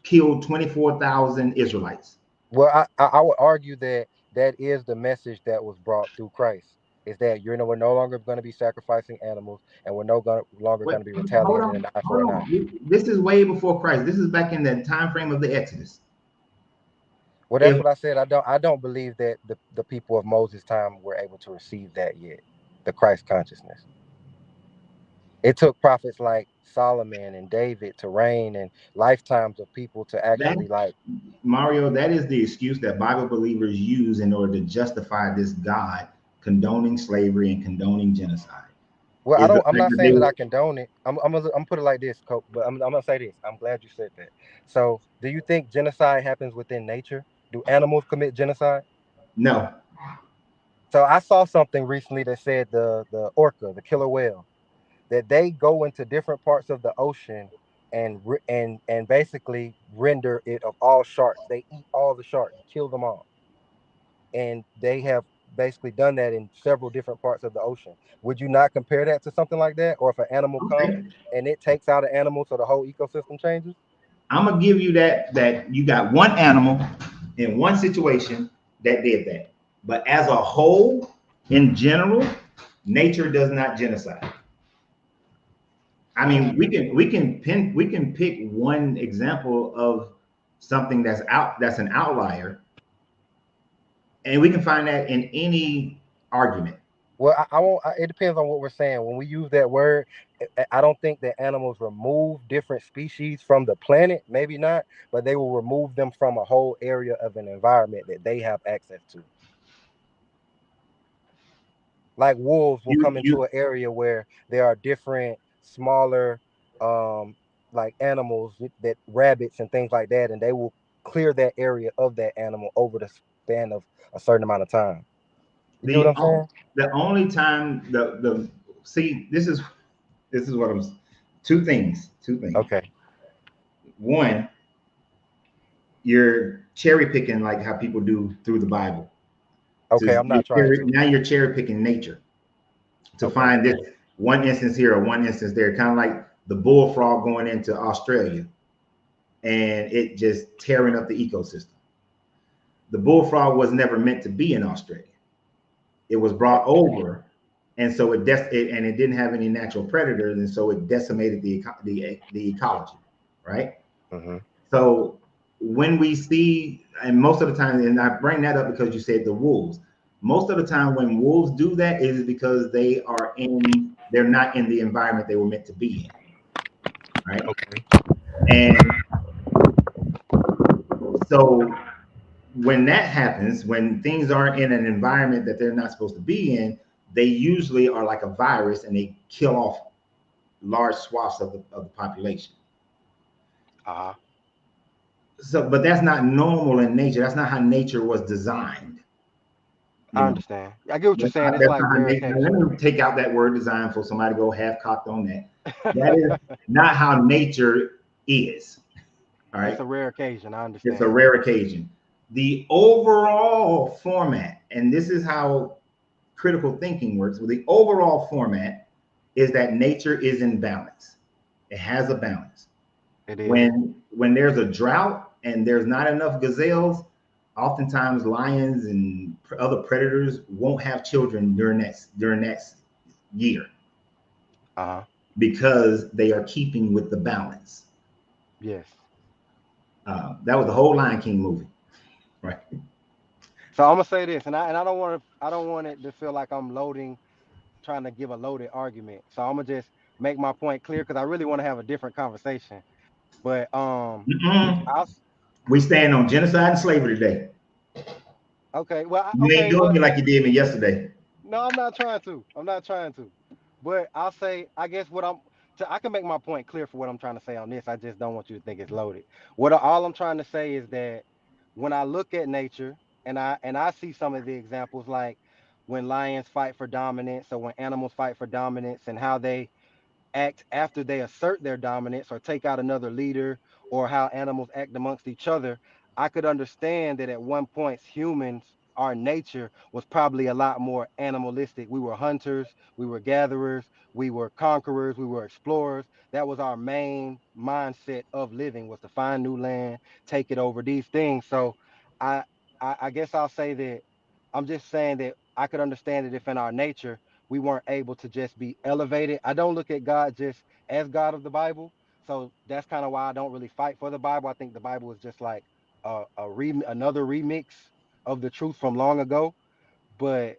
killed 24,000 Israelites. Well, I would argue that that is the message that was brought through Christ. Is that we're no longer going to be sacrificing animals, and we're longer Wait, going to be hold retaliating on, an eye hold for an eye. on. This is way before Christ. This is back in the time frame of the Exodus. Well, that's If what I said. I don't believe that the people of Moses' time were able to receive that yet, the Christ consciousness. It took prophets like Solomon and David to reign, and lifetimes of people to that, actually like. Mario, that is the excuse that Bible believers use in order to justify this God condoning slavery and condoning genocide. Well, Is the I'm fact not that they saying that I were condone it. I'm put it like this, Cope. But I'm gonna say this. I'm glad you said that. So, do you think genocide happens within nature? Do animals commit genocide? no. So, I saw something recently that said the orca, the killer whale, that they go into different parts of the ocean and basically render it of all sharks. They eat all the sharks, kill them all, and they have basically done that in several different parts of the ocean. Would you not compare that to something like that? Or if an animal comes Okay. and it takes out an animal, so the whole ecosystem changes? I'm gonna give you that you got one animal in one situation that did that. But as a whole, in general, nature does not genocide. I mean, Mm, we can pick one example of something that's an outlier, and we can find that in any argument. well, I won't. It depends on what we're saying. When we use that word, I don't think that animals remove different species from the planet. Maybe not, but they will remove them from a whole area of an environment that they have access to. Like wolves will come into You an area where there are different smaller um like animals that rabbits and things like that, and they will clear that area of that animal over the span of a certain amount of time. You get what the I'm saying? the only time the see this is what I'm two things. Okay. One, you're cherry picking like how people do through the Bible. Okay, I'm not trying to. Now you're cherry picking nature to Okay. find this one instance here or one instance there, kind of like the bullfrog going into Australia and it just tearing up the ecosystem. The bullfrog was never meant to be in Australia. It was brought over, and so and it didn't have any natural predators, and so it decimated the ecology, right? Mm-hmm. So when we see, and most of the time, and I bring that up because you said the wolves. Most of the time, when wolves do that, is because they're not in the environment they were meant to be in, right? Okay. And so when that happens, when things aren't in an environment that they're not supposed to be in, they usually are like a virus and they kill off large swaths of the population. Uh-huh. So, but that's not normal in nature. That's not how nature was designed. You I know, understand. I get what you're saying. It's that's like not how rare nature. occasion. Let me take out that word design for somebody to go half cocked on that. That is not how nature is. All It's right. a rare occasion. I It's a understand. rare occasion. The overall format, and this is how critical thinking works. Well, the overall format is that nature is in balance. It has a balance. It is. When there's a drought and there's not enough gazelles, oftentimes lions and other predators won't have children during that year Uh-huh. because they are keeping with the balance. Yes. That was the whole Lion King movie, right? So I'm gonna say this, and I don't want it to feel like I'm loading, trying to give a loaded argument. So I'm gonna just make my point clear because I really want to have a different conversation. But Mm-mm. I'll We stand on genocide and slavery today. okay. Well, You ain't okay. doing Well, me like you did me yesterday. no, I'm not trying to. I'm not trying to. But I'll say, I guess what I can make my point clear for what I'm trying to say on this. I just don't want you to think it's loaded. All I'm trying to say is that when I look at nature and I see some of the examples like when lions fight for dominance or when animals fight for dominance and how they act after they assert their dominance or take out another leader or how animals act amongst each other, I could understand that at one point humans, our nature was probably a lot more animalistic. We were hunters, we were gatherers, we were conquerors, we were explorers. That was our main mindset of living, was to find new land, take it over, these things. So I I guess I'll say that I'm just saying that I could understand it if in our nature we weren't able to just be elevated. I don't look at God just as God of the Bible. So that's kind of why I don't really fight for the Bible. I think the Bible is just like another remix of the truth from long ago. But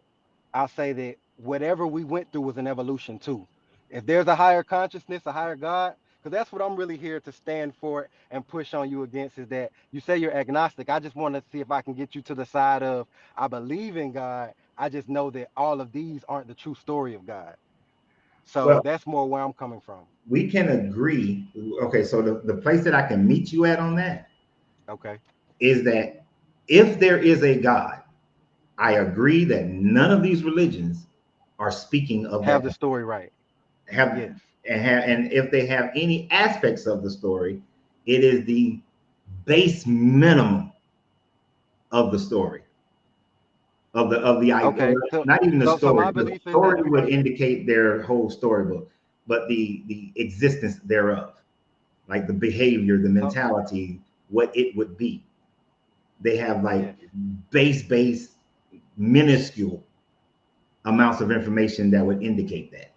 I'll say that whatever we went through was an evolution too. If there's a higher consciousness, a higher God, because that's what I'm really here to stand for and push on you against is that you say you're agnostic. I just want to see if I can get you to the side of I believe in God, I just know that all of these aren't the true story of God. So Well, that's more where I'm coming from. we can agree. Okay, so the place that I can meet you at on that Okay. is that if there is a God, I agree that none of these religions are speaking of Have that the story right. have Yes. and if they have any aspects of the story, it is the base minimum of the story of the idea. Okay. So Not even the so story. my The belief is that story would indicate their whole storybook, but the existence thereof, like the behavior, the so mentality, what it would be. They have like yes. base minuscule amounts of information that would indicate that.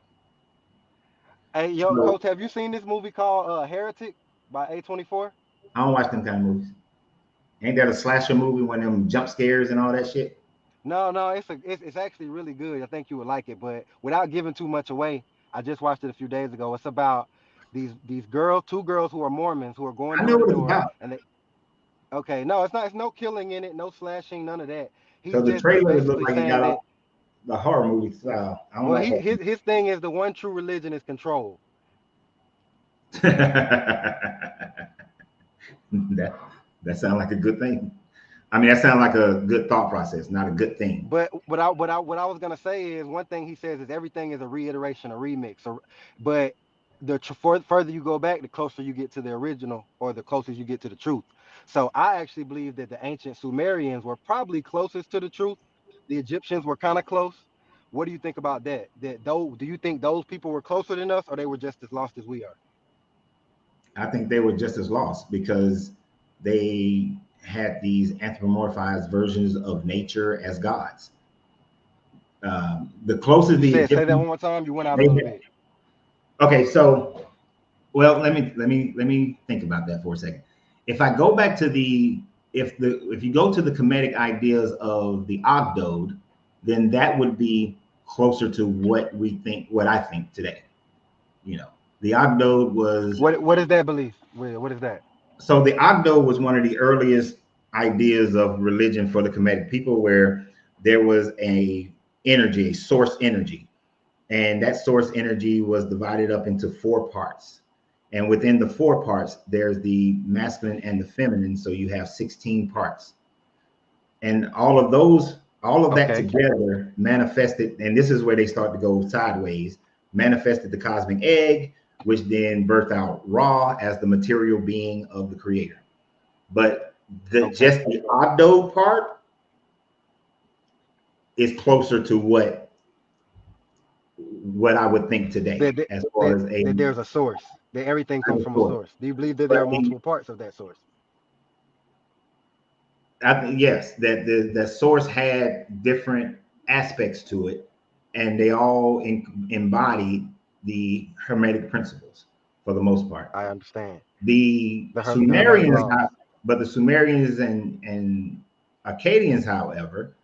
Hey, yo, So Coach, have you seen this movie called Heretic by A24? I don't watch them kind of movies. Ain't that a slasher movie when them jump scares and all that shit? No, no, it's actually really good. I think you would like it, but without giving too much away, I just watched it a few days ago. It's about these girls, two girls who are Mormons who are going I door know to what it's door, about. and they okay, no, it's not. It's no killing in it, no slashing, none of that. He's Because the just trailer would look basically like it saying got that. off the horror movie style. I don't Well, like he that. his thing is the one true religion is control. that that sounds like a good thing. I mean, that sounds like a good thought process, not a good thing. But what I was gonna say is one thing he says is everything is a reiteration, a remix. Or, but further you go back, the closer you get to the original, or the closest you get to the truth. So I actually believe that the ancient Sumerians were probably closest to the truth. The Egyptians were kind of close. What do you think about that? Do you think those people were closer than us, or they were just as lost as we are? I think they were just as lost because they had these anthropomorphized versions of nature as gods. The closest You the said say that Egyptians, one more time. You went out a they little had, bit. okay, so well, let me think about that for a second. If I go back to the if you go to the Kemetic ideas of the Ogdode, then that would be closer to what I think today. You know, the Ogdode was What is that belief? What is that? so the Ogdo was one of the earliest ideas of religion for the Kemetic people, where there was a energy, a source energy, and that source energy was divided up into four parts. And within the four parts, there's the masculine and the feminine. So you have 16 parts. And all of that Okay. together manifested, and this is where they start to go sideways, manifested the cosmic egg, which then birthed out Ra as the material being of the creator. But Okay. just the Ogdo part is closer to what I would think today, that, that as far as a that there's a source, that everything comes from a source. source. Do you believe that there are But multiple parts of that source? I think yes, that the source had different aspects to it, and they all embody the Hermetic principles for the most part. I understand The the Hermetic Sumerians, laws. but the Sumerians and Akkadians, however,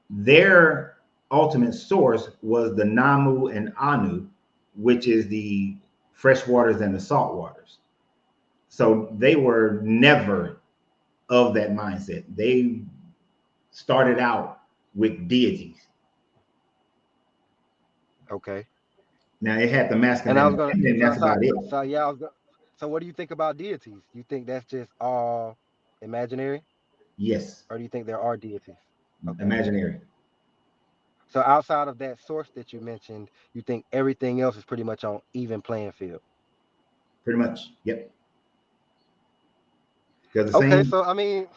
their ultimate source was the Namu and Anu, which is the fresh waters and the salt waters. So they were never of that mindset. They started out with deities. Okay. Now it had the masculine And I and was the gonna feminine. That's about it. yeah, so what do you think about deities? You think that's just all imaginary, Yes, or do you think there are deities? Okay. imaginary, So outside of that source that you mentioned, you think everything else is pretty much on even playing field. pretty much. Yep. Because the Okay, same. so I mean,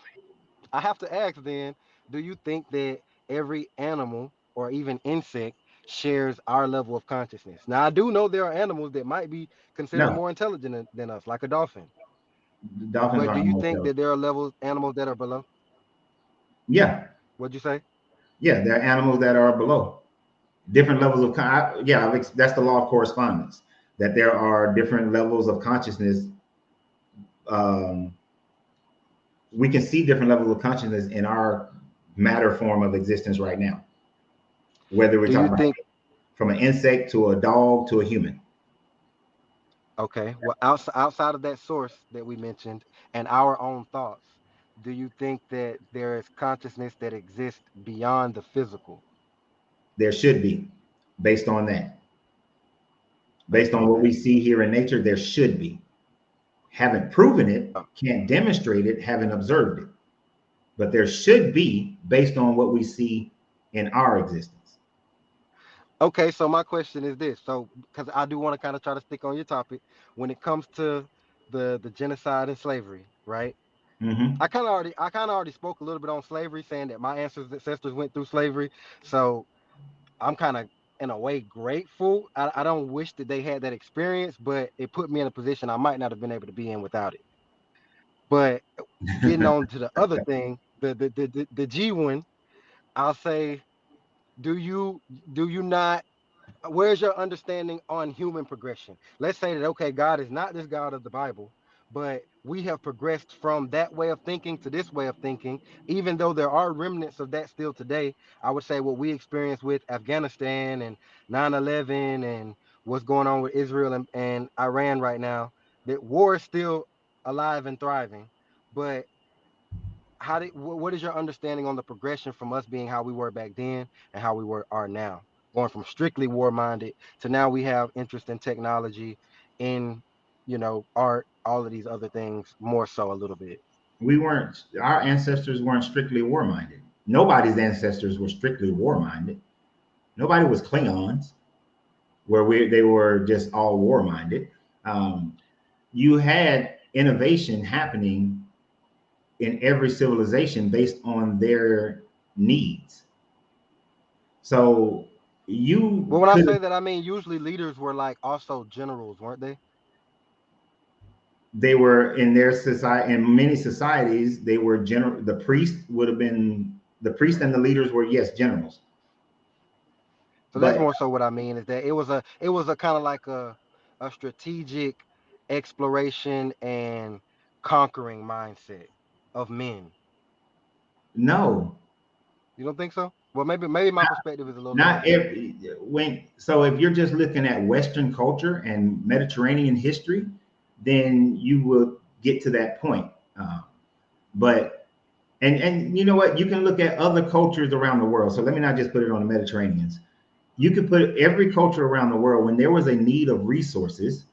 I have to ask then, do you think that every animal or even insect shares our level of consciousness? Now, I do know there are animals that might be considered No, more intelligent than us, like a dolphin. dolphins But do aren't you more think that intelligent. there are animals that are below? Yeah, What'd you say? yeah. There are animals that are below different levels of. Yeah, that's the law of correspondence. That there are different levels of consciousness. Um, we can see different levels of consciousness in our matter form of existence right now. Whether we're Do you talking about think, from an insect to a dog to a human. okay, well, outside of that source that we mentioned and our own thoughts, do you think that there is consciousness that exists beyond the physical? There should be, based on that. Based Based on on what that. we see here in nature, there should be. Haven't proven it, Oh, can't demonstrate it, haven't observed it. But there should be, based on what we see in our existence. okay, so my question is this. So, because I do want to kind of try to stick on your topic, when it comes to the genocide and slavery, right? Hmm. I kind of already spoke a little bit on slavery, saying that my ancestors went through slavery. So I'm kind of in a way grateful. I don't wish that they had that experience, but it put me in a position I might not have been able to be in without it. But getting on to the other thing, the G one, I'll say, do you do you not? Where's your understanding on human progression? Let's say that, okay, God is not this God of the Bible, but we have progressed from that way of thinking to this way of thinking, even though there are remnants of that still today. I would say what we experience with Afghanistan and 9/11 and what's going on with Israel and Iran right now, that war is still alive and thriving. But what is your understanding on the progression from us being how we were back then and how we are now, going from strictly war minded to now we have interest in technology, in art, all of these other things more so a little bit. We weren't, our ancestors weren't strictly war minded. Nobody's ancestors were strictly war minded. Nobody was Klingons, where they were just all war minded. Um, you had innovation happening in every civilization based on their needs. So But you when I could, say that, I mean usually leaders were like also generals, weren't they? they were in their society, in many societies, they were general. The priest would have been, the priest and the leaders were, yes, generals. So that's But more so what I mean, is that it was a kind of like a strategic exploration and conquering mindset of men. no, You don't think so? Well, maybe my perspective is a little not limited. every, when, so if you're just looking at Western culture and Mediterranean history, then you will get to that point. But and you know what? You can look at other cultures around the world. So let me not just put it on the Mediterraneans. You could put every culture around the world, when there was a need of resources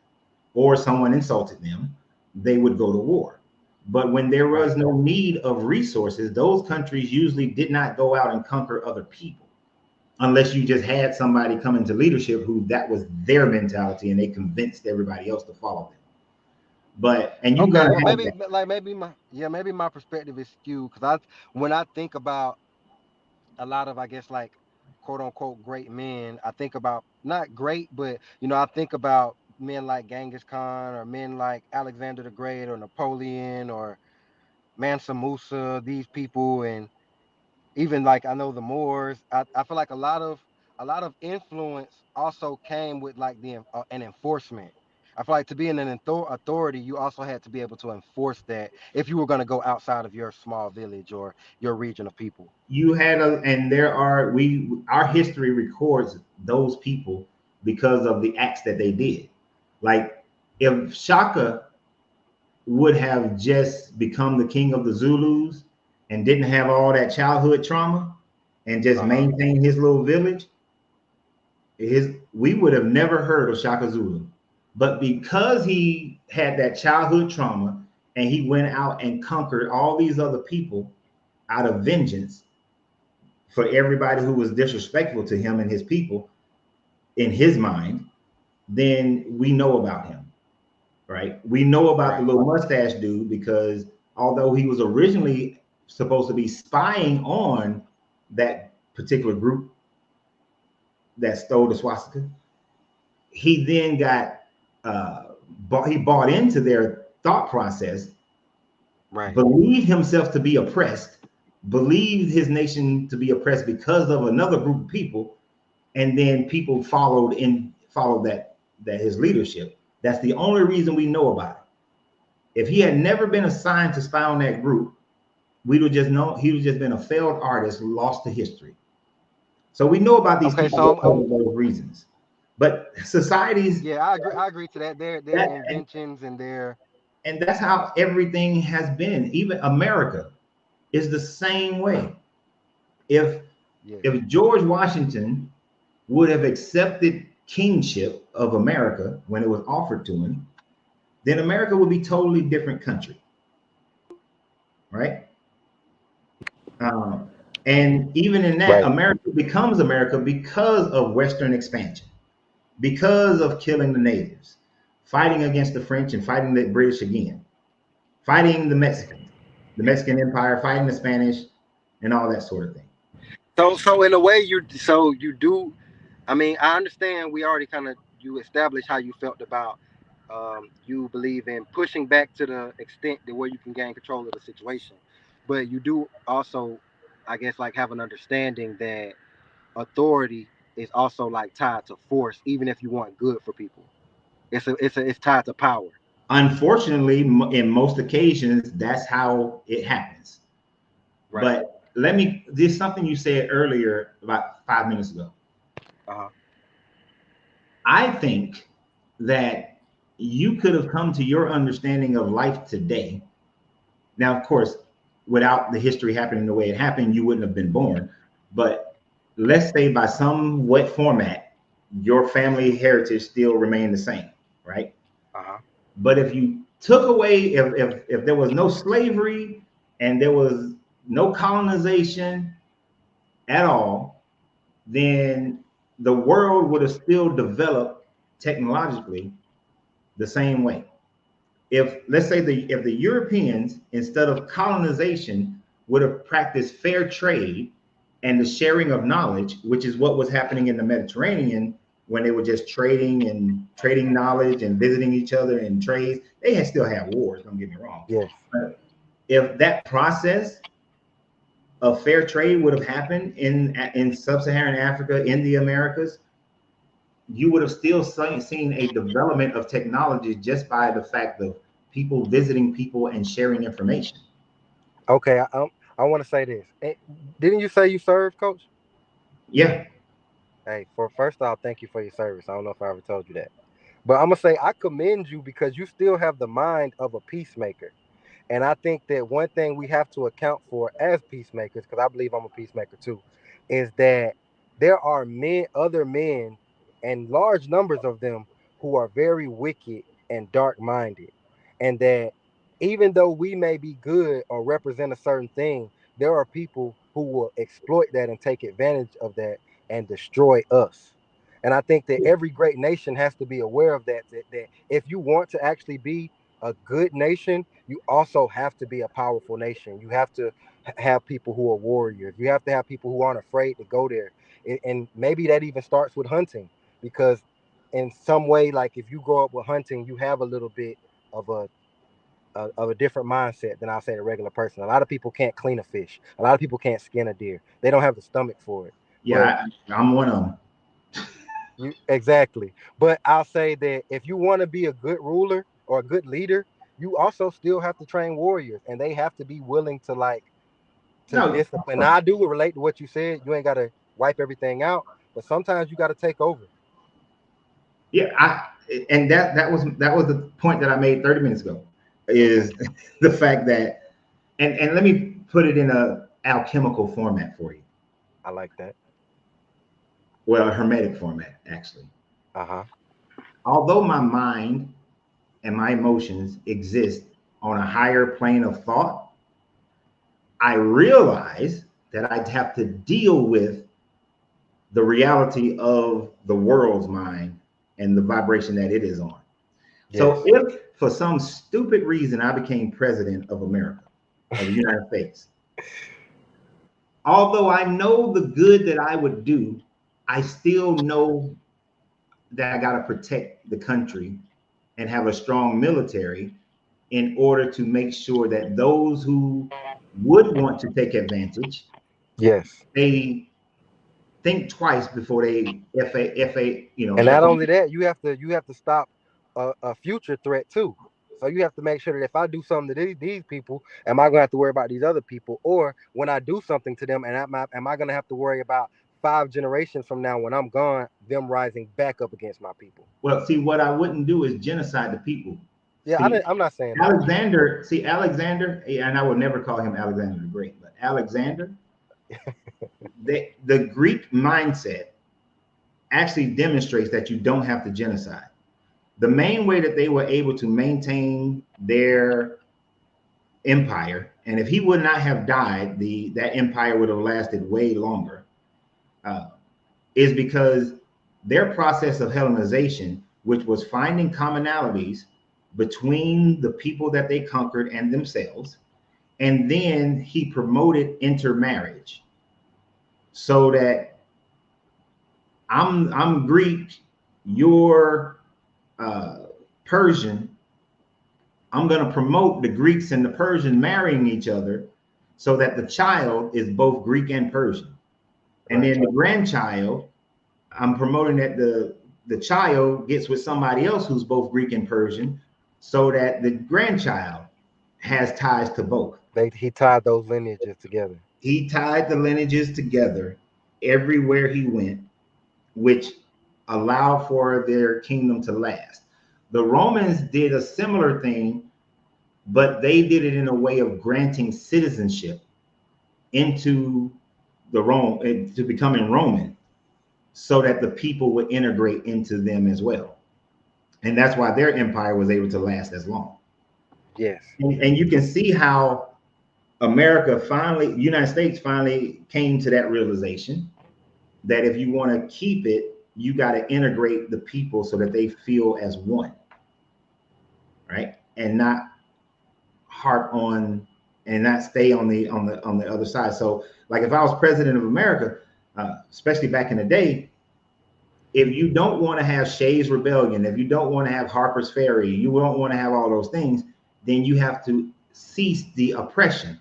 or someone insulted them, they would go to war. But when there Right. was no need of resources, those countries usually did not go out and conquer other people, unless you just had somebody come into leadership who that was their mentality and they convinced everybody else to follow them. But and you're Okay. gonna Well, have maybe that. like maybe my perspective is skewed because when I think about a lot of, I guess, like quote unquote great men, I think about not great, but I think about men like Genghis Khan or men like Alexander the Great or Napoleon or Mansa Musa, these people, and even like I know the Moors. I feel like a lot of influence also came with like an enforcement. I feel like to be in an authority, you also had to be able to enforce that if you were going to go outside of your small village or your region of people. You had a, and there are, we, our history records those people because of the acts that they did. Like if Shaka would have just become the king of the Zulus and didn't have all that childhood trauma and just Uh huh. maintained his little village, his, we would have never heard of Shaka Zulu. But because he had that childhood trauma and he went out and conquered all these other people out of vengeance for everybody who was disrespectful to him and his people in his mind, then we know about him, right? We know about the Right. little mustache dude because although he was originally supposed to be spying on that particular group that stole the swastika, he then got he bought into their thought process, Right. believed himself to be oppressed, believed his nation to be oppressed because of another group of people, and then people followed that his leadership. That's the only reason we know about it. If he had never been assigned to spy on that group, we'd have just known he would just been a failed artist lost to history. So we know about these Okay. people So because of those reasons. But societies, yeah, I agree. I agree to that. Their that inventions and their and that's how everything has been. Even America. is the same way. If Yeah. if George Washington would have accepted kingship of America when it was offered to him, then America would be totally different country, right? Um, and even in that, Right. America becomes America because of Western expansion, because of killing the natives, fighting against the French and fighting the British again, fighting the Mexicans, the Mexican Empire, fighting the Spanish, and all that sort of thing. So in a way, you do. I mean, I understand. We already kind of you established how you felt about. You believe in pushing back to the extent that where you can gain control of the situation, but you do also, I guess, like have an understanding that authority is also like tied to force, even if you want good for people. It's tied to power. Unfortunately, in most occasions, that's how it happens. Right. But there's something you said earlier about 5 minutes ago. Uh-huh. I think that you could have come to your understanding of life today. Now, of course, without the history happening the way it happened, you wouldn't have been born. But let's say by some wet format, your family heritage still remained the same, right? Uh-huh. But if you took away, if there was no slavery and there was no colonization at all, then the world would have still developed technologically the same way. If let's say if the Europeans, instead of colonization, would have practiced fair trade and the sharing of knowledge, which is what was happening in the Mediterranean when they were just trading knowledge and visiting each other in trades. They had still had wars, don't get me wrong. Yes. But if that process of fair trade would have happened in sub-Saharan Africa, in the Americas, you would have still seen a development of technology just by the fact of people visiting people and sharing information. Okay. I want to say this. Didn't you say you served, Coach? Yeah, Hey, for first off, thank you for your service. I don't know if I ever told you that, but I'm gonna say I commend you because you still have the mind of a peacemaker. And I think that one thing we have to account for as peacemakers, because I believe I'm a peacemaker too, is that there are other men, and large numbers of them, who are very wicked and dark minded. And that even though we may be good or represent a certain thing, there are people who will exploit that and take advantage of that and destroy us. And I think that every great nation has to be aware of that if you want to actually be a good nation, you also have to be a powerful nation. You have to have people who are warriors. You have to have people who aren't afraid to go there. And maybe that even starts with hunting, because in some way, like if you grow up with hunting, you have a little bit of a different mindset than I'll say the regular person. A lot of people can't clean a fish. A lot of people can't skin a deer. They don't have the stomach for it. But yeah, I'm one of them. you exactly. But I'll say that if you want to be a good ruler or a good leader, you also still have to train warriors, and they have to be willing to to No, discipline. Now I do relate to what you said. You ain't gotta wipe everything out, but sometimes you gotta take over. yeah, and that was the point that I made 30 minutes ago, Okay. is the fact that, and let me put it in a alchemical format for you. I like that. Well, a hermetic format, actually. Uh-huh. Although my mind and my emotions exist on a higher plane of thought, I realize that I'd have to deal with the reality of the world's mind and the vibration that it is on. So Yes. if for some stupid reason I became president of America, of the United States, although I know the good that I would do, I still know that I got to protect the country and have a strong military in order to make sure that those who would want to take advantage, Yes. they think twice before they And not F only that, you have to stop a future threat too. So you have to make sure that if I do something to these people, am I gonna have to worry about these other people? Or when I do something to them, and am I gonna have to worry about 5 generations from now when I'm gone, them rising back up against my people? well, see, what I wouldn't do is genocide the people. Yeah, I'm not saying that. Alexander, see Alexander, and I would never call him Alexander the Great, but Alexander, the Greek mindset actually demonstrates that you don't have to genocide. The main way that they were able to maintain their empire, and if he would not have died, that empire would have lasted way longer, is because their process of Hellenization, which was finding commonalities between the people that they conquered and themselves, and then he promoted intermarriage, so that I'm Greek, you're Persian. I'm going to promote the Greeks and the Persian marrying each other, so that the child is both Greek and Persian, and then the grandchild, I'm promoting that the child gets with somebody else who's both Greek and Persian, so that the grandchild has ties to both. He tied those lineages together. He tied the lineages together everywhere he went, which allowed for their kingdom to last. The Romans did a similar thing, but they did it in a way of granting citizenship into the Rome, to becoming Roman, so that the people would integrate into them as well. And that's why their empire was able to last as long. Yes. And you can see how United States finally came to that realization that if you want to keep it, you got to integrate the people so that they feel as one, right? And not harp on and not stay on the other side. So, like if I was president of America, especially back in the day, if you don't want to have Shays Rebellion, if you don't want to have Harper's Ferry, you don't want to have all those things, then you have to cease the oppression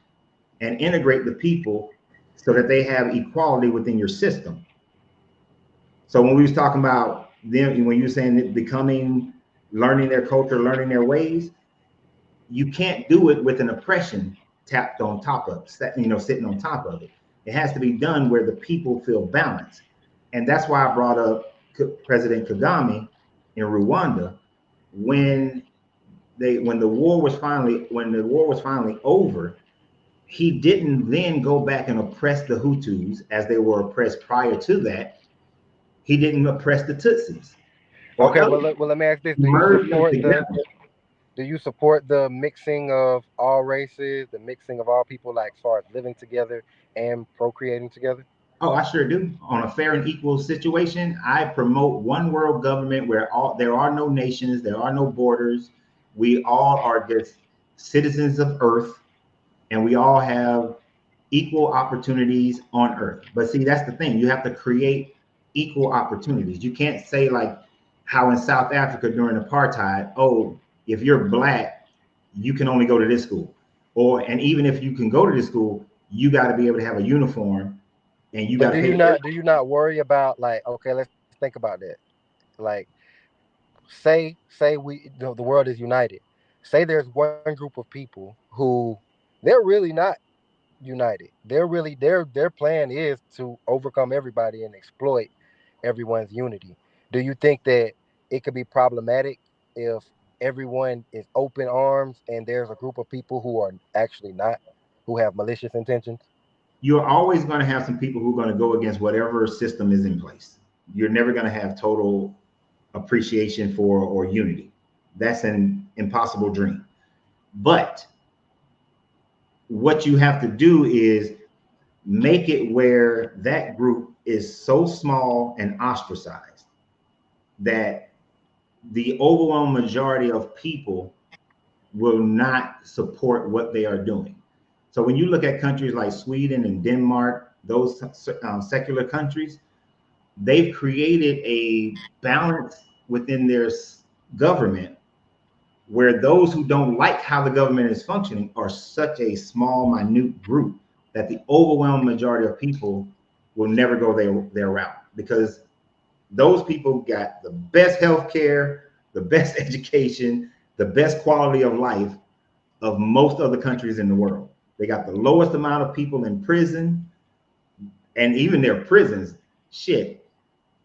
and integrate the people so that they have equality within your system. So when we was talking about them, when you were saying that becoming, learning their culture, learning their ways, you can't do it with an oppression tapped on top of, sitting on top of it. It has to be done where the people feel balanced. And that's why I brought up President Kagame in Rwanda. When the war was finally over, he didn't then go back and oppress the Hutus as they were oppressed prior to that. He didn't oppress the Tutsis. Okay, well let me ask this: Do you support the mixing of all races, the mixing of all people, like as far as living together and procreating together? Oh, I sure do. On a fair and equal situation, I promote one world government where there are no nations, there are no borders. We all are just citizens of Earth, and we all have equal opportunities on Earth. But see, that's the thing. You have to create equal opportunities. You can't say like how in South Africa during apartheid, oh, if you're black, you can only go to this school. And even if you can go to this school, you got to be able to have a uniform, and you got to pay. Do you not worry about, like, okay, let's think about that. Like, say the world is united. Say there's one group of people who they're really not united. Their plan is to overcome everybody and exploit everyone's unity. Do you think that it could be problematic if everyone is open arms and there's a group of people who are actually not, who have malicious intentions? You're always going to have some people who are going to go against whatever system is in place. You're never going to have total appreciation for or unity. That's an impossible dream. But what you have to do is make it where that group is so small and ostracized that the overwhelming majority of people will not support what they are doing. So when you look at countries like Sweden and Denmark, those secular countries, they've created a balance within their government where those who don't like how the government is functioning are such a small, minute group that the overwhelming majority of people will never go their route, because those people got the best health care, the best education, the best quality of life of most other countries in the world. They got the lowest amount of people in prison, and even their prisons, shit.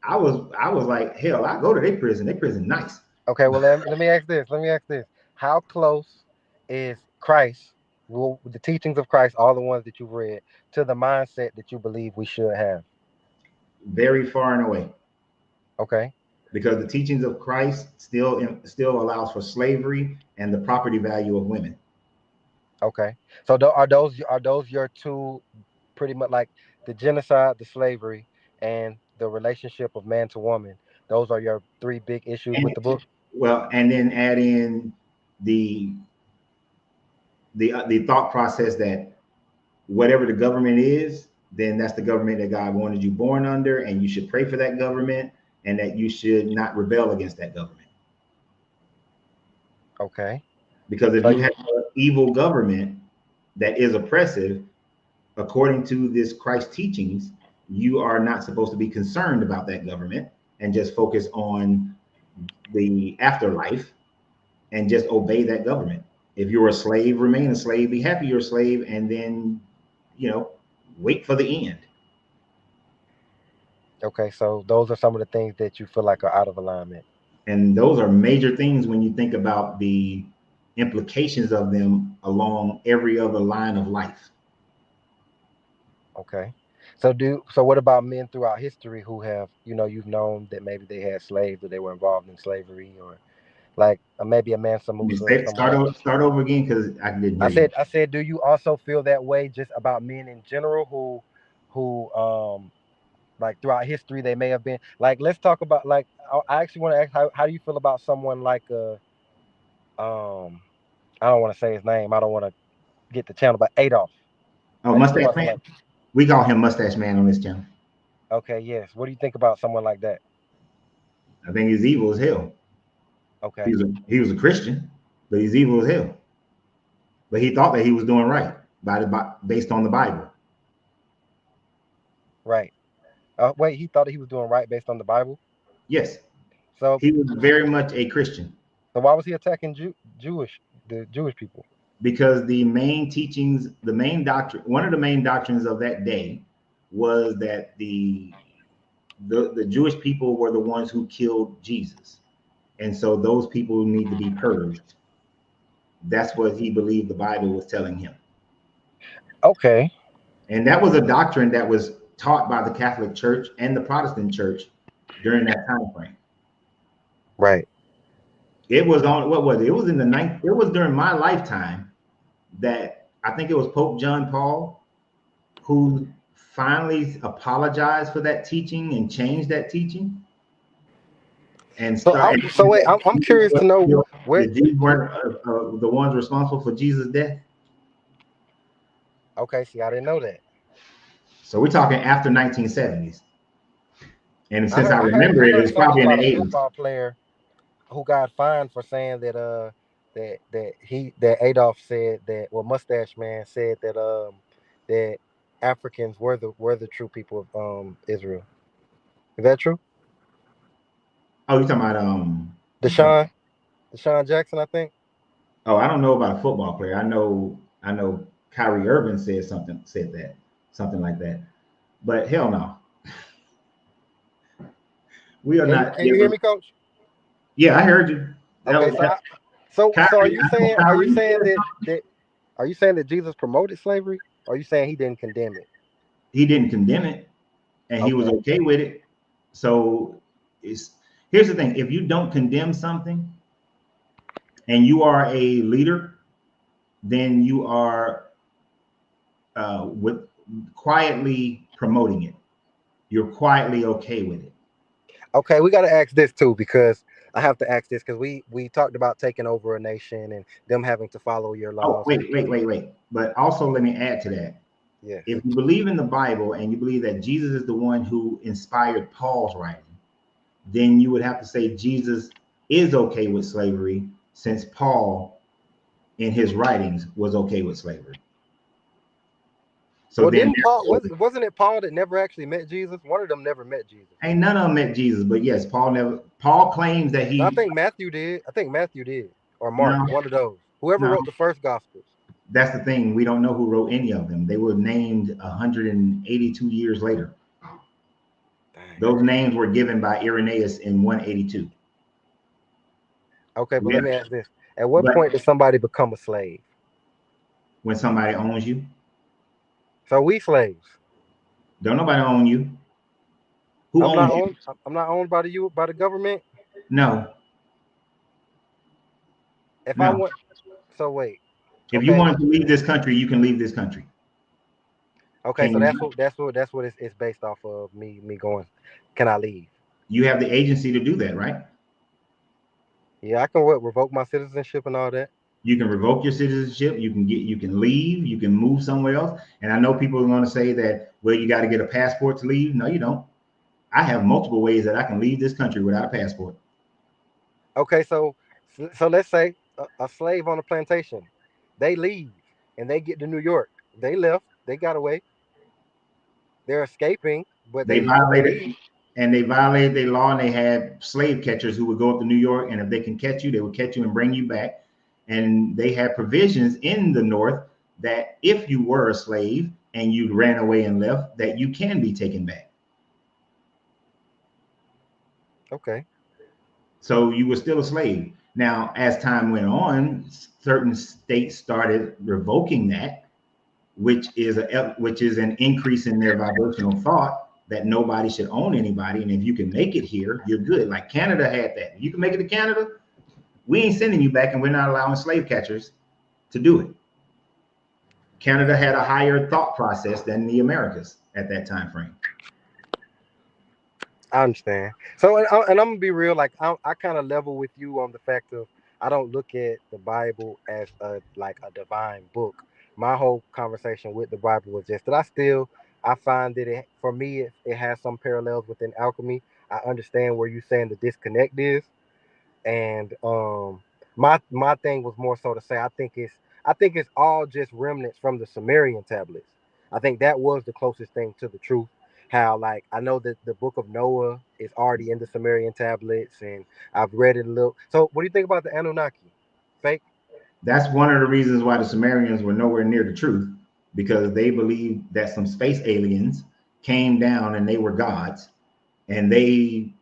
I was like, hell, I go to their prison. Their prison nice. Okay, well let me ask this. how close is Christ, well, the teachings of Christ, all the ones that you've read, to the mindset that you believe we should have? Very far and away, Okay. because the teachings of Christ still allows for slavery and the property value of women. Okay. So are those your two, pretty much like the genocide, the slavery, and the relationship of man to woman? Those are your three big issues with And the book. well, and then add in the the thought process that whatever the government is, then that's the government that God wanted you born under, and you should pray for that government, and that you should not rebel against that government. Okay. Because if So you have an evil government that is oppressive, according to this Christ teachings, you are not supposed to be concerned about that government and just focus on the afterlife and just obey that government. If you're a slave, remain a slave, be happy you're a slave, and then, you know, wait for the end. okay, so those are some of the things that you feel like are out of alignment. And those are major things when you think about the implications of them along every other line of life. Okay. So what about men throughout history who have, you've known that maybe they had slaves or they were involved in slavery, or like maybe a Mansa Musa or someone like that? Start over again, because I didn't I hear you. said I said do you also feel that way just about men in general who like throughout history they may have been like, let's talk about, like, I actually want to ask, how do you feel about someone like I don't want to say his name, I don't want to get the channel, but Adolf. Oh, How do you feel Mustache about Man. someone like, We call him Mustache Man on this channel. okay, yes, what do you think about someone like that? I think he's evil as hell. Okay. He was a Christian, but he's evil as hell. But he thought that he was doing right based on the Bible. Right. Wait, he thought he was doing right based on the Bible. Yes, So, he was very much a Christian, so why was he attacking the Jewish people? because the main teachings, the main doctrine, one of the main doctrines of that day was that the Jewish people were the ones who killed Jesus, and so those people need to be purged. That's what he believed the Bible was telling him, Okay. and that was a doctrine that was taught by the Catholic Church and the Protestant Church during that time frame. Right. It was on, what was it? It was in the ninth. It was during my lifetime that I think it was Pope John Paul who finally apologized for that teaching and changed that teaching and So start. so wait, I'm curious to know where. The Jews weren't the ones responsible for Jesus' death. Okay, see, I didn't know that. So we're talking after 1970s, and I since heard I I heard remember I it, it heard was something probably in the about a 80s. football player who got fined for saying that that Adolf said that, well, Mustache Man said that Africans were the true people of Israel. Is that true? Oh, you talking about Deshaun Jackson, I think. oh, I don't know about a football player. I know Kyrie Irving said that, something like that. But hell no, we are not. Can you hear me, Coach? Yeah, I heard you. That Okay, was that, so are Kyrie. you I know saying Kyrie. are you saying that Jesus promoted slavery? Or are you saying he didn't condemn it? He didn't condemn it, and he was Okay. okay with it. So it's here's the thing: if you don't condemn something and you are a leader, then you are with quietly promoting it. You're quietly okay with it. Okay, we got to ask this too, because I have to ask this because we talked about taking over a nation and them having to follow your Oh, laws. wait. But also, let me add to that. Yes. If you believe in the Bible and you believe that Jesus is the one who inspired Paul's writing, then you would have to say Jesus is okay with slavery, since Paul in his writings was okay with slavery. So Well, then didn't Paul wasn't it Paul that never actually met Jesus? One of them never met Jesus. ain't none of them met Jesus, but yes, Paul claims that I he think Matthew did. I think Matthew did, or Mark, no, one of those. Whoever no. wrote the first Gospels. That's the thing. We don't know who wrote any of them. They were named 182 years later. Dang. Those names were given by Irenaeus in 182. Okay, but Yeah. let me ask this: At what But point does somebody become a slave? when somebody owns you, So we slaves. don't nobody own you. Who I'm not owns you? owned. I'm not owned by the government. No, If I no. want, so wait. If you Okay. wanted to leave this country, you can leave this country. Okay. Can So you that's not? what it's based off of. Me going. Can I leave? You have the agency to do that, right? Yeah, I can revoke my citizenship and all that. You can revoke your citizenship. You can leave. You can move somewhere else. And I know people are going to say that, well, you got to get a passport to leave. No, you don't. I have multiple ways that I can leave this country without a passport. Okay. So let's say a slave on a plantation, they leave and they get to New York. They left. They got away. They're escaping, but They they violated leave. and they violated their law, and they had slave catchers who would go up to New York, and if they can catch you, they would catch you and bring you back. And they had provisions in the North that if you were a slave and you ran away and left, that you can be taken back. Okay. So you were still a slave. Now, as time went on, certain states started revoking that, which is an increase in their vibrational thought that nobody should own anybody, and if you can make it here, you're good. Like Canada had that. If you can make it to Canada, we ain't sending you back, and we're not allowing slave catchers to do it. Canada had a higher thought process than the Americas at that time frame. I understand. So, and I'm gonna be real. Like, I kind of level with you on the fact of I don't look at the Bible as a divine book. My whole conversation with the Bible was just that I find that for me it has some parallels within alchemy. I understand where you're saying the disconnect is, and my thing was more so to say I think it's all just remnants from the Sumerian tablets. I think that was the closest thing to the truth. How, like, I know that the book of Noah is already in the Sumerian tablets, and I've read it a little. So what do you think about the Anunnaki? Fake? That's one of the reasons why the Sumerians were nowhere near the truth, because they believed that some space aliens came down and they were gods, and they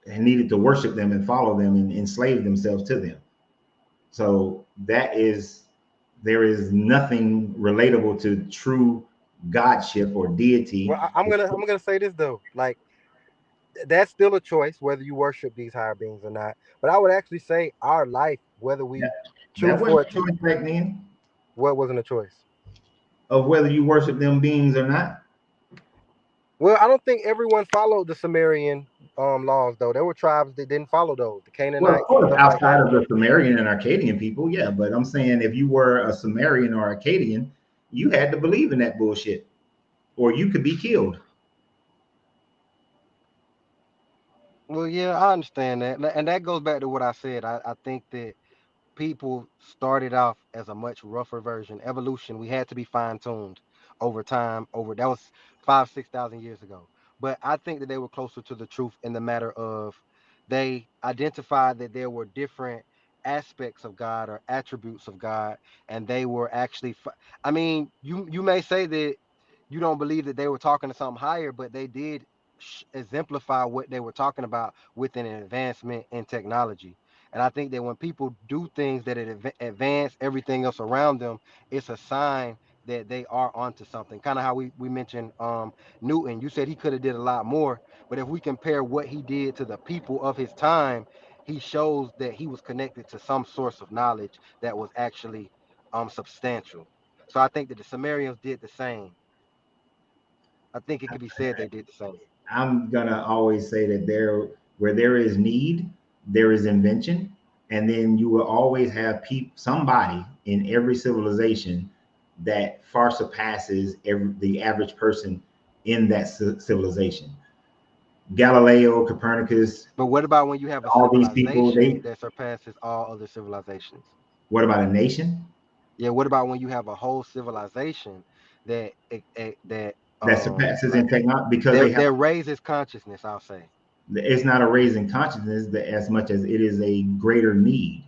needed to worship them and follow them and enslave themselves to them. So there is nothing relatable to true godship or deity. Well, I'm gonna say this though, like, that's still a choice whether you worship these higher beings or not. But I would actually say our life, whether we That choose wasn't for it a to, choice back then what wasn't a choice. of whether you worship them beings or not. Well, I don't think everyone followed the Sumerian laws though. There were tribes that didn't follow those, the Well, of Canaanites and course, stuff like outside that. of the Sumerian and Akkadian people, yeah. But I'm saying if you were a Sumerian or Akkadian, you had to believe in that bullshit, or you could be killed. Well, yeah, I understand that, and that goes back to what I said. I think that people started off as a much rougher version. Evolution, we had to be fine tuned over time. Over that was 5,000 6,000 years ago. But I think that they were closer to the truth in the matter of they identified that there were different aspects of God or attributes of God, and they were actually. I mean, you may say that you don't believe that they were talking to something higher, but they did exemplify what they were talking about with an advancement in technology. And I think that when people do things that advance everything else around them, it's a sign that they are onto something. Kind of how we mentioned Newton. You said he could have did a lot more, but if we compare what he did to the people of his time, he shows that he was connected to some source of knowledge that was actually substantial. So I think that the Sumerians did the same. I think it could be said they did the same. I'm gonna always say that where there is need, there is invention, and then you will always have somebody in every civilization that far surpasses the average person in that civilization. Galileo, Copernicus, But what about when you have a all these people. civilization that surpasses all other civilizations? What about a nation Yeah, what about when you have a whole civilization that that that surpasses like in technology because they have? that raises consciousness, I'll say. It's not a raising consciousness as much as it is a greater need.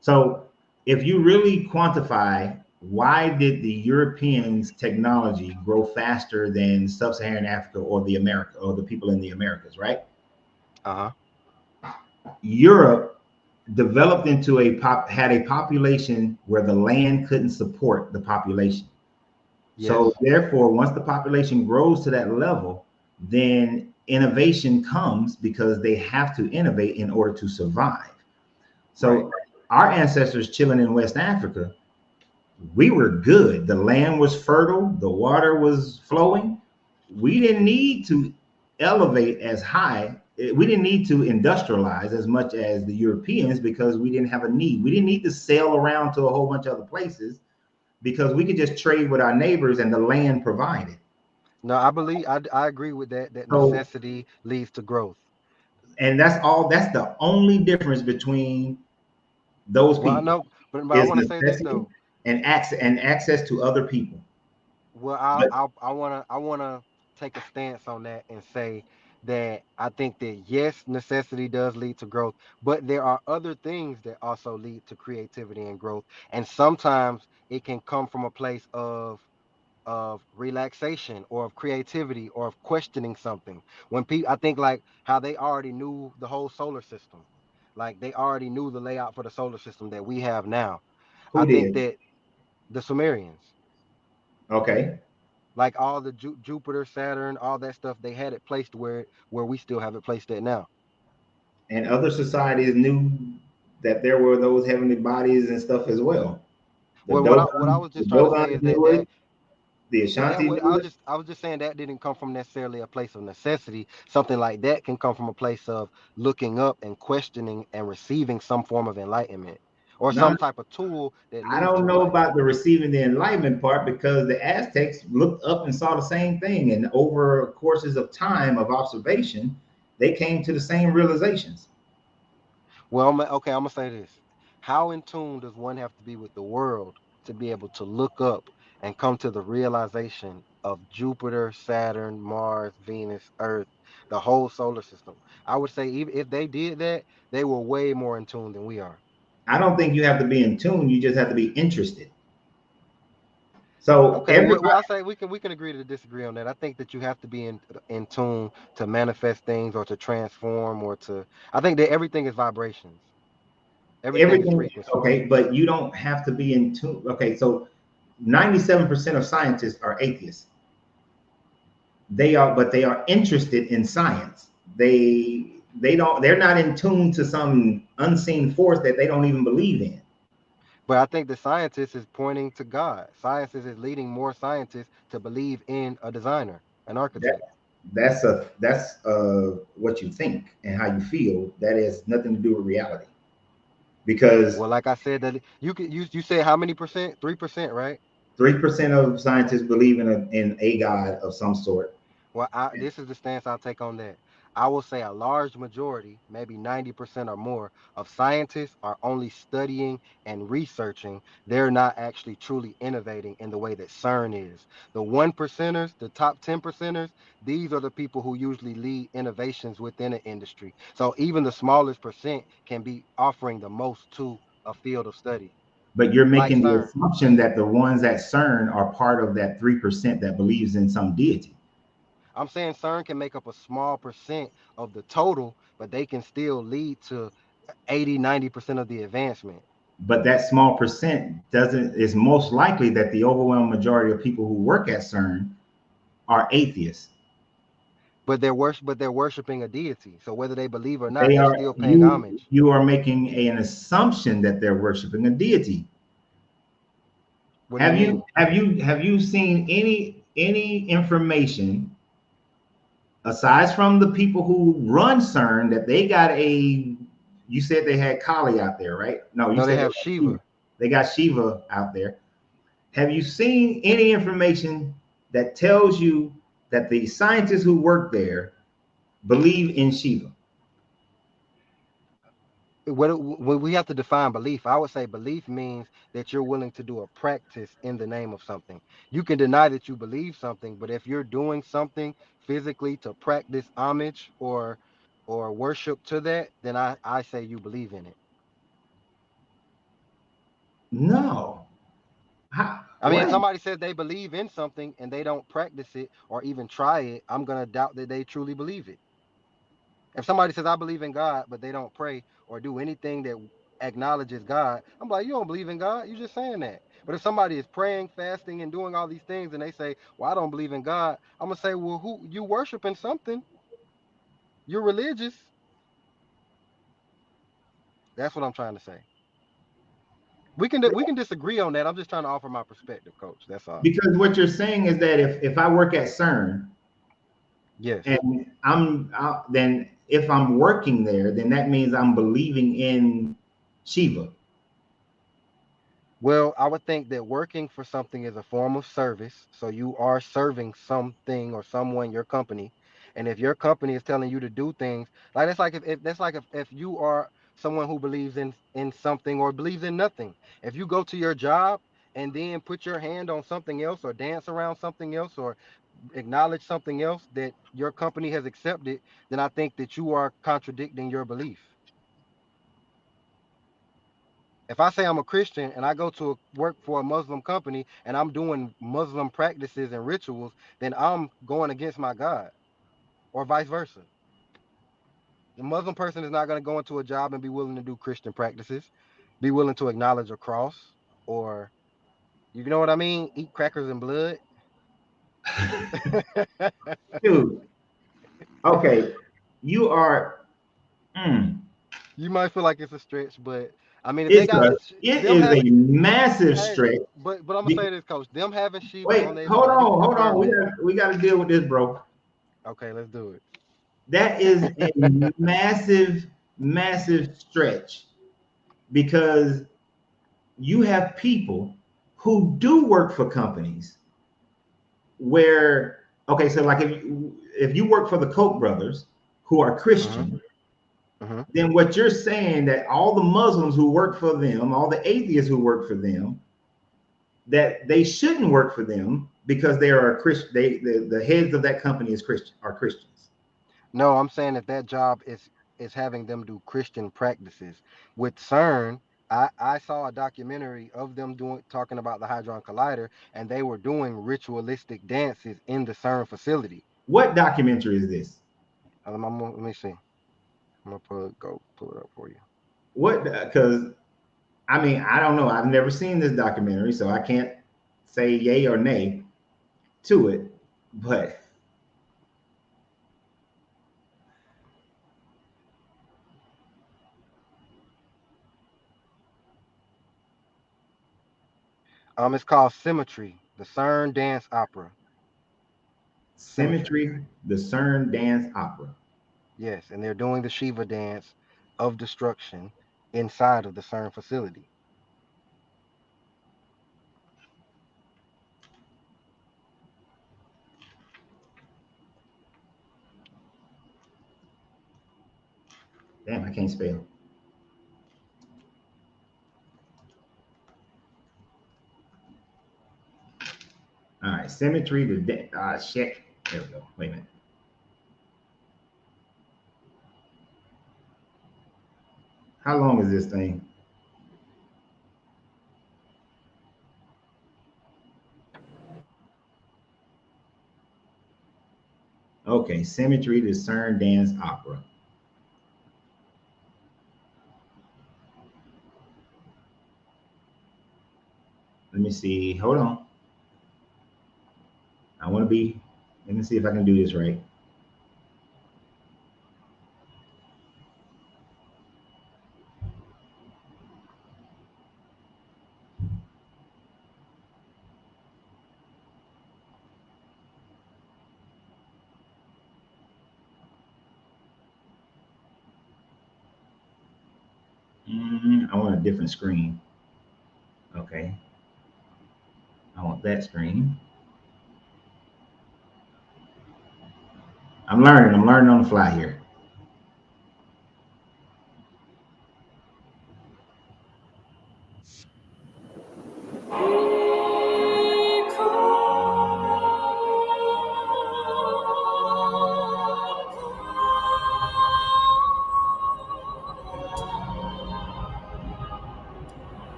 So if you really quantify why did the Europeans' technology grow faster than sub-Saharan Africa or the America or the people in the Americas, right? Uh-huh. Europe developed into had a population where the land couldn't support the population. So Yes, therefore, once the population grows to that level, then innovation comes because they have to innovate in order to survive. right. So our ancestors chilling in West Africa, we were good. The land was fertile, the water was flowing. We didn't need to elevate as high. We didn't need to industrialize as much as the Europeans because we didn't have a need. We didn't need to sail around to a whole bunch of other places because we could just trade with our neighbors and the land provided. No, I believe I agree with that. That So, necessity leads to growth. and that's the only difference between those Well, I people know, but I is want to say this necessity though. and access to other people. Well, But I wanna take a stance on that and say that I think that yes, necessity does lead to growth, but there are other things that also lead to creativity and growth, and sometimes it can come from a place of relaxation or of creativity or of questioning something. When people, I think like how they already knew the whole solar system, like they already knew the layout for the solar system that we have now. I who think did? that the Sumerians, Okay. like all the Jupiter, Saturn, all that stuff, they had it placed where we still have it placed at now. And other societies knew that there were those heavenly bodies and stuff as well. The Well, what I was The just trying to say Dogons is that knew it. The well, that Ashanti what knew it. I was just saying that didn't come from necessarily a place of necessity. Something like that can come from a place of looking up and questioning and receiving some form of enlightenment or No, some type of tool that I leads don't to know enlightenment. about the receiving the enlightenment part because the Aztecs looked up and saw the same thing, and over courses of time of observation, they came to the same realizations. Well, okay, I'm gonna say this. How in tune does one have to be with the world to be able to look up and come to the realization of Jupiter, Saturn, Mars, Venus, Earth, the whole solar system? I would say even if they did that, they were way more in tune than we are. I don't think you have to be in tune; you just have to be interested. So Okay, well, I everybody, say we can agree to disagree on that. I think that you have to be in tune to manifest things or to transform or to. I think that everything is vibrations. Everything is everything, frequencies. okay, but you don't have to be in tune. Okay, so 97% of scientists are atheists. But they are interested in science. They're not in tune to some unseen force that they don't even believe in. But I think the scientist is pointing to God. Scientists is leading more scientists to believe in a designer, an That architect. that's what you think and how you feel. That has nothing to do with reality. Because Well, like I said, that you said how many percent? 3%, right? 3% of scientists believe in a god of some sort. Well, this is the stance I'll take on that. I will say a large majority, maybe 90% or more, of scientists are only studying and researching. They're not actually truly innovating in the way that CERN is. The one percenters, the top 10 percenters, these are the people who usually lead innovations within an industry. So even the smallest percent can be offering the most to a field of study, But you're like making the CERN. assumption that the ones at CERN are part of that 3% that believes in some deity. I'm saying CERN can make up a small percent of the total, but they can still lead to 80, 90% of the advancement. But that small percent doesn't is most likely that the overwhelming majority of people who work at CERN are atheists. But they're worshiping a deity. So whether they believe or not, They they're are still paying you homage. you are making an assumption that they're worshiping a deity. What do you mean? Have you seen any information aside from the people who run CERN that they got a you said they had Kali out there, right? No, you No, they said have Shiva. they got Shiva out there. Have you seen any information that tells you that the scientists who work there believe in Shiva? When we have to define belief, I would say belief means that you're willing to do a practice in the name of something. You can deny that you believe something, but if you're doing something physically to practice homage or worship to that, then I say you believe in it. No. How, I mean, if what? somebody says they believe in something and they don't practice it or even try it, I'm gonna doubt that they truly believe it. If somebody says I believe in God, but they don't pray or do anything that acknowledges God, I'm like, you don't believe in God. You're just saying that. But if somebody is praying, fasting, and doing all these things, and they say, well, I don't believe in God, I'm gonna say, well, who you worshiping something? You're religious. That's what I'm trying to say. We can disagree on that. I'm just trying to offer my perspective, Coach. That's all. Because what you're saying is that if I work at CERN Yes. and then if I'm working there, then that means I'm believing in Shiva. Well, I would think that working for something is a form of service. So you are serving something or someone, your company. And if your company is telling you to do things, like that's like if that's like if you are someone who believes in something or believes in nothing. If you go to your job and then put your hand on something else or dance around something else or acknowledge something else that your company has accepted, then I think that you are contradicting your belief. If I say I'm a Christian and I go to work for a Muslim company and I'm doing Muslim practices and rituals, then I'm going against my God, or vice versa. The Muslim person is not going to go into a job and be willing to do Christian practices, be willing to acknowledge a cross, or you know what I mean? Eat crackers and blood. Dude, okay, you are. mm, You might feel like it's a stretch, but I mean, if they it's got it them is a having, massive hey, stretch. but I'm gonna Be- say this, Coach. Them having Shiva Wait, on their hold land, you can on, hold on. confirm that. We got to deal with this, bro. Okay, let's do it. That is a massive, massive stretch because you have people who do work for companies where, okay, so like if you work for the Koch brothers who are hmm Christian, hmm then what you're saying that all the Muslims who work for them, all the atheists who work for them, that they shouldn't work for them because they are a Christian. The heads of that company is Christian are Christians. No, I'm saying that that job is having them do Christian practices. With CERN, I saw a documentary of them doing talking about the Hadron Collider, and they were doing ritualistic dances in the CERN facility. What documentary is this? Let me see. I'm gonna pull it up for you. What? Because I mean, I don't know. I've never seen this documentary, so I can't say yay or nay to it. But It's called Symmetry, the CERN dance opera. Symmetry. Symmetry, the CERN dance opera. Yes, and they're doing the Shiva dance of destruction inside of the CERN facility. Damn, I can't spell. All right, symmetry, shit. There we go. Wait a minute. How long is this thing? Okay, symmetry, the CERN dance opera. Let me see. Hold on. I want to be. Let me see if I can do this right. I want a different screen. Okay, I want that screen. I'm learning. I'm learning on the fly here.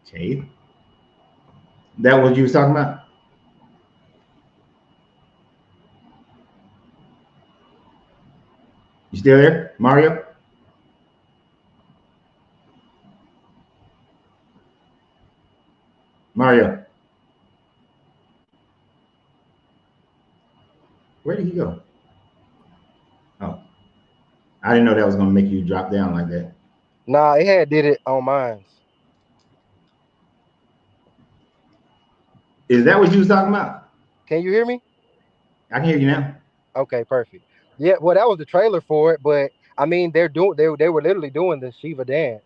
Okay. That what you was talking about? You still there, Mario? Mario, where did he go? Oh, I didn't know that was gonna make you drop down like that. Nah, it had did it on mine. Is that what you was talking about? Can you hear me? I can hear you now. Okay, perfect. Yeah, well, that was the trailer for it, but I mean, they were literally doing the Shiva dance.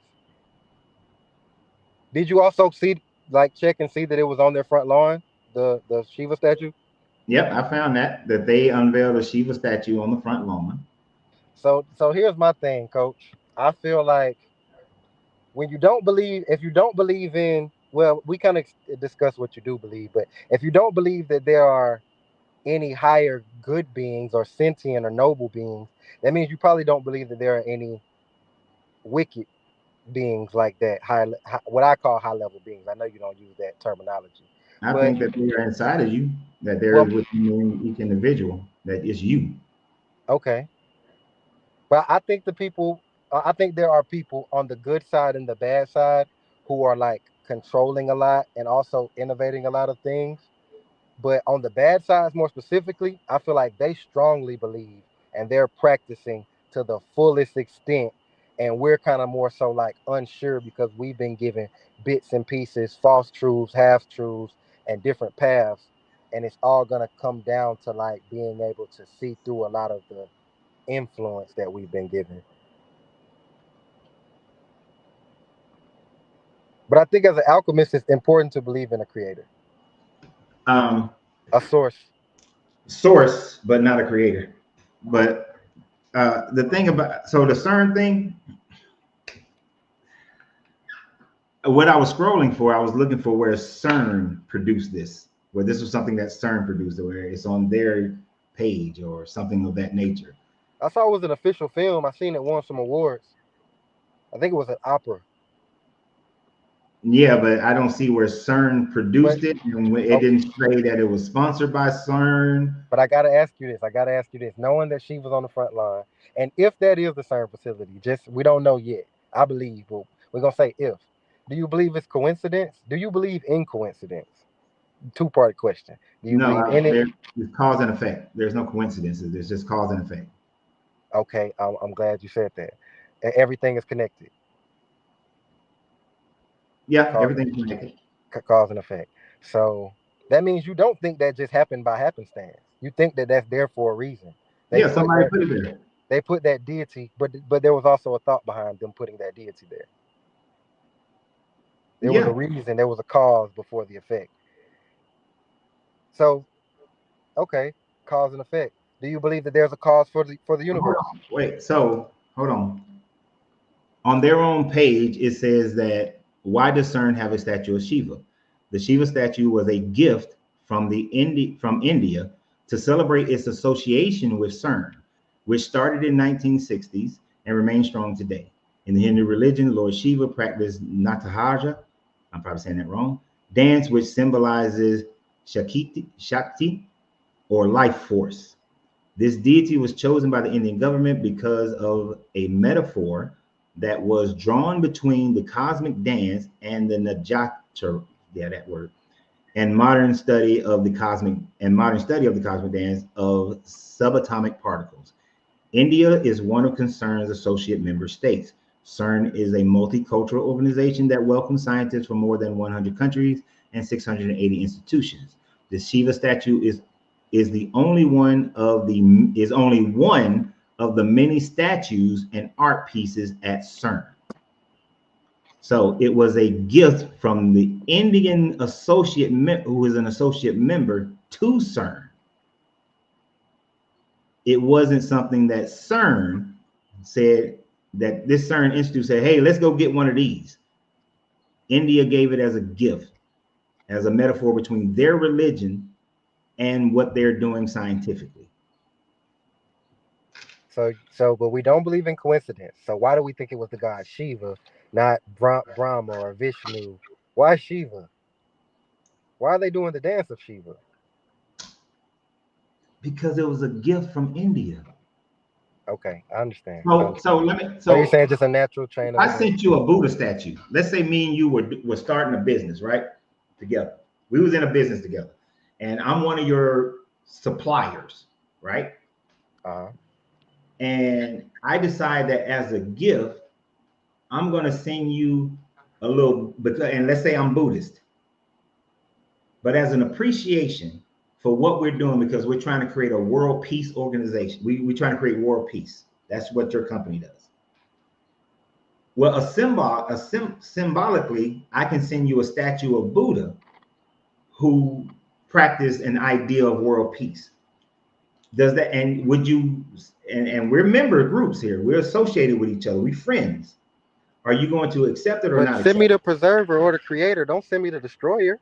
Did you also see like check and see that it was on their front lawn, the Shiva statue? Yep, I found that they unveiled a Shiva statue on the front lawn. So here's my thing, Coach. I feel like when you don't believe, if you don't believe in, well, we kind of discuss what you do believe, but if you don't believe that there are any higher good beings or sentient or noble beings, that means you probably don't believe that there are any wicked beings like that, what I call high level beings. I know you don't use that terminology, I but think that they are inside of you, that there well, is within each individual, that is you. okay. But I think I think there are people on the good side and the bad side who are like controlling a lot and also innovating a lot of things. But on the bad side, more specifically, I feel like they strongly believe and they're practicing to the fullest extent. And we're kind of more so like unsure because we've been given bits and pieces, false truths, half truths, and different paths. And it's all going to come down to like being able to see through a lot of the influence that we've been given. But I think as an alchemist, it's important to believe in a creator, Um, a source. Source, but not a creator. But the thing about the CERN thing, what I was scrolling for, I was looking for where CERN produced this, where this was something that CERN produced, where it's on their page or something of that nature. I saw it was an official film. I seen it won some awards. I think it was an opera. Yeah, but I don't see where CERN But produced it, and it oh, didn't say that it was sponsored by CERN. but I gotta ask you this. I gotta ask you this. Knowing that she was on the front line, and if that is the CERN facility, just we don't know yet. I believe, but we're gonna say if. Do you believe it's coincidence? Do you believe in coincidence? Two-part question. Do you No, believe in it? there's cause and effect. There's no coincidences. There's just cause and effect. Okay, I'm glad you said that. Everything is connected. Yeah, Cause, everything's connected. cause and effect. So that means you don't think that just happened by happenstance. You think that that's there for a reason. They Yeah, put somebody that put it there. they put that deity, but there was also a thought behind them putting that deity there. There was a Yeah. reason. There was a cause before the effect. So okay, cause and effect. Do you believe that there's a cause for the Hold universe? on. Wait. So hold on. On their own page, it says that why does CERN have a statue of Shiva? The Shiva statue was a gift from India to celebrate its association with CERN, which started in 1960s and remains strong today. In the Hindu religion, Lord Shiva practiced Nataraja, I'm probably saying that wrong, dance which symbolizes Shakti or life force. This deity was chosen by the Indian government because of a metaphor that was drawn between the cosmic dance and the Najatra, yeah, that word, and modern study of the cosmic dance of subatomic particles. India is one of CERN's associate member states. CERN is a multicultural organization that welcomes scientists from more than 100 countries and 680 institutions. The Shiva statue is the only one of the is only one of the many statues and art pieces at CERN. So it was a gift from the Indian who is an associate member to CERN. It wasn't something that CERN said, that this CERN Institute said, hey, let's go get one of these. India gave it as a gift, as a metaphor between their religion and what they're doing scientifically. But we don't believe in coincidence. So why do we think it was the god Shiva, not Brahma or Vishnu? Why Shiva? Why are they doing the dance of Shiva? Because it was a gift from India. Okay, I understand. So You're saying just a natural chain of I events. sent you a Buddha statue. Let's say me and you were starting a business, right? Together. We was in a business together. And I'm one of your suppliers, right? Uh-huh. And I decide that as a gift, I'm going to send you a little, and let's say I'm Buddhist, but as an appreciation for what we're doing, because we're trying to create a world peace organization. We're trying to create world peace. That's what your company does. Well, symbolically, I can send you a statue of Buddha who practiced an idea of world peace. Does that, and would you, and we're member groups here, we're associated with each other, we're friends. Are you going to accept it or But not send accept me it? the preserver or the creator. Don't send me the destroyer.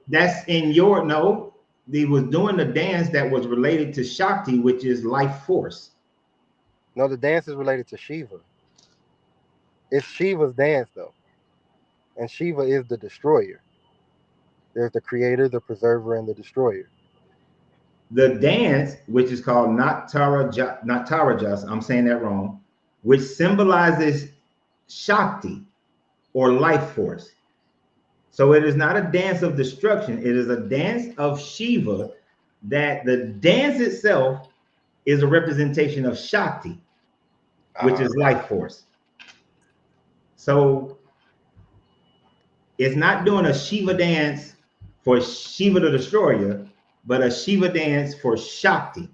That's in your, no, they was doing the dance that was related to Shakti, which is life force. No, the dance is related to Shiva. It's Shiva's dance though. And Shiva is the destroyer. There's the creator, the preserver, and the destroyer. The dance, which is called Natarajas, I'm saying that wrong, which symbolizes Shakti or life force. So it is not a dance of destruction. It is a dance of Shiva, that the dance itself is a representation of Shakti, which is life force. So it's not doing a Shiva dance for Shiva the destroyer, but a Shiva dance for Shakti.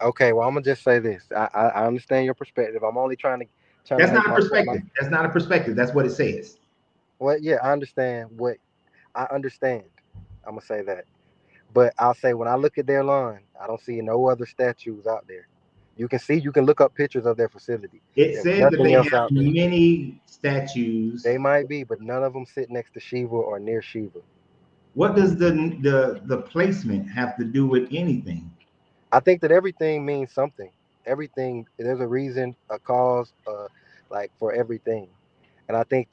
Okay, well I'm gonna just say this. I understand your perspective. I'm only trying to That's make not a my perspective. That's not a perspective. That's what it says. well, yeah, I understand what I understand. I'm gonna say that. But I'll say when I look at their line, I don't see no other statues out there. You can look up pictures of their facility. It There's says that nothing they else have out there. many statues. They might be, but none of them sit next to Shiva or near Shiva. What does the placement have to do with anything? I think that everything means something. Everything there's a reason, a cause, like for everything. And I think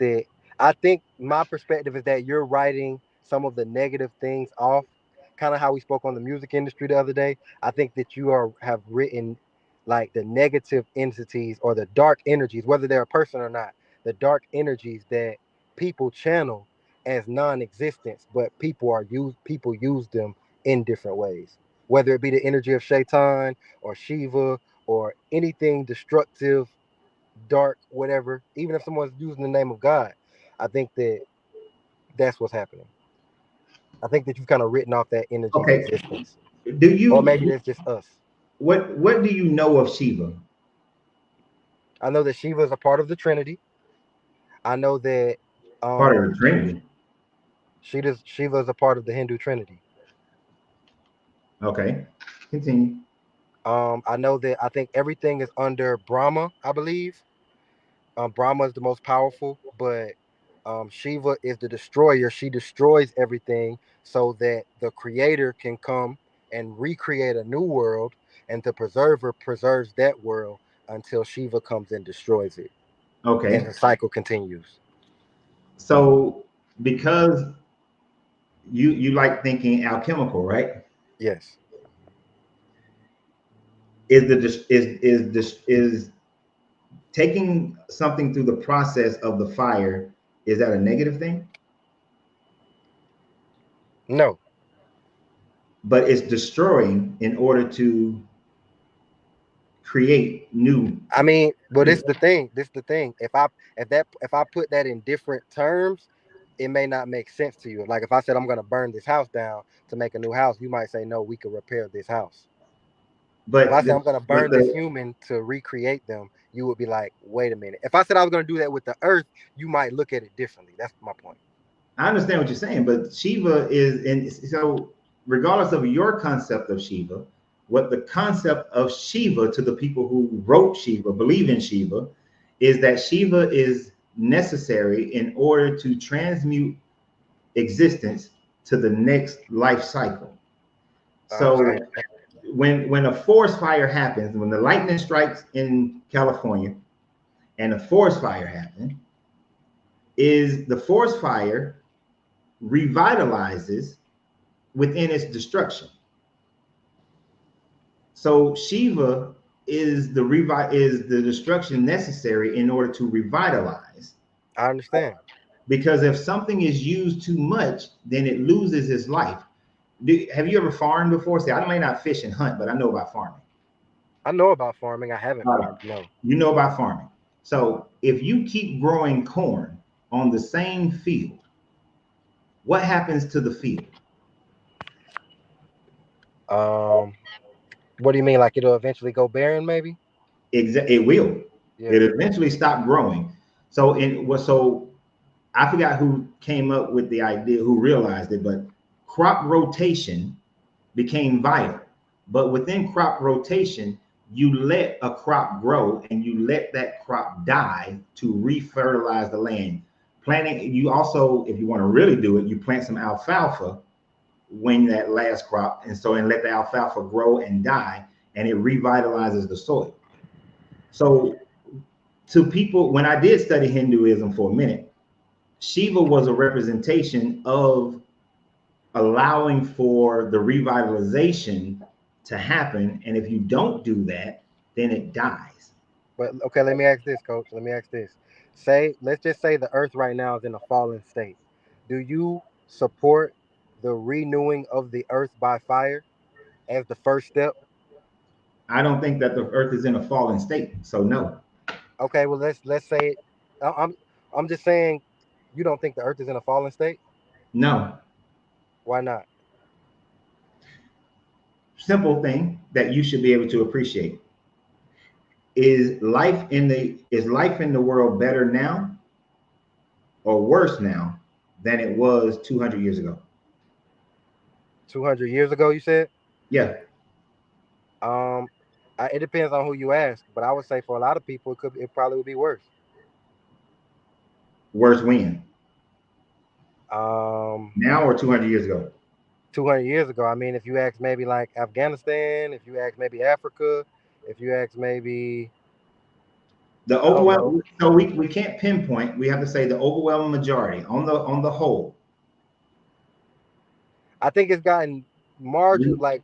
my perspective is that you're writing some of the negative things off, kind of how we spoke on the music industry the other day. I think that have written like the negative entities or the dark energies, whether they're a person or not, the dark energies that people channel as non-existence, but people use them in different ways, whether it be the energy of Shaitan or Shiva or anything destructive, dark, whatever. Even if someone's using the name of God, I think that that's what's happening. I think that you've kind of written off that energy's Okay. existence, Do or you, maybe that's just us. what do you know of Shiva? I know that Shiva is a part of the Trinity. I know that Part of the um, Trinity. Shiva is a part of the Hindu Trinity. Okay. Continue. I know that I think everything is under Brahma, I believe. Brahma is the most powerful, but Shiva is the destroyer. She destroys everything so that the creator can come and recreate a new world, and the preserver preserves that world until Shiva comes and destroys it. And Okay. the cycle continues. So because you like thinking alchemical, right? Yes. Is taking something through the process of the fire, is that a negative thing? No. But it's destroying in order to create new. I mean, but this the thing. This the thing. If I put that in different terms, it may not make sense to you. Like if I said I'm gonna burn this house down to make a new house, you might say no, we could repair this house. If I But say I'm gonna burn this human to recreate them, you would be like, wait a minute. If I said I was gonna do that with the earth, you might look at it differently. That's my point. I understand what you're saying, but Shiva is, and so regardless of your concept of Shiva, what the concept of Shiva to the people who wrote Shiva, believe in Shiva, is that Shiva is necessary in order to transmute existence to the next life cycle. I So understand. when a forest fire happens, when the lightning strikes in California and a forest fire happens, is the forest fire revitalizes within its destruction. So Shiva is the destruction necessary in order to revitalize. I understand. Because if something is used too much, then it loses its life. Have you ever farmed before? See, I may not fish and hunt, but I know about farming. I know about farming. I haven't farmed. No. You know about farming. So if you keep growing corn on the same field, what happens to the field? What do you mean? Like it'll eventually go barren, maybe? It will. Yeah. It eventually stop growing. So I forgot who came up with the idea, who realized it, but crop rotation became vital. But within crop rotation, you let a crop grow and you let that crop die to refertilize the land. Planting, you also, if you want to really do it, you plant some alfalfa when that last crop, and let the alfalfa grow and die, and it revitalizes the soil. So to people, when I did study Hinduism for a minute, Shiva was a representation of allowing for the revitalization to happen. And if you don't do that, then it dies. But okay, let me ask this, coach. Let me ask this. Let's just say the earth right now is in a fallen state. Do you support the renewing of the earth by fire as the first step? I don't think that the earth is in a fallen state. So no. Okay, well let's say it. I'm just saying you don't think the earth is in a fallen state? No. Why not? Simple thing that you should be able to appreciate. Is life in the world better now or worse now than it was 200 years ago? 200 years ago, you said? Yeah. Um, it depends on who you ask, but I would say for a lot of people, it probably would be worse. Worse when? Um, Now or 200 years ago? 200 years ago. I mean, if you ask maybe like Afghanistan, if you ask maybe Africa, if you ask maybe, The I don't know. overwhelming, so we can't pinpoint. We have to say the overwhelming majority on the whole. I think it's gotten margin We- like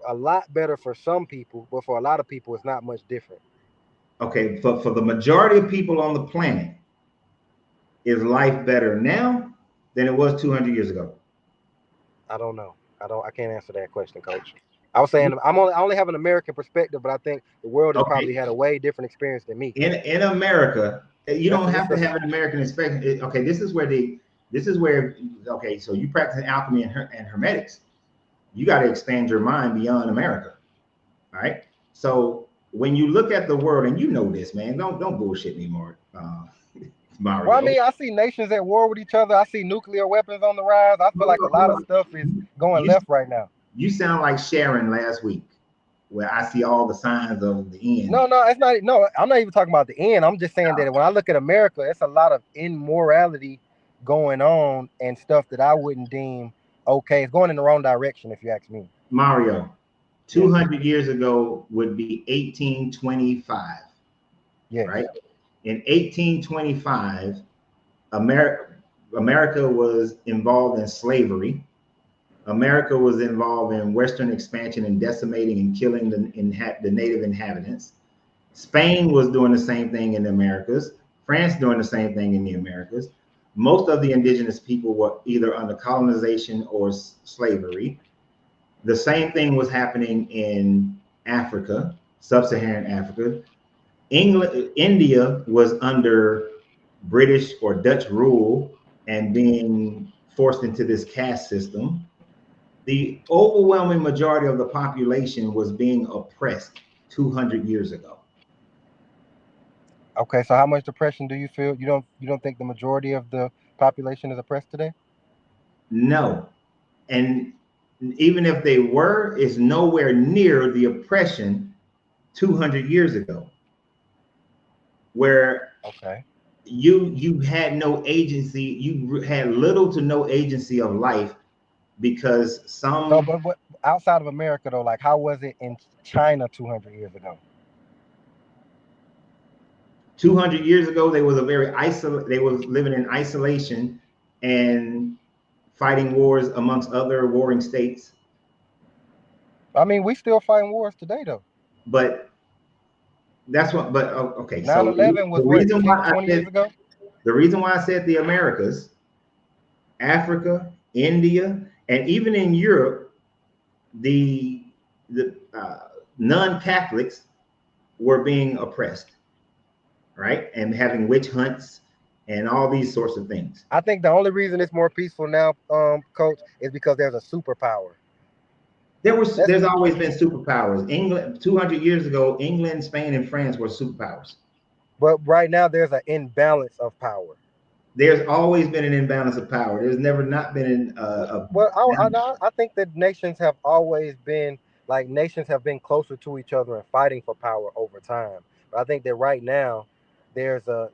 a lot better for some people, but for a lot of people, it's not much different. Okay, for the majority of people on the planet, is life better now than it was 200 years ago? I don't know. I can't answer that question, coach. I was saying I only have an American perspective, but I think the world has probably Okay, had a way different experience than me. in America, you That's don't this have to have an American expectation. Okay, this is where okay, so you practice alchemy and hermetics, you got to expand your mind beyond America. All right. So when you look at the world, and you know this, man, don't bullshit me more, Well, I Mario. mean, I see nations at war with each other. I see nuclear weapons on the rise. I feel Hold like a on, lot hold of on. stuff is going You left right now. you sound like Sharon last week, where I see all the signs of the end. No, it's not. No, I'm not even talking about the end. I'm just saying that when I look at America, it's a lot of immorality going on and stuff that I wouldn't deem okay. It's going in the wrong direction, if you ask me. Mario, Yes, 200 years ago would be 1825, yes. right? In 1825, America was involved in slavery. America was involved in Western expansion and decimating and killing the native inhabitants. Spain was doing the same thing in the Americas. France doing the same thing in the Americas. Most of the indigenous people were either under colonization or slavery. The same thing was happening in Africa, sub-Saharan Africa. India was under British or Dutch rule and being forced into this caste system. The overwhelming majority of the population was being oppressed 200 years ago. Okay, so how much depression do you feel? You don't think the majority of the population is oppressed today? No. And even if they were, it's nowhere near the oppression 200 years ago, where Okay. you had no agency, you had little to no agency of life because So, some but what outside of America though, like how was it in China 200 years ago? 200 years ago, they was they was living in isolation and fighting wars amongst other warring states. I mean, we still fighting wars today, though. But that's what. But okay, so 9/11 was the what, reason why 20 years ago. the reason why I said the Americas, Africa, India, and even in Europe, the non-Catholics were being oppressed, right, and having witch hunts and all these sorts of things. I think the only reason it's more peaceful now, Coach, is because there's a superpower. There's always been superpowers. England 200 years ago, England, Spain, and France were superpowers. But right now there's an imbalance of power. There's always been an imbalance of power. There's never not been I think that nations have always been like nations have been closer to each other and fighting for power over time. But I think that right now there's a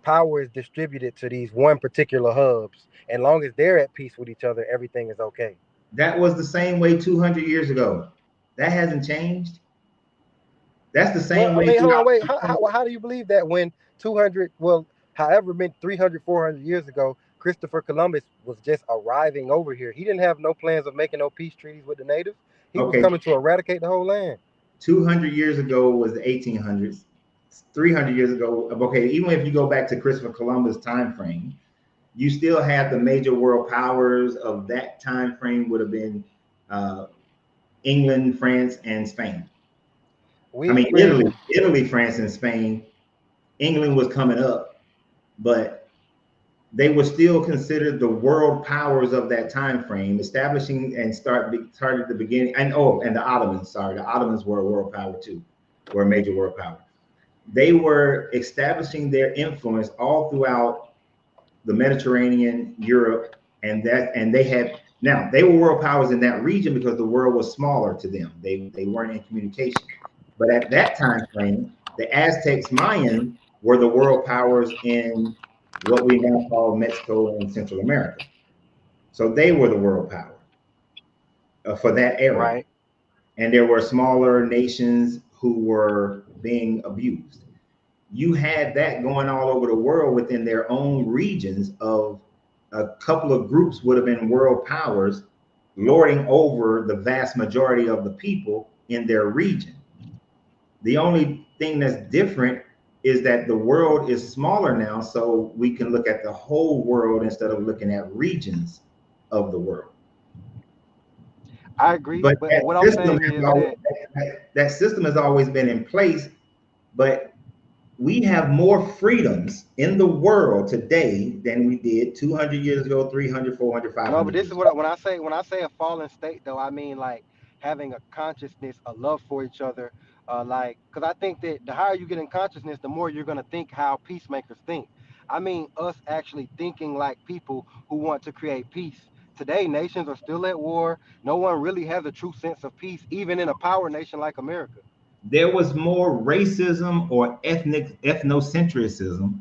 power is distributed to these one particular hubs. And long as they're at peace with each other, everything is okay. That was the same way 200 years ago. That hasn't changed. That's the same Well, I way mean, hold on, throughout. wait. How do you believe that when 200, well, however many 300, 400 years ago, Christopher Columbus was just arriving over here? He didn't have no plans of making no peace treaties with the natives. He was Okay, coming to eradicate the whole land. 200 years ago was the 1800s. 300 years ago, okay, even if you go back to Christopher Columbus time frame, you still have the major world powers of that time frame would have been England, France, and Spain. I mean, Italy, France, and Spain. England was coming up, but they were still considered the world powers of that time frame, establishing and started the beginning. And the Ottomans. Sorry, the Ottomans were a world power too, were a major world power. They were establishing their influence all throughout the Mediterranean, Europe, and they were world powers in that region because the world was smaller to them. They weren't in communication. But at that time frame, the Aztecs, Mayan were the world powers in what we now call Mexico and Central America. So they were the world power for that era. Right. And there were smaller nations who were being abused. You had that going all over the world within their own regions of a couple of groups would have been world powers lording over the vast majority of the people in their region. The only thing that's different is that the world is smaller now, so we can look at the whole world instead of looking at regions of the world. I agree, But but what I'm saying is that system has always been in place, but we have more freedoms in the world today than we did 200 years ago, 300, 400, no, but 500 this years is ago. what when I say a fallen state, though, I mean like having a consciousness, a love for each other, like because I think that the higher you get in consciousness, the more you're gonna think how peacemakers think. I mean, us actually thinking like people who want to create peace. Today, nations are still at war. No one really has a true sense of peace, even in a power nation like America. There was more racism or ethnocentrism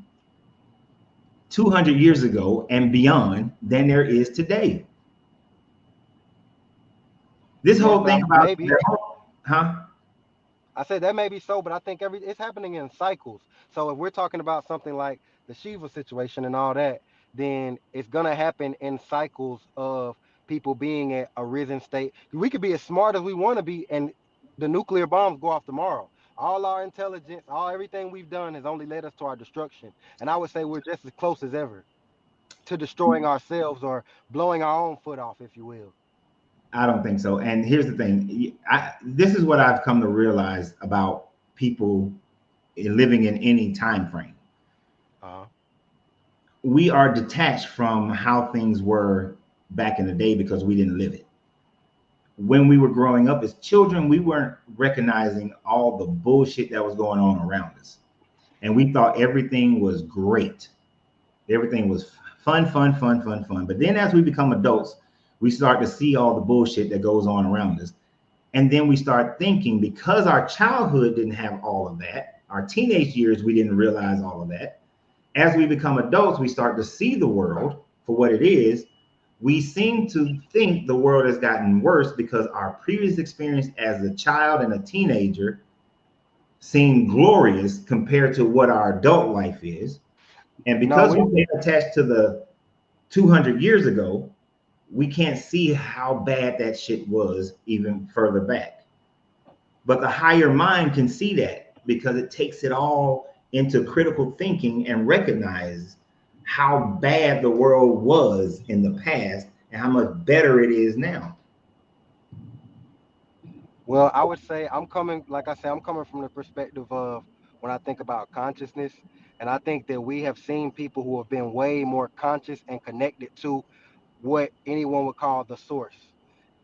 200 years ago and beyond than there is today. This Yeah, whole but thing about maybe huh? I said that may be so, but I think it's happening in cycles. So if we're talking about something like the Shiva situation and all that, then it's gonna happen in cycles of people being at a risen state. We could be as smart as we want to be, and the nuclear bombs go off tomorrow. All our intelligence, all everything we've done has only led us to our destruction. And I would say we're just as close as ever to destroying ourselves or blowing our own foot off, if you will. I don't think so. And here's the thing. This is what I've come to realize about people living in any time frame. Uh-huh. We are detached from how things were back in the day because we didn't live it. When we were growing up as children, we weren't recognizing all the bullshit that was going on around us. And we thought everything was great. Everything was fun, fun, fun, fun, fun. But then as we become adults, we start to see all the bullshit that goes on around us. And then we start thinking, because our childhood didn't have all of that, our teenage years, we didn't realize all of that. As we become adults, we start to see the world for what it is. We seem to think the world has gotten worse because our previous experience as a child and a teenager seem glorious compared to what our adult life is. And No, because we've been attached to the 200 years ago, we can't see how bad that shit was even further back. But the higher mind can see that because it takes it all into critical thinking and recognizes how bad the world was in the past and how much better it is now. well, I would say I'm coming, like I said, I'm coming from the perspective of when I think about consciousness. And I think that we have seen people who have been way more conscious and connected to what anyone would call the source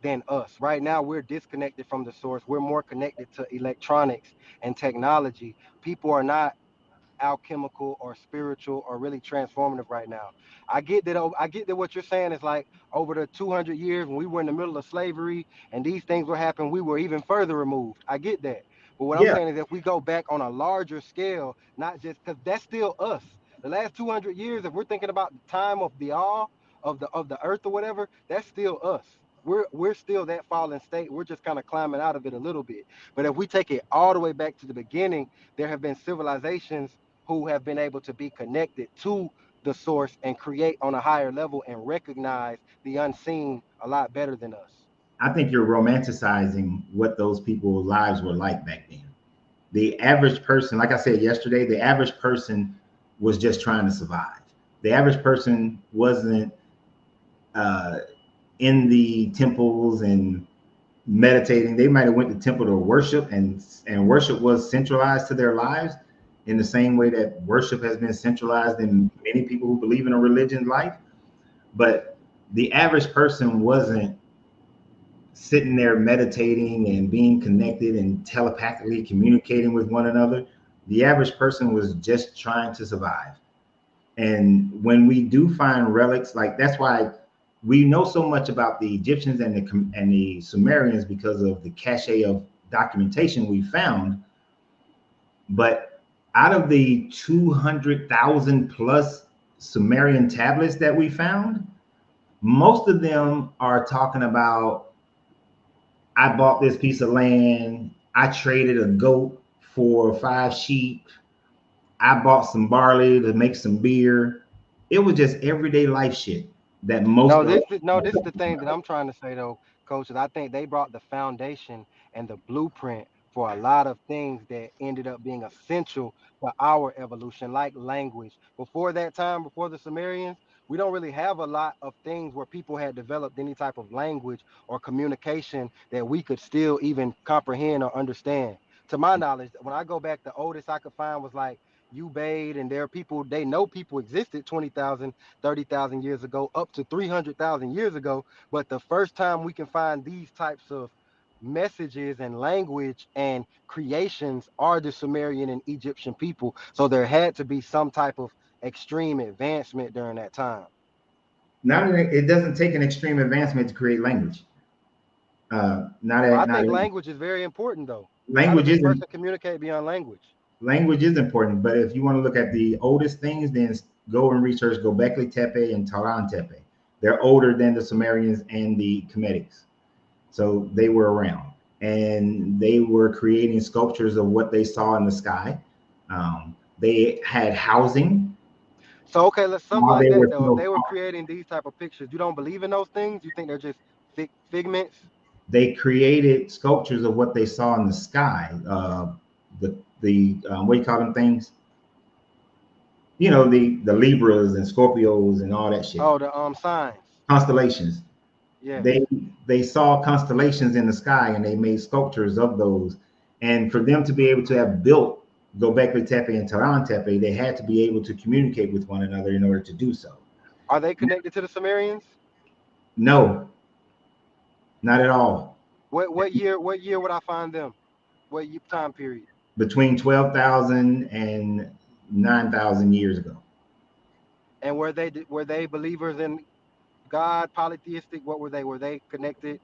than us. Right now, we're disconnected from the source. We're more connected to electronics and technology. People are not alchemical or spiritual or really transformative right now. I get that. I get that what you're saying is like over the 200 years when we were in the middle of slavery and these things were happening, we were even further removed. I get that. But what I'm Yeah, saying is if we go back on a larger scale, not just because that's still us. The last 200 years, if we're thinking about the time of the all of the earth or whatever, that's still us. We're still that fallen state. We're just kind of climbing out of it a little bit. But if we take it all the way back to the beginning, there have been civilizations who have been able to be connected to the source and create on a higher level and recognize the unseen a lot better than us. I think you're romanticizing what those people's lives were like back then. The average person, like I said yesterday, the average person was just trying to survive. The average person wasn't uh, in the temples and meditating. They might have went to temple to worship, and worship was centralized to their lives in the same way that worship has been centralized in many people who believe in a religion life. But the average person wasn't sitting there meditating and being connected and telepathically communicating with one another. The average person was just trying to survive. And when we do find relics, like that's why we know so much about the Egyptians and the Sumerians because of the cache of documentation we found. But out of the 200,000 plus Sumerian tablets that we found, most of them are talking about I bought this piece of land, I traded a goat for 5 sheep, I bought some barley to make some beer. It was just everyday life shit that most No, of this is the thing that I'm trying to say though, coach. Is I think they brought the foundation and the blueprint for a lot of things that ended up being essential to our evolution, like language. Before that time, before the Sumerians, we don't really have a lot of things where people had developed any type of language or communication that we could still even comprehend or understand. To my knowledge, when I go back, the oldest I could find was like Ubaid, and there are people they know people existed 20,000 30,000 years ago, up to 300,000 years ago. But the first time we can find these types of messages and language and creations are the Sumerian and Egyptian people. So there had to be some type of extreme advancement during that time. now it doesn't take an extreme advancement to create language. Not Well, I at not think at, language is very important though. How does language a isn't person communicate beyond language? language is important, but if you want to look at the oldest things, then go and research Göbekli Tepe and Taran Tepe. They're older than the Sumerians and the Kemetics, so they were around and they were creating sculptures of what they saw in the sky. They had housing So okay, let's something while like they that were though. If still. they were creating these type of pictures, you don't believe in those things? You think they're just figments? They created sculptures of what they saw in the sky. The what do you call them things? You know, the Libras and Scorpios and all that shit. Oh, the signs. Constellations. Yes. They saw constellations in the sky and they made sculptures of those. And for them to be able to have built Göbekli Tepe and Taran Tepe, they had to be able to communicate with one another in order to do so. Are they connected to the Sumerians? No, not at all. What year would I find them? Time period? Between 12,000 and 9,000 years ago. And were they believers in God, polytheistic? What were they? Were they connected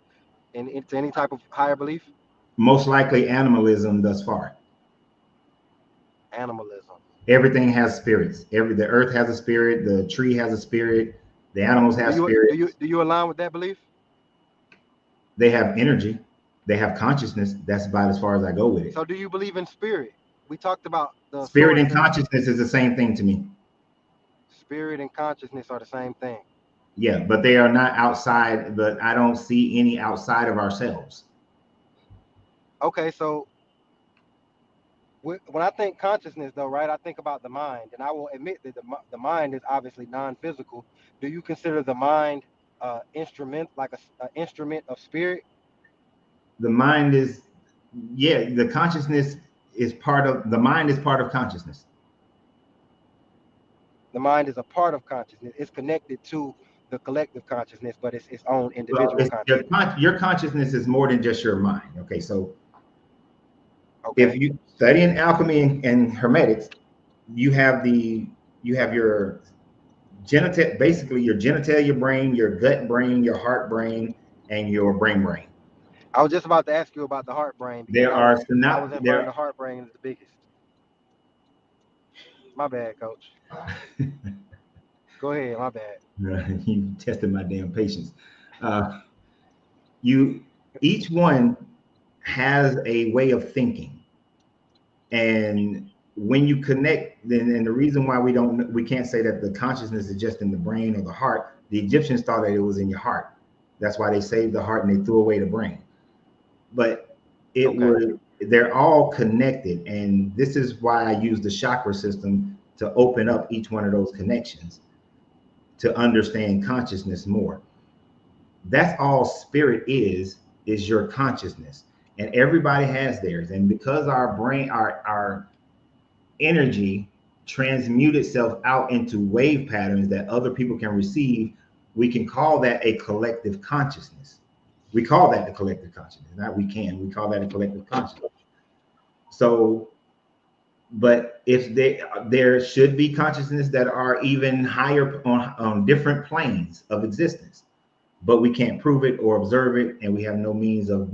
into any type of higher belief? Most likely animalism thus far. Animalism. Everything has spirits. The earth has a spirit, the tree has a spirit, the animals Do have you do you spirits, do you align with that belief? they have energy, they have consciousness. That's about as far as I go with it. So do you believe in spirit? we talked about the Spirit source and and consciousness is the same thing to me. spirit and consciousness are the same thing. Yeah, but they are not outside, but I don't see any outside of ourselves. Okay, so when I think consciousness, though, right, I think about the mind, and I will admit that the mind is obviously non-physical. Do you consider the mind instrument, like a instrument of spirit? The mind is, yeah, the consciousness is part of, the mind is part of consciousness. The mind is a part of consciousness. It's connected to the collective consciousness, but it's its own Well, individual consciousness. your consciousness is more than just your mind. Okay, so if Okay. you study in alchemy and hermetics, you have your genital, basically your genitalia brain, your gut brain, your heart brain, and your brain. I was just about to ask you about the heart brain because There are I was not inferring there. the heart brain is the biggest. My bad, coach. Go ahead. My bad. You tested my damn patience. Uh, you each one has a way of thinking, and when you connect, then and the reason why we can't say that the consciousness is just in the brain or the heart. The Egyptians thought that it was in your heart. That's why they saved the heart and they threw away the brain. But Okay. they're all connected, and this is why I use the chakra system to open up each one of those connections to understand consciousness more. That's all spirit is your consciousness, and everybody has theirs. And because our brain, our energy transmute itself out into wave patterns that other people can receive, we can call that a collective consciousness. We call that the collective consciousness. Not we call that a collective consciousness. So, but if there should be consciousness that are even higher on different planes of existence, but we can't prove it or observe it, and we have no means of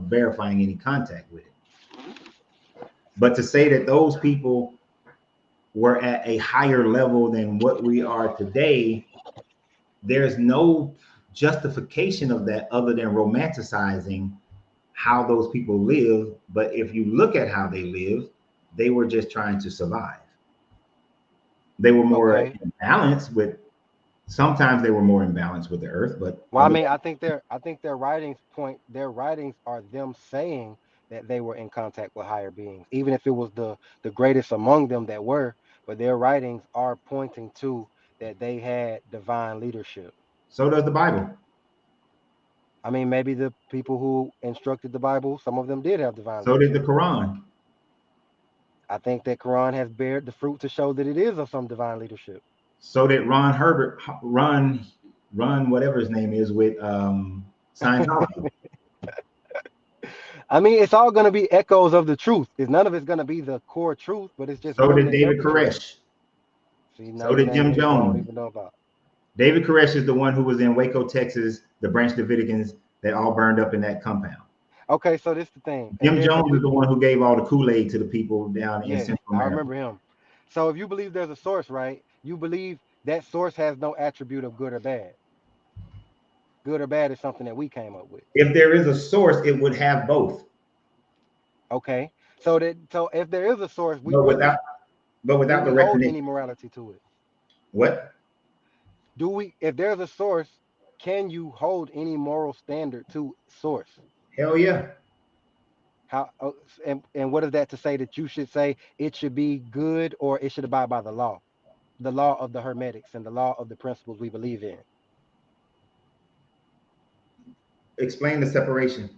verifying any contact with it. But to say that those people were at a higher level than what we are today, there's no justification of that other than romanticizing how those people live. But if you look at how they live, they were just trying to survive. They were more Okay. in balance with, sometimes they were more in balance with the earth, but Well, I mean, I think their writings are them saying that they were in contact with higher beings, even if it was the greatest among them that were, but their writings are pointing to that they had divine leadership. so does the Bible. I mean, maybe the people who instructed the Bible, some of them did have divine So did the leadership. Quran. I think that Quran has bared the fruit to show that it is of some divine leadership. So did Ron Herbert, whatever his name is, with Scientology. I mean, it's all going to be echoes of the truth. It's none of it's going to be the core truth, but it's just So one did that David demonstrates. Koresh. See, now So you're did naming Jim people I don't Jones. even know about. David Koresh is the one who was in Waco, Texas, the Branch Davidians that all burned up in that compound. Okay, so this is the thing. If Jim there's Jones is the one who gave all the Kool-Aid to the people down in yes, Central I America. remember him. So if you believe there's a source, right? You believe that source has no attribute of good or bad. Good or bad is something that we came up with. If there is a source, it would have both, Okay, so if there is a source, but do without the we hold recognition. any morality to it? What? Do we? If there's a source, can you hold any moral standard to source? Hell yeah. How and what is that to say that you should say it should be good or it should abide by the law of the hermetics and the law of the principles we believe in? Explain the separation.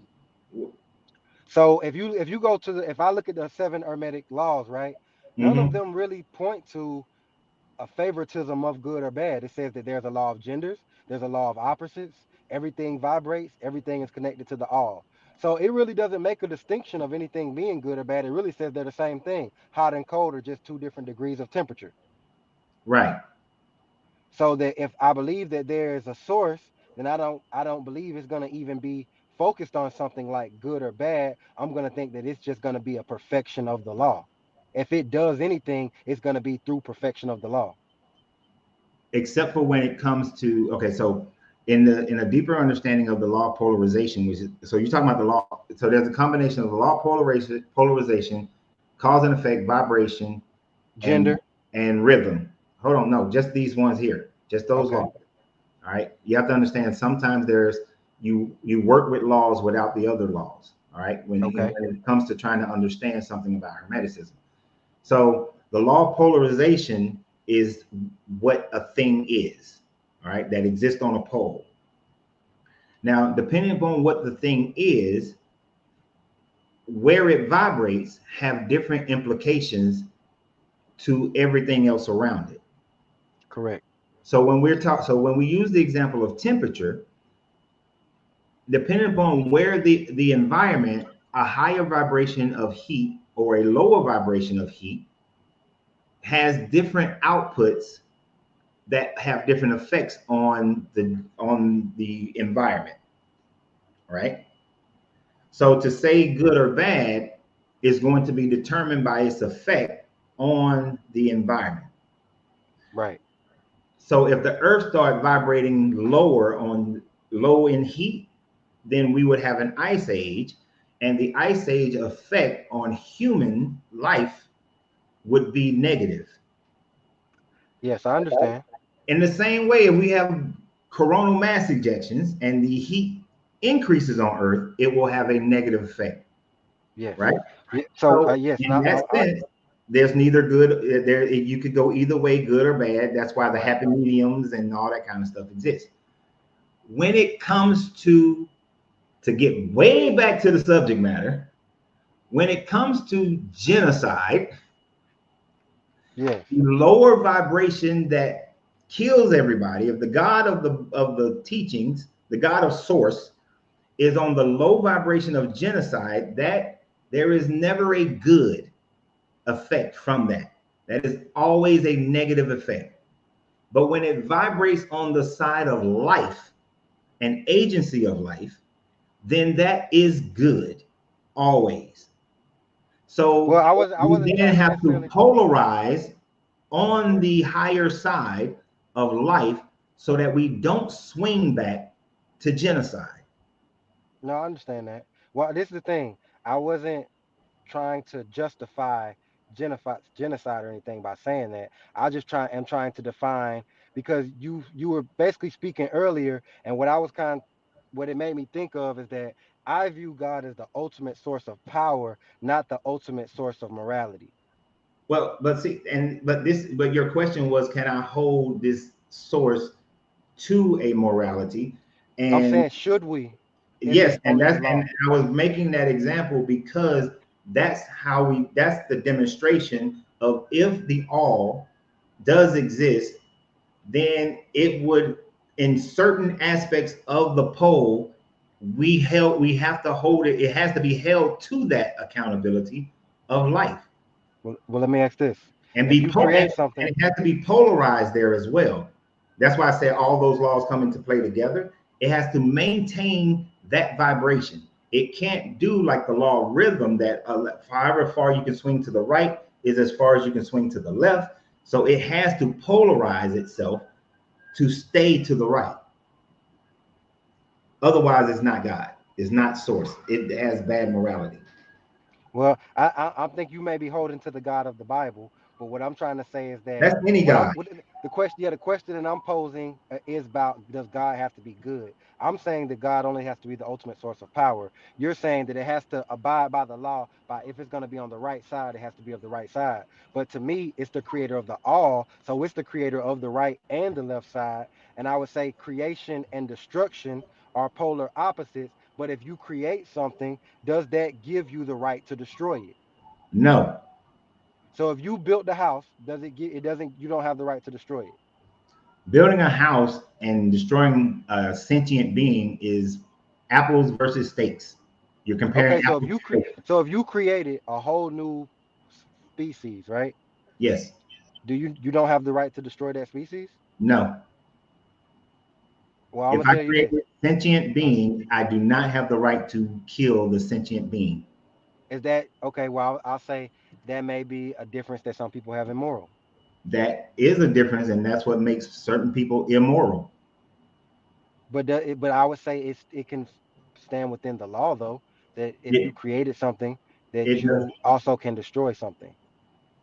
So if you go to if I look at the seven hermetic laws, right, none of Mm-hmm. them really point to a favoritism of good or bad. It says that there's a law of genders, there's a law of opposites, everything vibrates, everything is connected to the all. So it really doesn't make a distinction of anything being good or bad. It really says they're the same thing. Hot and cold are just two different degrees of temperature. Right. So that if I believe that there is a source, then I don't believe it's going to even be focused on something like good or bad. I'm going to think that it's just going to be a perfection of the law. If it does anything, it's going to be through perfection of the law. Except for when it comes to, okay, so in a deeper understanding of the law of polarization, which is, so you're talking about the law. So there's a combination of the law of polarization cause and effect, vibration, and Gender. rhythm. Hold on, no, just these ones here, just those Okay. laws. All right, you have to understand. Sometimes there's you work with laws without the other laws. All right, Okay. when it comes to trying to understand something about Hermeticism. So the law of polarization is what a thing is. All right, that exists on a pole. Now, depending upon what the thing is, where it vibrates have different implications to everything else around it. Correct. So when we use the example of temperature, depending upon where the environment, a higher vibration of heat or a lower vibration of heat has different outputs that have different effects on the environment, right? So to say good or bad is going to be determined by its effect on the environment. Right. So if the earth started vibrating low in heat, then we would have an ice age, and the ice age effect on human life would be negative. Yes, I understand. In the same way, if we have coronal mass ejections and the heat increases on earth, it will have a negative effect, Yes. right? Yeah, so So yes, in that sense, there's neither good there. You could go either way, good or bad. That's why the right. happy mediums and all that kind of stuff exists. When it comes to get way back to the subject matter, when it comes to genocide, Yes. the lower vibration that kills everybody, if the God of the teachings, the God of source, is on the low vibration of genocide, that there is never a good effect from that. That is always a negative effect. But when it vibrates on the side of life and agency of life, then that is good always. Well, So I we wasn't then trying to have to necessarily. polarize on the higher side of life so that we don't swing back to genocide. No, I understand that. Well, this is the thing. I wasn't trying to justify genocide or anything by saying that. I just am trying to define, because you were basically speaking earlier, and what it made me think of is that I view God as the ultimate source of power, not the ultimate source of morality. Well, but see, but your question was, can I hold this source to a morality? I'm And saying, should we, if yes, it's under the and law? I was making that example because that's the demonstration of if the all does exist, then it would, in certain aspects of the pole, we have to hold it. It has to be held to that accountability of life Well, let me ask this: and if you create and something, it has to be polarized there as well. That's why I say all those laws come into play together. It has to maintain that vibration. It can't do like the law of rhythm that however far you can swing to the right is as far as you can swing to the left. So it has to polarize itself to stay to the right. Otherwise, it's not God. It's not source. It has bad morality. well, I think you may be holding to the God of the Bible, but what I'm trying to say is that That's any God. the question, yeah, the question that I'm posing is about, does God have to be good? I'm saying that God only has to be the ultimate source of power. You're saying that it has to abide by the law. By if it's going to be on the right side, it has to be of the right side. But to me, it's the creator of the all, so it's the creator of the right and the left side. And I would say creation and destruction are polar opposites. But if you create something, does that give you the right to destroy it? No. So if you built the house, does it get it doesn't you don't have the right to destroy it. Building a house and destroying a sentient being is apples versus steaks. You're comparing Okay, so apples to steaks. if you created a whole new species, right? Yes. You don't have the right to destroy that species? No. Well, I'm If gonna I tell you this. create a sentient being, I do not have the right to kill the sentient being. Is that okay? Well, I'll say that may be a difference that some people have in moral. That is a difference, and that's what makes certain people immoral. But I would say it can stand within the law though, that if you It, created something, that It does. you also can destroy something.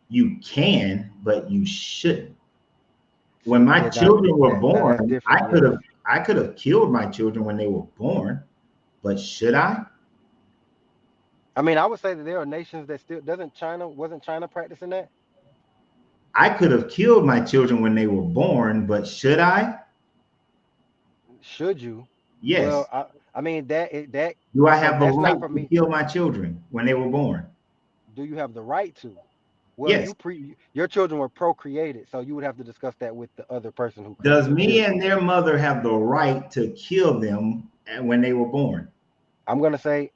You can, but you shouldn't. When my Yeah, children were that's born, different. Yeah. I could have killed my children when they were born, but should I? I mean, I would say that there are nations that still wasn't China practicing that? I could have killed my children when they were born, but should I? Should you? Well, Yes. I mean that Do I so have the that's right not for to me. kill my children when they were born? Do you have the right to? Well, Yes. your children were procreated, so you would have to discuss that with the other person who created Does your me children. and their mother have the right to kill them when they were born? I'm gonna say,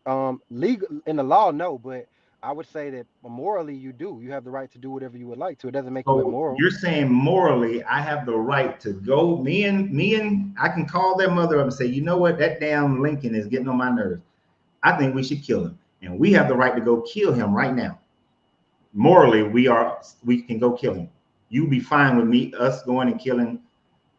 legal in the law, no, but I would say that morally you do. You have the right to do whatever you would like to. It doesn't make you So immoral. you're saying morally, I have the right to go. Me and I can call their mother up and say, you know what, that damn Lincoln is getting on my nerves. I think we should kill him, and we have the right to go kill him right now. Morally, we can go kill him. You be fine with us going and killing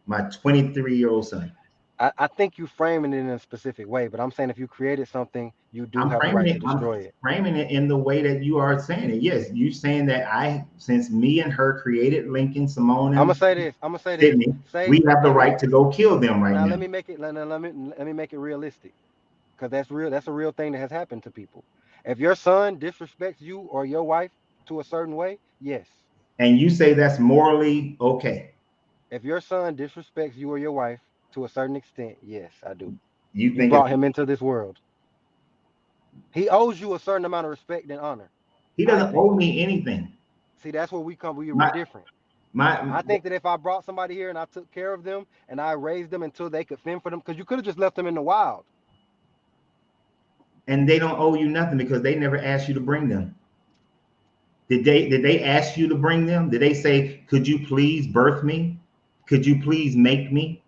my 23-year-old son. I think you framing it in a specific way, but I'm saying if you created something, you do have the right to I'm destroy it. framing it in the way that you are saying it. Yes, you saying that since me and her created Lincoln, Simone, I'm gonna and say this. I'm gonna say this. Sydney, Say, we have the give me right to go kill them right now. now. Let me make it. Let me make it realistic, because that's real. That's a real thing that has happened to people. If your son disrespects you or your wife to a certain way, yes. And you say that's morally okay. If your son disrespects you or your wife to a certain extent, yes, I do. You You think if brought him into this world. He owes you a certain amount of respect and honor. he I doesn't think. owe me anything. See, that's where we come. We're My different. my I think that if I brought somebody here and I took care of them and I raised them until they could fend for them, because you could have just left them in the wild. and they don't owe you nothing because they never asked you to bring them. Did they ask you to bring them? Did they say, could you please birth me? Could you please make me?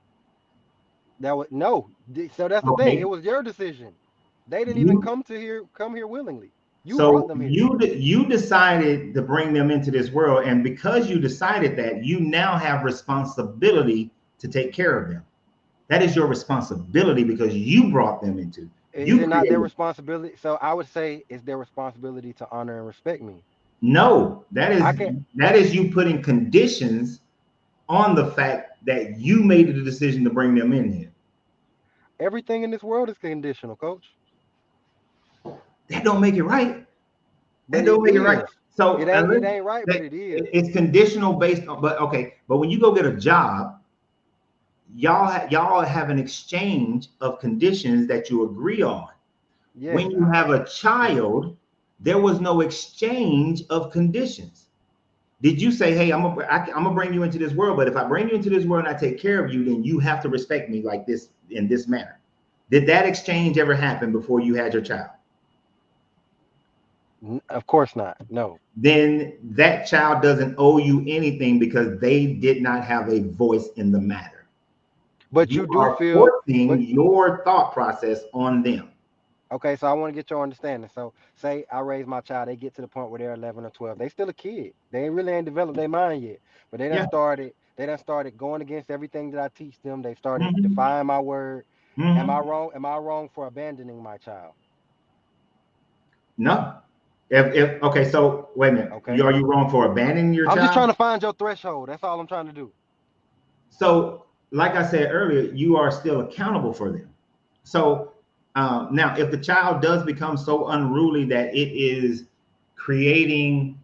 That was no. So that's the thing. Okay. It was your decision. They didn't even You come here willingly. You brought so them here. you decided to bring them into this world, and because you decided that, you now have responsibility to take care of them. That is your responsibility because you brought them into. Is You it not their created. responsibility? So I would say it's their responsibility to honor and respect me. No, that I is can't. you putting conditions on the fact that you made the decision to bring them in here. Everything in this world is conditional, coach. That don't make it right. But That it don't make it right. is. So It unless ain't right, but that it is. it's conditional based on, but okay, but when you go get a job, y'all have an exchange of conditions that you agree on. Yes. When you have a Yes. child, there was no exchange of conditions. Did you say, hey, I'm gonna bring you into this world, but if I bring you into this world and I take care of you, then you have to respect me like this in this manner? Did that exchange ever happen before you had your child? Of course not. No. Then that child doesn't owe you anything because they did not have a voice in the matter. But You you do are feel, forcing but your thought process on them. okay, so I want to get your understanding. So say I raise my child, they get to the point where they're 11 or 12. They still a kid. They ain't really ain't developed their mind yet. But Yeah. they done started going against everything that I teach them. They started Mm-hmm. defying my word. Am I Mm-hmm. wrong? Am I wrong for abandoning my child? No. If okay, so wait a minute. Okay. Are you wrong for abandoning your I'm just child? trying to find your threshold. That's all I'm trying to do. So, like I said earlier, you are still accountable for them. So now, if the child does become so unruly that it is creating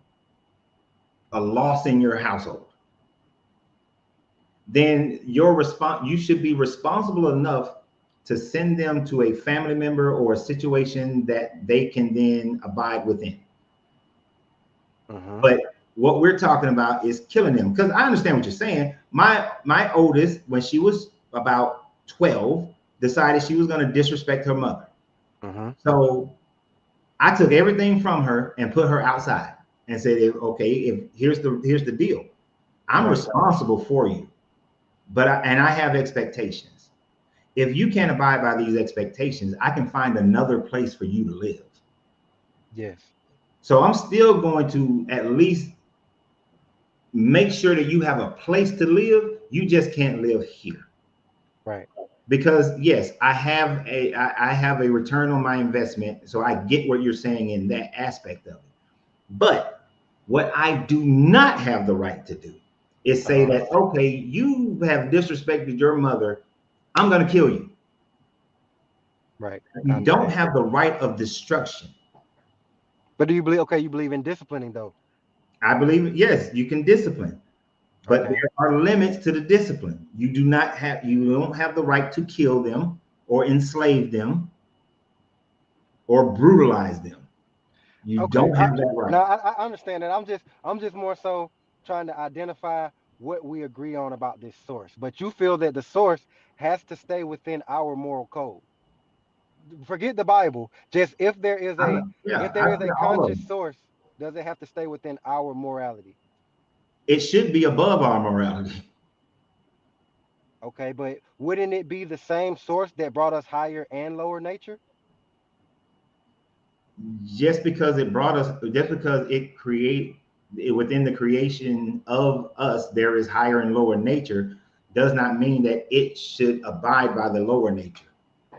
a loss in your household, then you should be responsible enough to send them to a family member or a situation that they can then abide within. Mm-hmm. But what we're talking about is killing them, because I understand what you're saying. My oldest, when she was about 12, decided she was going to disrespect her mother. Mm-hmm. So I took everything from her and put her outside and said, okay, if here's the deal. I'm Right. responsible for you, but I have expectations. If you can't abide by these expectations, I can find another place for you to live. Yes. So I'm still going to at least make sure that you have a place to live. You just can't live here. Right. Because yes, I have a return on my investment, so I get what you're saying in that aspect of it. But what I do not have the right to do is say Uh-huh. that, okay, you have disrespected your mother, I'm going to kill you. Right. I You don't understand. have the right of destruction. But do you believe? Okay, you believe in disciplining though. I believe, yes, you can discipline, but Okay. there are limits to the discipline. You don't have the right to kill them or enslave them or brutalize them. You Okay. don't have that right. Now I understand that. I'm just more so trying to identify what we agree on about this source. But you feel that the source has to stay within our moral code. Forget the Bible. Just if there is a Yeah, all of conscious them. source, does it have to stay within our morality? It should be above our morality. Okay, but wouldn't it be the same source that brought us higher and lower nature? Just because it create within the creation of us, there is higher and lower nature, does not mean that it should abide by the lower nature.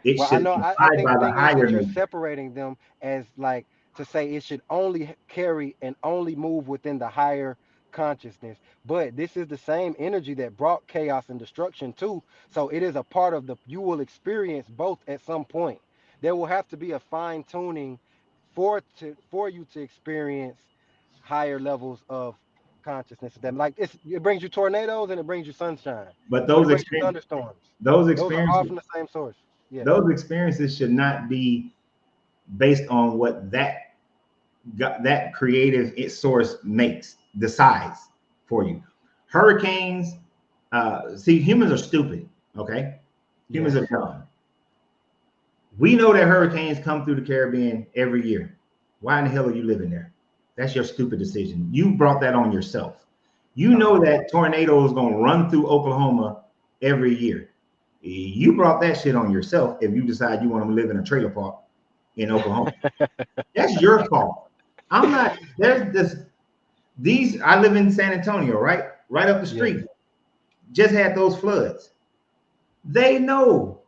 It Well, I should know. I abide think by the the thing is higher that you're nature. separating them as like to say it should only carry and only move within the higher consciousness. But this is the same energy that brought chaos and destruction too. So it is a part of the you will experience both at some point. There will have to be a fine tuning for you to experience higher levels of consciousness. That like it brings you tornadoes and it brings you sunshine. But When it brings you thunderstorms, those those are all experiences, from the same source. Yes. those experiences should not be based on what that creative source decides for you. Hurricanes, see, humans are stupid. Okay, humans Yes. are dumb. We know that hurricanes come through the Caribbean every year. Why in the hell are you living there? That's your stupid decision. You brought that on yourself. You know Uh-huh. that tornadoes gonna run through Oklahoma every year. You brought that shit on yourself if you decide you want to live in a trailer park in Oklahoma. That's your fault. I'm not. There's this. These. I live in San Antonio, right? Right up the Yes. street. Just had those floods. They know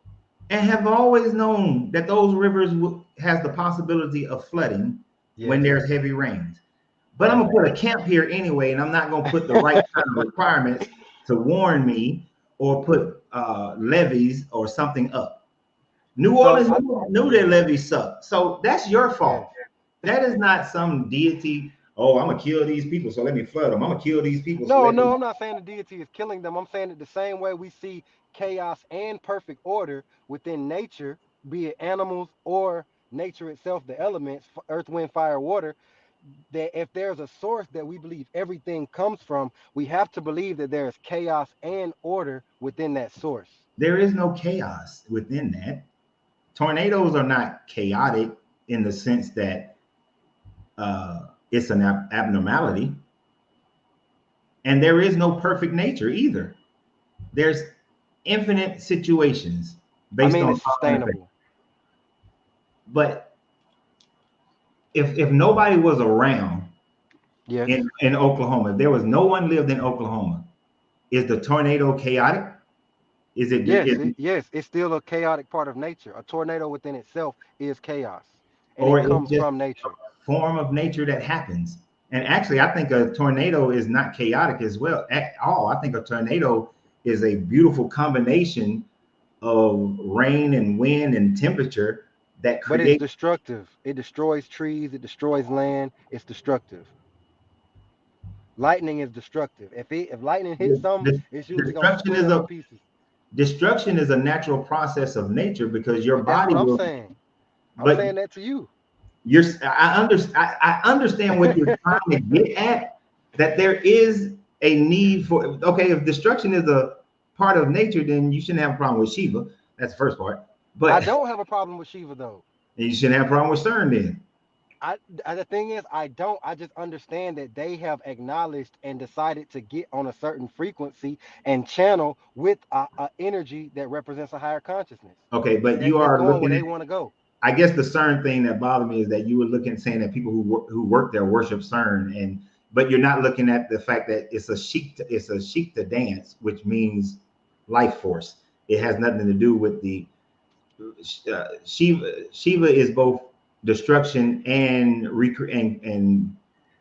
and have always known that those rivers has the possibility of flooding when Yes. there's heavy rains. But I'm Right. gonna put a camp here anyway, and I'm not gonna put the right kind of requirements to warn me or put levees or something up. New So Orleans knew their yes. levees suck, so that's your Yes. fault. That is not some deity. Oh, I'm gonna kill these people, so let me flood them. I'm gonna kill these people, so No, let me. no, I'm not saying the deity is killing them. I'm saying it the same way we see chaos and perfect order within nature, be it animals or nature itself, the elements, earth, wind, fire, water, that if there's a source that we believe everything comes from, we have to believe that there is chaos and order within that source. There is no chaos within that. Tornadoes are not chaotic in the sense that it's an abnormality, and there is no perfect nature either. There's infinite situations I based mean, on it's cause and effect. sustainable. But if nobody was around Yes. in Oklahoma, if there was no one lived in Oklahoma, is the tornado chaotic? Is it Yes, it's still a chaotic part of nature. A tornado within itself is chaos, and or it it's comes just from nature. a form of nature that happens? And actually, I think a tornado is not chaotic as well at all. I think a tornado is a beautiful combination of rain and wind and temperature that But it's create. destructive. It destroys trees, it destroys land, it's destructive. Lightning is destructive. If lightning hits something, it's usually gonna Destruction split is up to a pieces. destruction is a natural process of nature because your But that's body what I'm will. saying. I'm But saying that to you. I understand what you're trying to get at, that there is a need for, okay, if destruction is a part of nature, then you shouldn't have a problem with Shiva. That's the first part. I But don't have a problem with Shiva though. you shouldn't have a problem with CERN then. The thing is, I don't. I just understand that they have acknowledged and decided to get on a certain frequency and channel with a energy that represents a higher consciousness. Okay, but you That's are going where looking they at, want to go. I guess the CERN thing that bothered me is that you were looking saying that people who work there worship CERN, and but you're not looking at the fact that it's a sheik to dance, which means life force. It has nothing to do with the Shiva. Shiva is both destruction and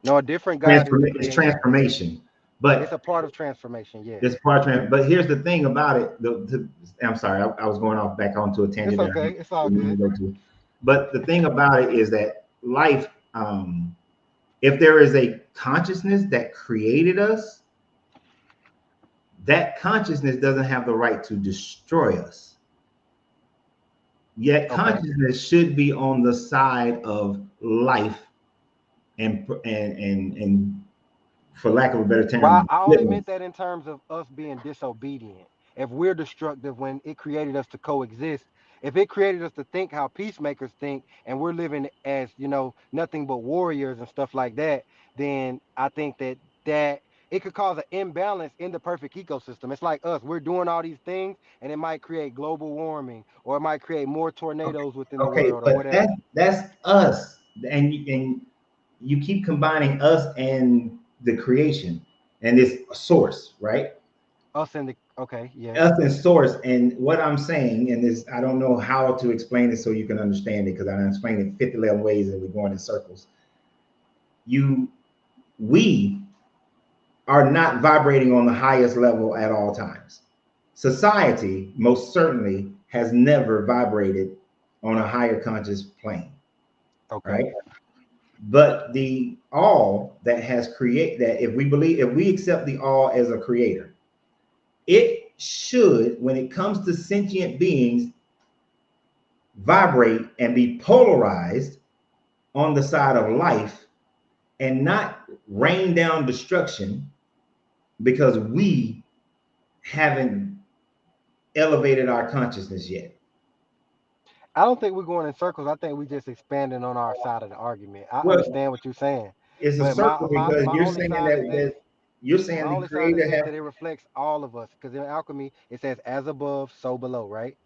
No, a different God is the it's creation. transformation. It's But a part of transformation. Yes. it's part of but here's the thing about it. I'm sorry, I was going off back onto a It's tangent that I okay. It's all didn't good. go to. But the thing about it is that life, if there is a consciousness that created us, that consciousness doesn't have the right to destroy us. Yet Okay. consciousness should be on the side of life and for lack of a better Well, term, I only goodness. meant that in terms of us being disobedient. If we're destructive when it created us to coexist, if it created us to think how peacemakers think, and we're living as, nothing but warriors and stuff like that, then I think that it could cause an imbalance in the perfect ecosystem. It's like us. We're doing all these things, and it might create global warming, or it might create more Okay, tornadoes within the okay, world, or but whatever. that's us, and you keep combining us and the creation and this source, right? Us and the okay, yes. Us and source. And what I'm saying, and this, I don't know how to explain it so you can understand it because I explained it 50 11 ways and we're going in circles. You, we are not vibrating on the highest level at all times. Society most certainly has never vibrated on a higher conscious plane, Okay. right? But the all that has create that, if we accept the all as a creator, it should, when it comes to sentient beings, vibrate and be polarized on the side of life and not rain down destruction because we haven't elevated our consciousness yet. I don't think we're going in circles. I think we just expanding on our side of the argument. I Well, understand what you're saying, it's a but circle because my you're only saying side is this. that you're My saying the only side is creator this, have that it reflects all of us. Because in alchemy, it says as above, so below, right?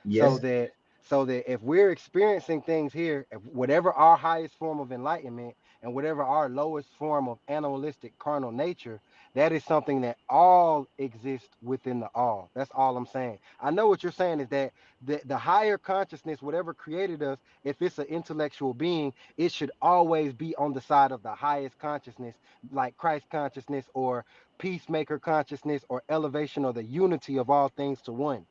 so yes. that so that if we're experiencing things here, if whatever our highest form of enlightenment and whatever our lowest form of animalistic carnal nature, that is something that all exists within the all. That's all I'm saying. I know what you're saying is that the higher consciousness, whatever created us, if it's an intellectual being, it should always be on the side of the highest consciousness, like Christ consciousness or peacemaker consciousness or elevation or the unity of all things to one.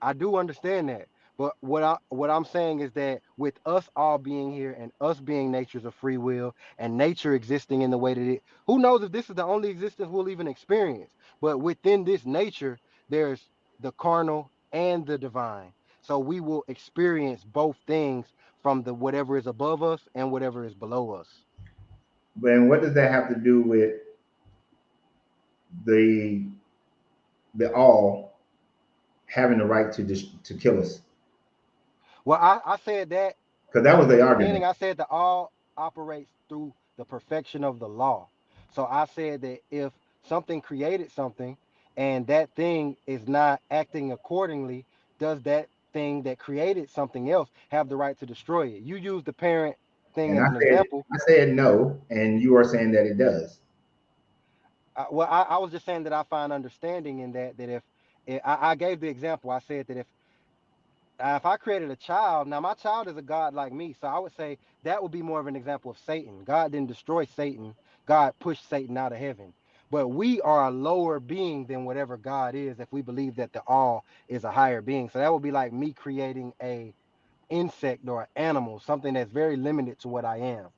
I do understand that. But what I'm saying is that with us all being here and us being natures of free will and nature existing in the way that who knows if this is the only existence we'll even experience. But within this nature, there's the carnal and the divine. So we will experience both things from the whatever is above us and whatever is below us. But what does that have to do with the all having the right to kill us? Well, I said that Because that was in the the argument. beginning. I said that all operates through the perfection of the law. So I said that if something created something and that thing is not acting accordingly, does that thing that created something else have the right to destroy it? You use the parent thing And as an example. I said no, and you are saying that it does. I was just saying that I find understanding in that if I gave the example, I said that if I created a child, now my child is a God like me, so I would say that would be more of an example of Satan. God didn't destroy Satan, God pushed Satan out of heaven. But we are a lower being than whatever God is if we believe that the all is a higher being. So that would be like me creating a insect or an animal, something that's very limited to what I am.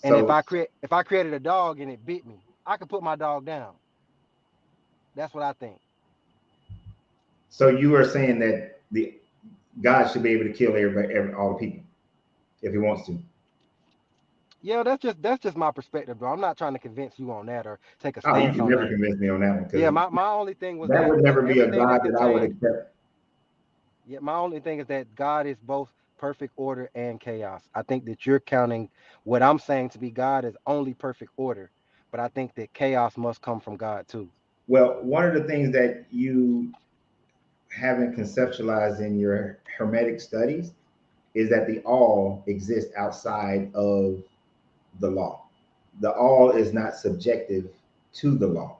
And So if I created a dog and it bit me, I could put my dog down. That's what I think. so you are saying that the God should be able to kill all the people if he wants to. Yeah, that's just my perspective, bro. I'm not trying to convince you on that or take a Oh, you stance can on never that. convince me on that one Yeah, because my only thing was that that would never be a everything God is that I would contained. accept. Yeah, my only thing is that God is both perfect order and chaos. I think that you're counting what I'm saying to be God as only perfect order, but I think that chaos must come from God too. Well, one of the things that you haven't conceptualized in your hermetic studies is that the all exists outside of the law. The all is not subjective to the law.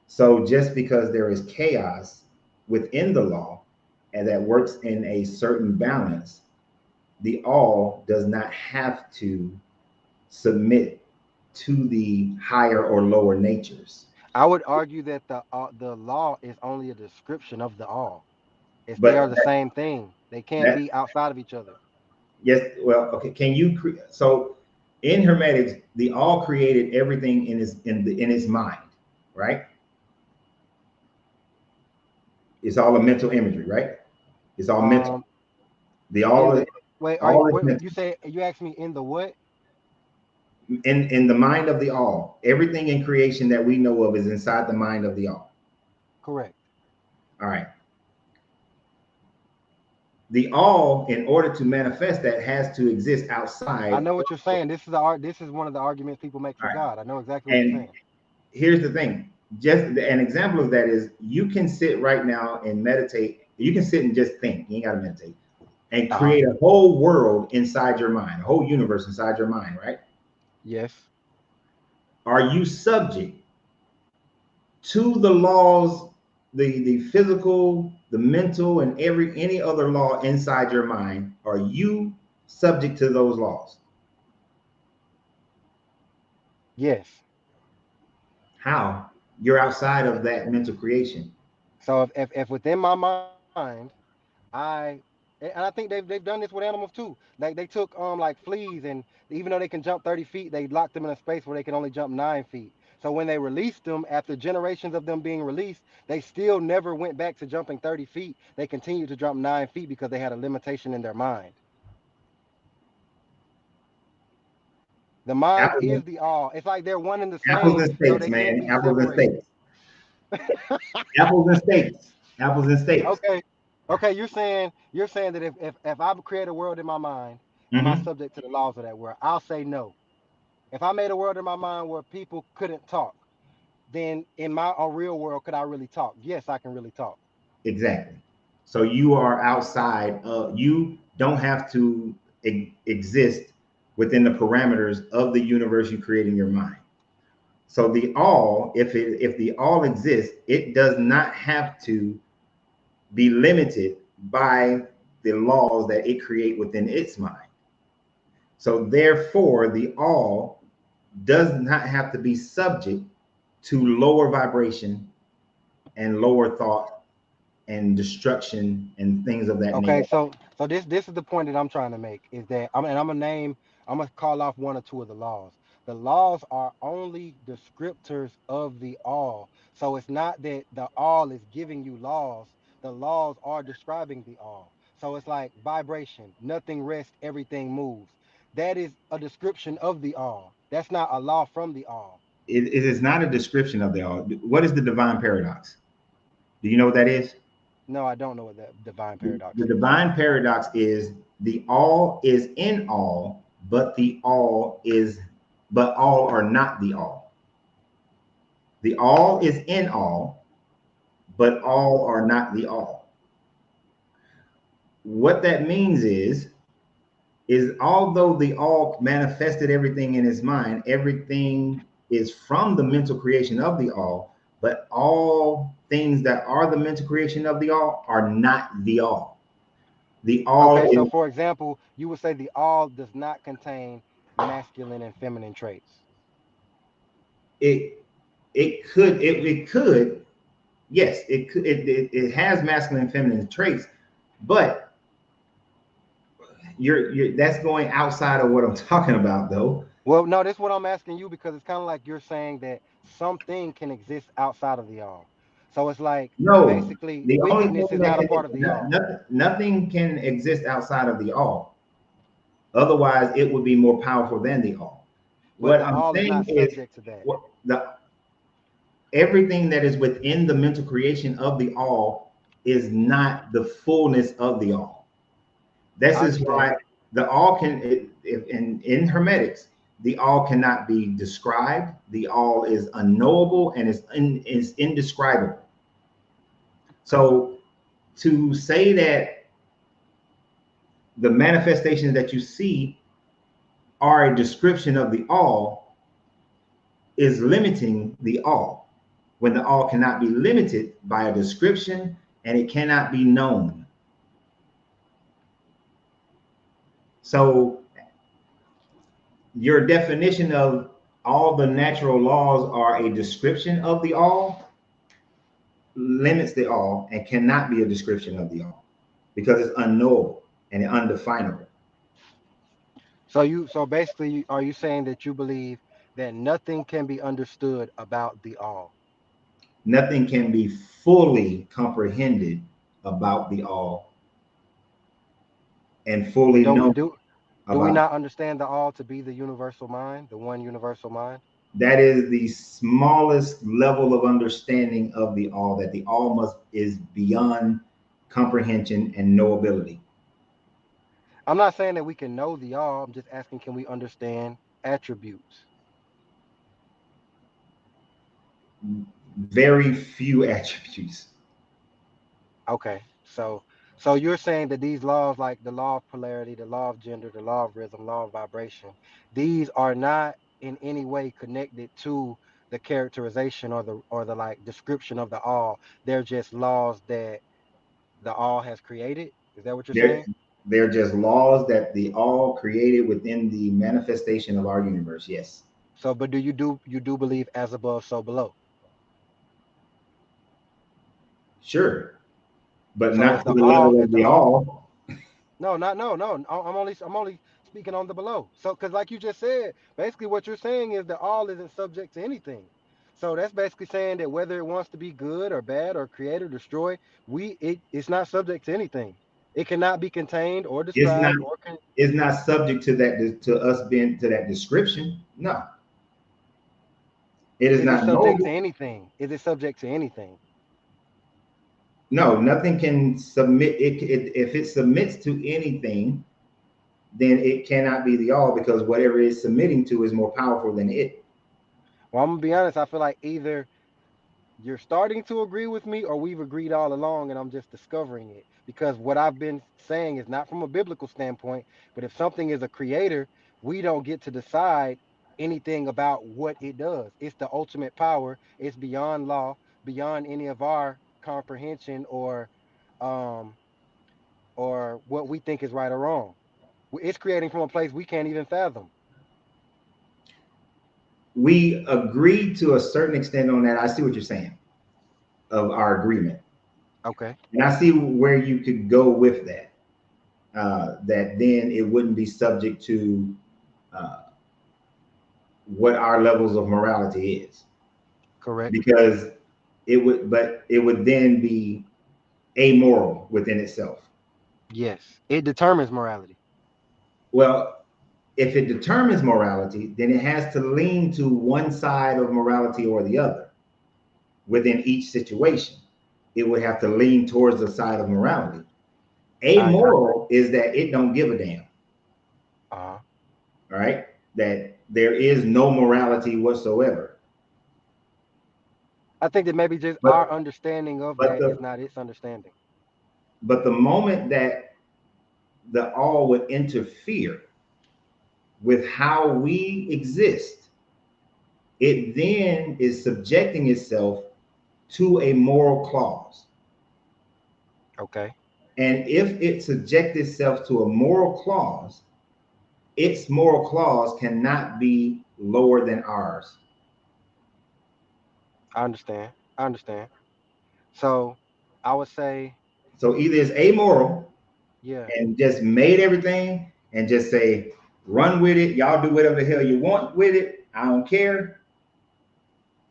So just because there is chaos within the law and that works in a certain balance, the all does not have to submit to the higher or lower natures. I would argue that the law is only a description of the all. It's they But are the same thing. They can't that be outside of each other. yes, well, okay. Can you so in Hermetics, the all created everything in its mind, right? It's all a mental imagery, right? It's all mental. Um, The in all the wait, are you all is what mental. you say? You asked me in the what? In the mind of the all. Everything in creation that we know of is inside the mind of the all. Correct. All right. The all, in order to manifest that, has to exist I outside. know what you're saying. This is the art. This is one of the arguments people make All for right. God. I know exactly what you're And saying. here's the thing. Just an example of that is you can sit right now and meditate. You can sit and just think. You ain't got to meditate and Uh huh. create a whole world inside your mind, a whole universe inside your mind, right? Yes. Are you subject to the laws, the physical, the mental, and any other law inside your mind? Are you subject to those laws? Yes. How? You're outside of that mental creation. So if within my mind, I and I think they've done this with animals too. Like they took like fleas and even though they can jump 30 feet, they locked them in a space where they can only jump 9 feet. So when they released them after generations of them being released, they still never went back to jumping 30 feet. They continued to jump 9 feet because they had a limitation in their mind. The mind Apples, is the all. It's like they're one and the apples same, and so steaks, they can't man. be Apples and separated. steaks. Apples and steaks. Apples and steaks. Okay. Okay, you're saying that if I create a world in my mind, am I Hmm. subject to the laws of that world? I'll say no. If I made a world in my mind where people couldn't talk, then in my a real world, could I really talk? Yes, I can really talk. Exactly. So you are outside of, you don't have to exist within the parameters of the universe you create in your mind. So the all, if the all exists, it does not have to be limited by the laws that it create within its mind. So therefore, the all does not have to be subject to lower vibration and lower thought and destruction and things of that Okay, nature. so this is the point that I'm trying to make is that I'm gonna call off one or two of the laws. The laws are only descriptors of the all. So it's not that the all is giving you laws. The laws are describing the all. So it's like vibration, nothing rests, everything moves. That is a description of the all. That's not a law from the all. It is not a description of the all. What is the divine paradox? Do you know what that is? No, I don't know what that divine The, paradox the is. divine paradox is the all is in all, but the all is, but all are not the all. The all is in all, but all are not the all. What that means is although the all manifested everything in his mind, everything is from the mental creation of the all, but all things that are the mental creation of the all are not the all. The all Okay, so is for example, you would say the all does not contain masculine and feminine traits. it it could, yes, it could, it has masculine and feminine traits, but you're that's going outside of what I'm talking about though. Well, no, that's what I'm asking you because it's kind of like you're saying that something can exist outside of the all. So it's like No, basically the only wickedness thing is that not a can, part of the all, nothing can exist outside of the all. Otherwise, it would be more powerful than the all. but What the I'm all is saying not is, subject to that. what the everything that is within the mental creation of the all is not the fullness of the all. This I is understand. why the all can, in Hermetics, the all cannot be described. The all is unknowable and is indescribable. So to say that the manifestations that you see are a description of the all is limiting the all when the all cannot be limited by a description and it cannot be known. So your definition of all the natural laws are a description of the all limits the all and cannot be a description of the all because it's unknowable and undefinable. So basically, are you saying that you believe that nothing can be understood about the all? Nothing can be fully comprehended about the all and fully Don't known do we about not understand the all to be the universal mind, the one universal mind? that is the smallest level of understanding of the all, that the all must is beyond comprehension and knowability. I'm not saying that we can know the all. I'm just asking, can we understand attributes? Very few attributes. Okay, so you're saying that these laws, like the law of polarity, the law of gender, the law of rhythm, law of vibration, these are not in any way connected to the characterization or the like description of the all. They're just laws that the all has created. Is that what you're They're saying? they're just laws that the all created within the manifestation of our universe. Yes. So, but do you do believe as above, so below? Sure. But So not if to the the all, level of if the the all, all. no, not no, no. I'm only speaking on the below. So because like you just said, basically what you're saying is that all isn't subject to anything. So that's basically saying that whether it wants to be good or bad or create or destroy, it's not subject to anything. It cannot be contained or It's not described or it's not subject to that, to us being to that description. No, it is is it not subject to knowable. anything? Is it subject to anything? No, nothing can submit if it submits to anything, then it cannot be the all because whatever it's submitting to is more powerful than it. Well, I'm gonna be honest. I feel like either you're starting to agree with me or we've agreed all along and I'm just discovering it because what I've been saying is not from a biblical standpoint, but if something is a creator, we don't get to decide anything about what it does. It's the ultimate power. It's beyond law, beyond any of our comprehension um or what we think is right or wrong. It's creating from a place we can't even fathom. We agreed to a certain extent on that. I see what you're saying of our agreement, Okay. and I see where you could go with that. That then it wouldn't be subject to uh, what our levels of morality is, Correct. because but it would then be amoral within itself. Yes. It determines morality. Well, if it determines morality, then it has to lean to one side of morality or the other within each situation. It would have to lean towards the side of morality. I agree. Amoral is that it don't give a damn, Uh-huh. all right? That there is no morality whatsoever. I think that maybe just our But understanding of but that is the not its understanding. but the moment that the all would interfere with how we exist, it then is subjecting itself to a moral clause. Okay. And if it subjects itself to a moral clause, its moral clause cannot be lower than ours. I understand. I understand. So I would say, So either it's amoral yeah, and just made everything and just say, run with it, y'all do whatever the hell you want with it, I don't care.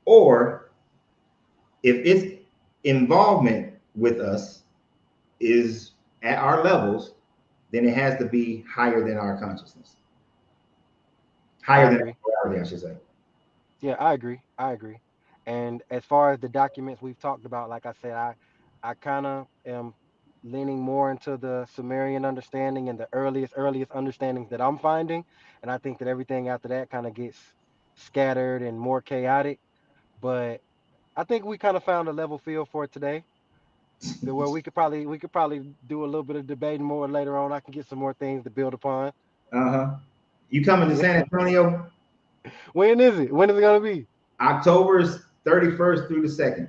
Or if its involvement with us is at our levels, then it has to be higher than our consciousness, I higher than agree. our morality, I should say. Yeah, I agree. I agree. And as far as the documents we've talked about, like I said, I kind of am leaning more into the Sumerian understanding and the earliest understandings that I'm finding. And I think that everything after that kind of gets scattered and more chaotic. But I think we kind of found a level field for it today. The where we could probably do a little bit of debating more later on. I can get some more things to build upon. Uh-huh. You coming to Yeah. San Antonio When is it? When is it gonna be? October's 31st through the 2nd?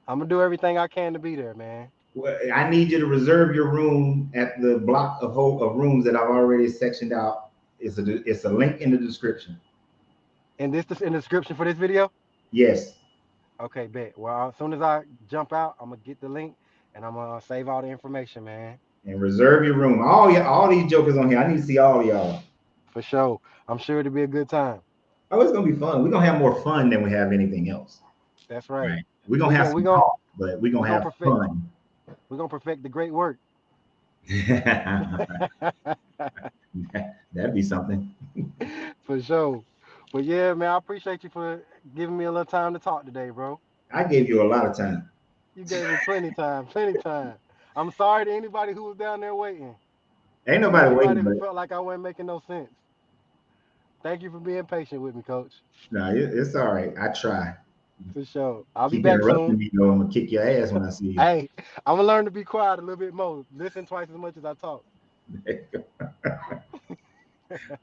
I'm gonna do everything I can to be there, man. Well, I need you to reserve your room at the block of rooms that I've already sectioned out. It's a link in the description. And this is in the description for this video. Yes, Okay, bet. Well, as soon as I jump out, I'm gonna get the link and I'm gonna save all the information, man. and reserve your room. All these jokers on here. I need to see all of y'all. For sure. I'm sure it'll be a good time. Oh, it's gonna be fun. We're gonna have more fun than we have anything else. That's right. Right. We're gonna We have gonna we some gonna talk, but we're we gonna gonna have perfect fun. we're gonna perfect the great work. That'd be something. For sure. But yeah, man, I appreciate you for giving me a little time to talk today, bro. I gave you a lot of time. You gave me plenty time, plenty time. I'm sorry to anybody who was down there waiting, Ain't and nobody anybody waiting, who but felt like I wasn't making no sense. Thank you for being patient with me, Coach. no, it's all right. I try. For sure. I'll be Keep back interrupting soon. me though. I'm gonna kick your ass when I see you. Hey, I'm gonna learn to be quiet a little bit more. Listen twice as much as I talk.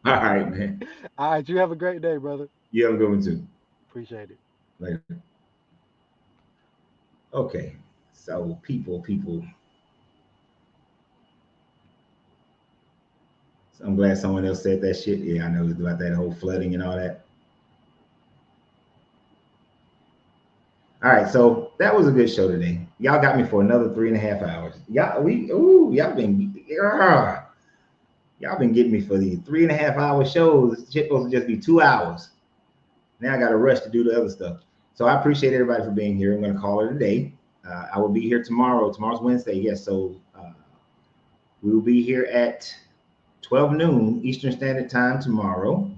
All right, man. All right, you have a great day, brother. You have a good one too. Appreciate it. Later. Okay. So people. So I'm glad someone else said that shit. Yeah, I know about that whole flooding and all that. All right, so that was a good show today. Y'all got me for another 3.5 hours. Y'all been getting me for these 3.5 hour shows. This shit supposed to just be 2 hours. Now I got to rush to do the other stuff. So I appreciate everybody for being here. I'm going to call it a day. I will be here tomorrow. Tomorrow's Wednesday. Yes, so we will be here at 12 noon Eastern Standard Time tomorrow.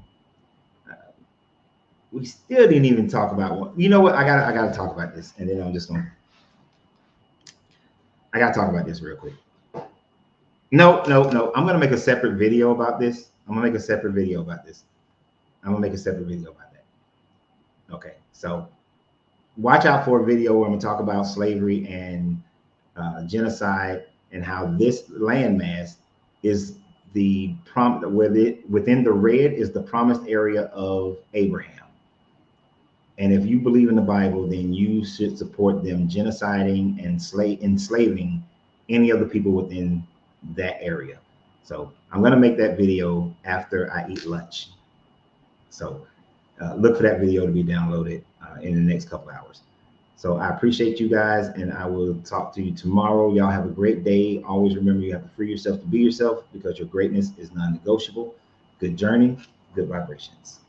We still didn't even talk about what. You know what? I gotta talk about this, and then I gotta talk about this real quick. No. I'm gonna make a separate video about this. I'm gonna make a separate video about this. I'm gonna make a separate video about that. Okay, so watch out for a video where I'm gonna talk about slavery and genocide and how this landmass is within the red is the promised area of Abraham. And if you believe in the Bible, then you should support them genociding and enslaving any of the people within that area. So I'm going to make that video after I eat lunch. So look for that video to be downloaded in the next couple hours. So I appreciate you guys, and I will talk to you tomorrow. Y'all have a great day. Always remember you have to free yourself to be yourself because your greatness is non-negotiable. Good journey, good vibrations.